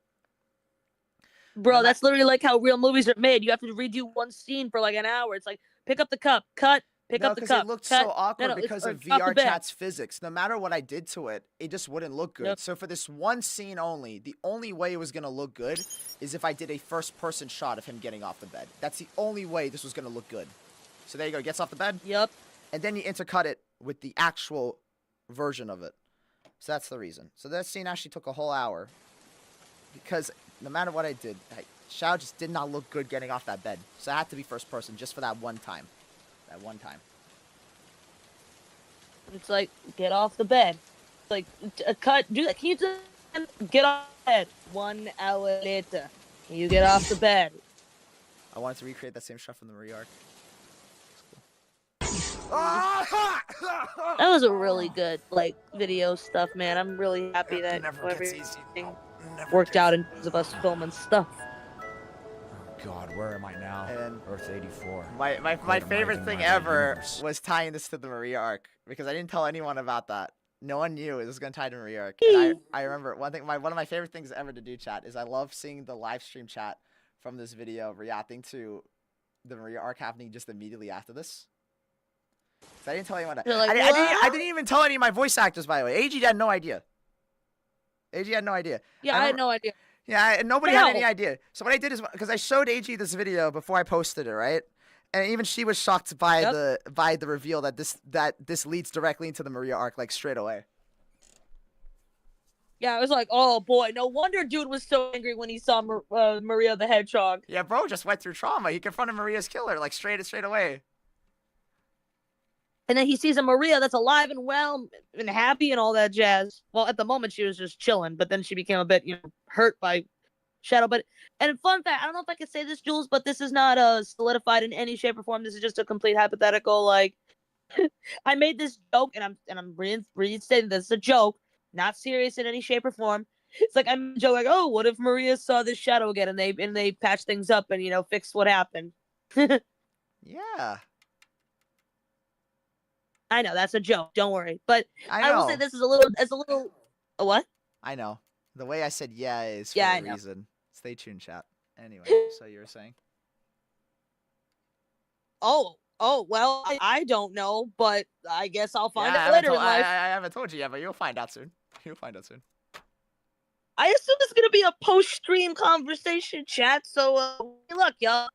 Bro, that's literally like how real movies are made. You have to redo one scene for like an hour. It's like, pick up the cup, cut, pick up the cup. It looked cut. so awkward because of VR chat's physics. No matter what I did to it, it just wouldn't look good. Yep. So for this one scene only, the only way it was going to look good is if I did a first-person shot of him getting off the bed. That's the only way this was going to look good. So there you go. Gets off the bed. Yep. And then you intercut it with the actual version of it. So that's the reason. So that scene actually took a whole hour. Because no matter what I did, Shadow just did not look good getting off that bed. So I had to be first person just for that one time. That one time. It's like, get off the bed. Like, a cut, do that. Can you just get off the bed? 1 hour later, you get off the bed. I wanted to recreate that same shot from the Marie arc. That was a really good, like, video stuff, man. I'm really happy that everything worked out in terms of us filming stuff. God, where am I now? And Earth 84. My favorite thing ever was tying this to the Marie arc because I didn't tell anyone about that. No one knew it was gonna tie to Marie arc. And I remember one of my favorite things ever to do, chat, is I love seeing the live stream chat from this video reacting to the Marie arc happening just immediately after this. So I didn't tell anyone that. Like, I didn't even tell any of my voice actors, by the way. AG had no idea. AG had no idea. Yeah, I had no idea. Yeah, nobody had any idea. So what I did is, because I showed AG this video before I posted it, right? And even she was shocked by the reveal that this leads directly into the Maria arc, like, straight away. Yeah, I was like, oh boy, no wonder dude was so angry when he saw Maria the Hedgehog. Yeah, bro just went through trauma. He confronted Maria's killer, like, straight away. And then he sees a Maria that's alive and well and happy and all that jazz. Well, at the moment she was just chilling, but then she became a bit, hurt by Shadow. But and fun fact, I don't know if I could say this, Jules, but this is not solidified in any shape or form. This is just a complete hypothetical. Like, I made this joke, and I'm reinstating this. It's a joke, not serious in any shape or form. It's like I'm joking, like, oh, what if Maria saw this shadow again, and they patched things up and fixed what happened. Yeah. I know that's a joke. Don't worry, but I I will say know. this is a little. A what? I know. The way I said yeah is for Yeah, a I know. reason. Stay tuned, chat. Anyway, so you were saying? Oh, well, I don't know, but I guess I'll find Yeah, out later in life. I haven't told you yet, but you'll find out soon. You'll find out soon. I assume it's gonna be a post-stream conversation chat, so good luck, y'all.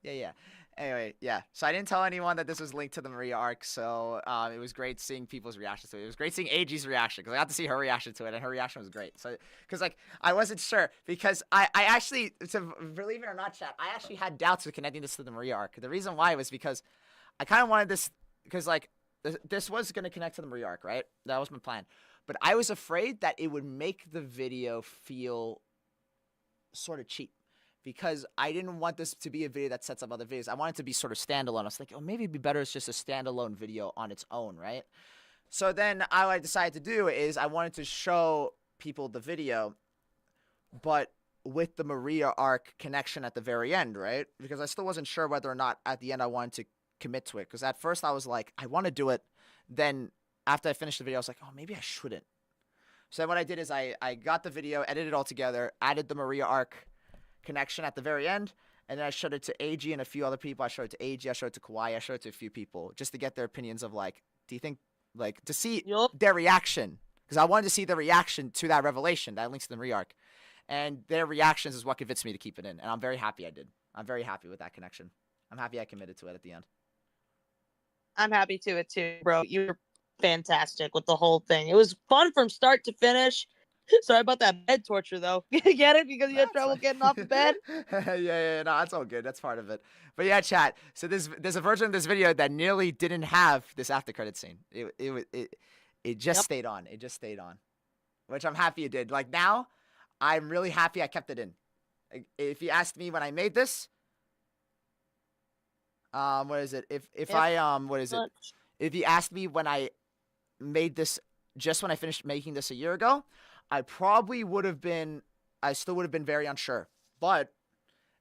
Yeah. Anyway, yeah. So I didn't tell anyone that this was linked to the Maria arc, so it was great seeing people's reactions to it. It was great seeing AG's reaction, because I got to see her reaction to it, and her reaction was great. So, because, like, I wasn't sure, because I actually, believe it or not, chat, I actually had doubts of connecting this to the Maria arc. The reason why was because I kind of wanted this, because, like, this was going to connect to the Maria arc, right? That was my plan. But I was afraid that it would make the video feel sort of cheap, because I didn't want this to be a video that sets up other videos. I want it to be sort of standalone. I was like, oh, maybe it'd be better it's just a standalone video on its own, right? So then all I decided to do is I wanted to show people the video, but with the Maria arc connection at the very end, right? Because I still wasn't sure whether or not at the end I wanted to commit to it. Because at first I was like, I want to do it. Then after I finished the video, I was like, oh, maybe I shouldn't. So then what I did is I got the video, edited it all together, added the Maria arc connection at the very end, and then I showed it to AG and a few other people. I showed it to AG, I showed it to Kawaii, I showed it to a few people, just to get their opinions of, like, do you think, like, to see their reaction, because I wanted to see the reaction to that revelation that links to the Maria arc, and their reactions is what convinced me to keep it in, and I'm very happy I did. I'm very happy with that connection. I'm happy I committed to it at the end. I'm happy to it too, bro. You were fantastic with the whole thing. It was fun from start to finish. Sorry about that bed torture, though. Get it? Because you had trouble getting off the bed? yeah, no, that's all good. That's part of it. But yeah, chat. So there's a version of this video that nearly didn't have this after credit scene. It just stayed on. It just stayed on, which I'm happy it did. Like, now, I'm really happy I kept it in. If you asked me when I made this, what is it? If you asked me when I made this, just when I finished making this a year ago, I still would have been very unsure. But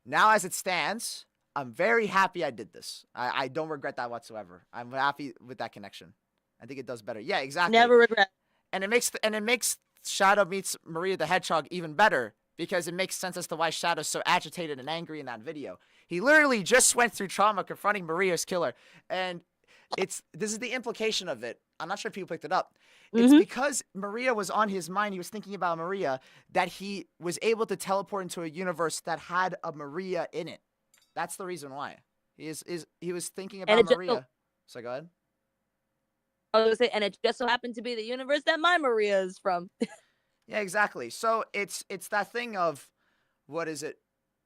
now as it stands, I'm very happy I did this. I don't regret that whatsoever. I'm happy with that connection. I think it does better. Yeah, exactly. Never regret. And it makes Shadow meets Maria the Hedgehog even better, because it makes sense as to why Shadow's so agitated and angry in that video. He literally just went through trauma confronting Maria's killer. And this is the implication of it. I'm not sure if people picked it up. It's because Maria was on his mind, he was thinking about Maria, that he was able to teleport into a universe that had a Maria in it. That's the reason why. He was thinking about Maria. So go ahead. I was going to say, and it just so happened to be the universe that my Maria is from. Yeah, exactly. So it's that thing of, what is it?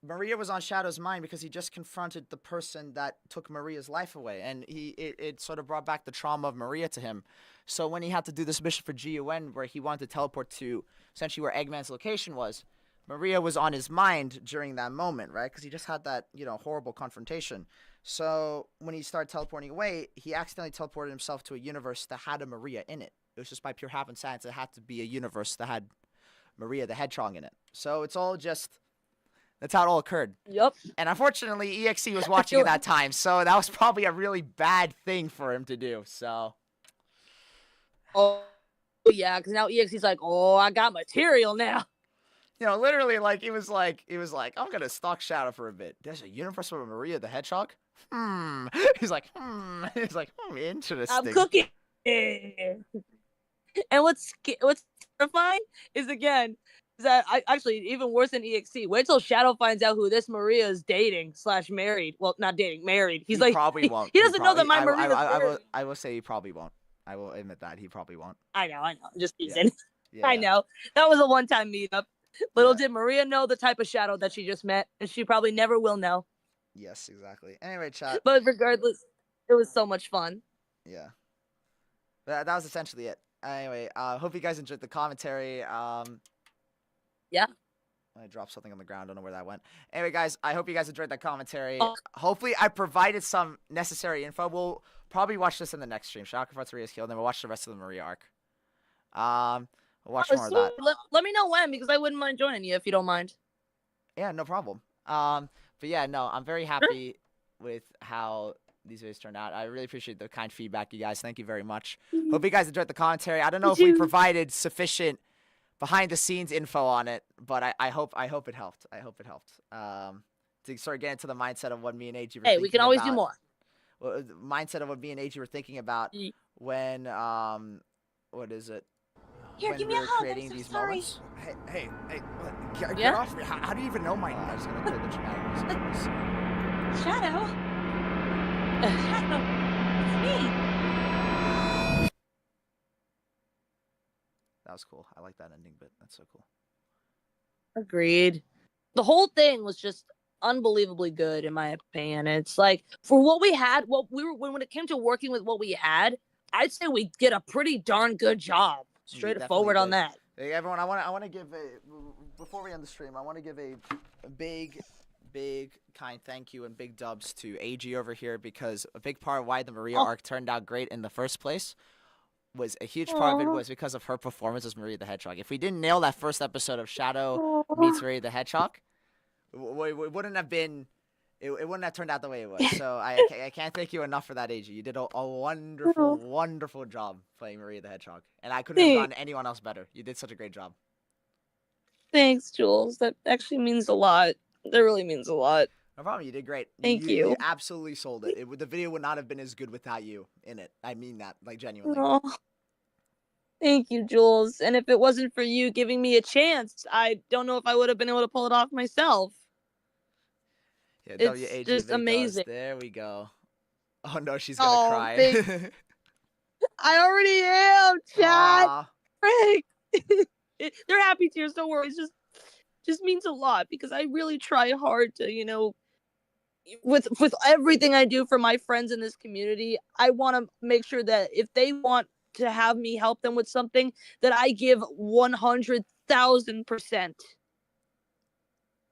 Maria was on Shadow's mind because he just confronted the person that took Maria's life away, and it sort of brought back the trauma of Maria to him. So when he had to do this mission for GUN, where he wanted to teleport to essentially where Eggman's location was, Maria was on his mind during that moment, right? Because he just had that, horrible confrontation. So when he started teleporting away, he accidentally teleported himself to a universe that had a Maria in it. It was just by pure happenstance. It had to be a universe that had Maria the Hedgehog in it. So it's all just... That's how it all occurred. Yep. And unfortunately, EXE was watching at that time, so that was probably a really bad thing for him to do, so... Oh, yeah, because now EXE's like, oh, I got material now. Literally, like, it was like, I'm gonna stalk Shadow for a bit. There's a universe with Maria the Hedgehog? He's like, interesting. I'm cooking. And what's terrifying is, again, that actually even worse than EXE. Wait till Shadow finds out who this Maria is dating / married. Well, not dating, married. He probably won't. He doesn't know that my Maria. I will say he probably won't. I will admit that he probably won't. I know. I'm just teasing. Yeah. I know. That was a one-time meetup. Little did Maria know the type of Shadow that she just met, and she probably never will know. Yes, exactly. Anyway, chat. But regardless, it was so much fun. Yeah. That was essentially it. Anyway, hope you guys enjoyed the commentary. Yeah. I dropped something on the ground. Don't know where that went. Anyway, guys, I hope you guys enjoyed that commentary. Oh. Hopefully, I provided some necessary info. We'll probably watch this in the next stream. Shadow confronts Maria's kill, and then we'll watch the rest of the Maria arc. We'll watch more of that. Let me know when, because I wouldn't mind joining you if you don't mind. Yeah, no problem. But yeah, no, I'm very happy with how these videos turned out. I really appreciate the kind feedback, you guys. Thank you very much. Hope you guys enjoyed the commentary. I don't know if we provided sufficient behind-the-scenes info on it, but I hope it helped. I hope it helped. To sort of get into the mindset of what me and AG were Hey, we can always do more. Well, the mindset of what me and AG were thinking about when what is it? Here, when give me we a were hug. creating I'm so these sorry. moments. Hey, get Yeah? off me. How do you even know my name? I was gonna clear the chat. Shadow? Shadow, it's me. That was cool. I like that ending bit. That's so cool. Agreed. The whole thing was just unbelievably good, in my opinion. It's like, for what we had, when it came to working with what we had, I'd say we did a pretty darn good job. Straight forward on that. Hey, everyone, I want to give before we end the stream, I want to give a big kind thank you and big dubs to AG over here, because a big part of why the Maria arc turned out great in the first place was a huge part of it was because of her performance as Maria the Hedgehog. If we didn't nail that first episode of Shadow meets Maria the Hedgehog, it wouldn't have been. It wouldn't have turned out the way it was. So I can't thank you enough for that, AG. You did a wonderful job playing Maria the Hedgehog, and I couldn't have done anyone else better. You did such a great job. Thanks, Jules. That actually means a lot. That really means a lot. No problem. You did great. Thank you. you. You absolutely sold it. The video would not have been as good without you in it. I mean that, like, genuinely. Oh, thank you, Jules. And if it wasn't for you giving me a chance, I don't know if I would have been able to pull it off myself. Yeah, It's WAG just amazing. There we go. Oh no, she's gonna cry. I already am, chat. Aw. Frank. They're happy tears. Don't worry. It just means a lot, because I really try hard to, with everything I do for my friends in this community, I want to make sure that if they want to have me help them with something, that I give 100,000%.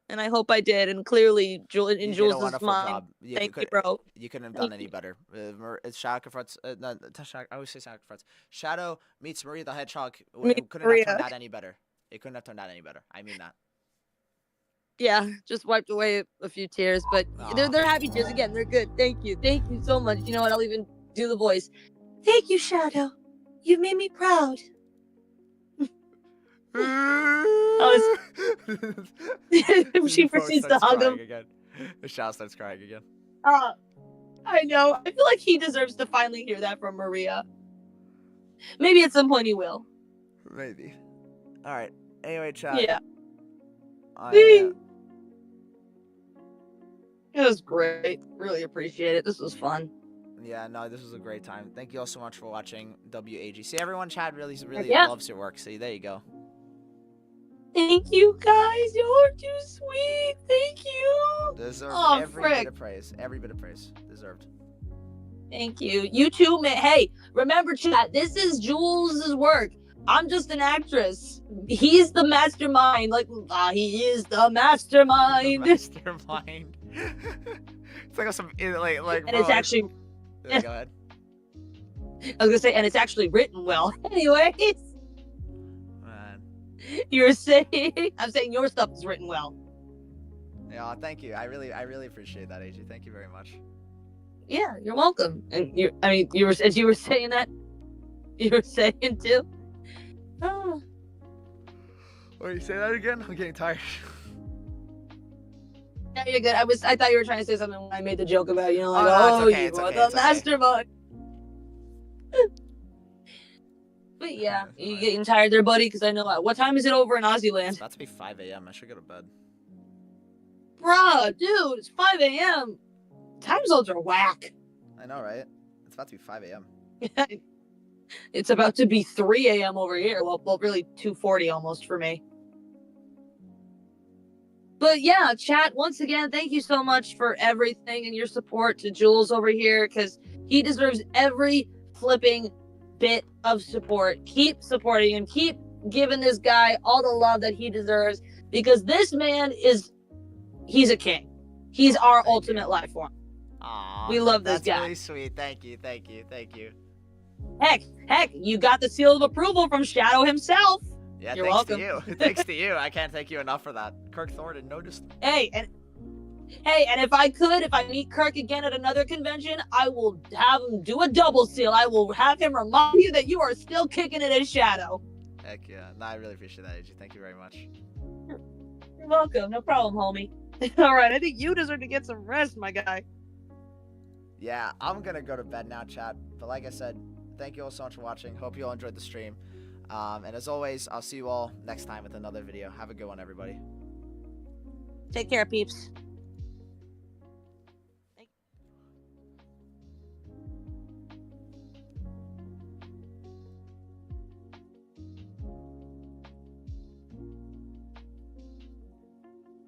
And I hope I did. And clearly, in You did a Jules' wonderful mind. job. Thank you, bro. You couldn't have done any better. It's Shadow confronts. I always say Shadow confronts. Shadow meets Maria the Hedgehog. It couldn't have turned out any better. It couldn't have turned out any better. I mean that. Yeah, just wiped away a few tears, but they're happy tears again. They're good. Thank you so much. You know what? I'll even do the voice. Thank you, Shadow. You made me proud. She proceeds to hug him. Again. The Shadow starts crying again. I know. I feel like he deserves to finally hear that from Maria. Maybe at some point he will. Maybe. All right. Anyway, chat. Yeah. It was great. Really appreciate it. This was fun. Yeah, no, this was a great time. Thank you all so much for watching WAG. See, everyone, chat really Yeah. loves your work. See, there you go. Thank you, guys. Y'all are too sweet. Thank you. Deserved every frick. bit of praise. Every bit of praise. Deserved. Thank you. You too, man. Hey, remember, chat, this is Jules' work. I'm just an actress. He's the mastermind. He is the mastermind. Mastermind. It's like some like. And it's actually. Go ahead. I was gonna say, and it's actually written well. Anyways, Man. you're saying I'm saying your stuff is written well. Yeah, thank you. I really appreciate that, AG. Thank you very much. Yeah, you're welcome. And you were saying that. You were saying too. Oh. Wait, say that again? I'm getting tired. Yeah, you're good. I thought you were trying to say something when I made the joke about, no, it's okay, it's you are okay, the it's okay. mastermind. But yeah, you getting tired there, buddy? Because I know what time is it over in It's Aussie about to be 5 a.m. I should go to bed. Bruh, dude, it's 5 a.m. Time zones are whack. I know, right? It's about to be 5 a.m. It's about to be 3 a.m. over here. Well, really 2:40 almost for me. But yeah, chat, once again, thank you so much for everything and your support to Jules over here, because he deserves every flipping bit of support. Keep supporting him. Keep giving this guy all the love that he deserves. because this man he's a king. He's our ultimate life form. Aw, We love this that's guy. really sweet. Thank you, thank you, thank you. Heck, you got the seal of approval from Shadow himself. Yeah, You're thanks welcome. to you. Thanks to you. I can't thank you enough for that. Kirk Thornton noticed. Hey, and if I meet Kirk again at another convention, I will have him do a double seal. I will have him remind you that you are still kicking it as Shadow. Heck yeah. No, I really appreciate that, AG. Thank you very much. You're welcome. No problem, homie. All right, I think you deserve to get some rest, my guy. Yeah, I'm gonna go to bed now, chat. But like I said, thank you all so much for watching. Hope you all enjoyed the stream. And as always, I'll see you all next time with another video. Have a good one, everybody. Take care, peeps.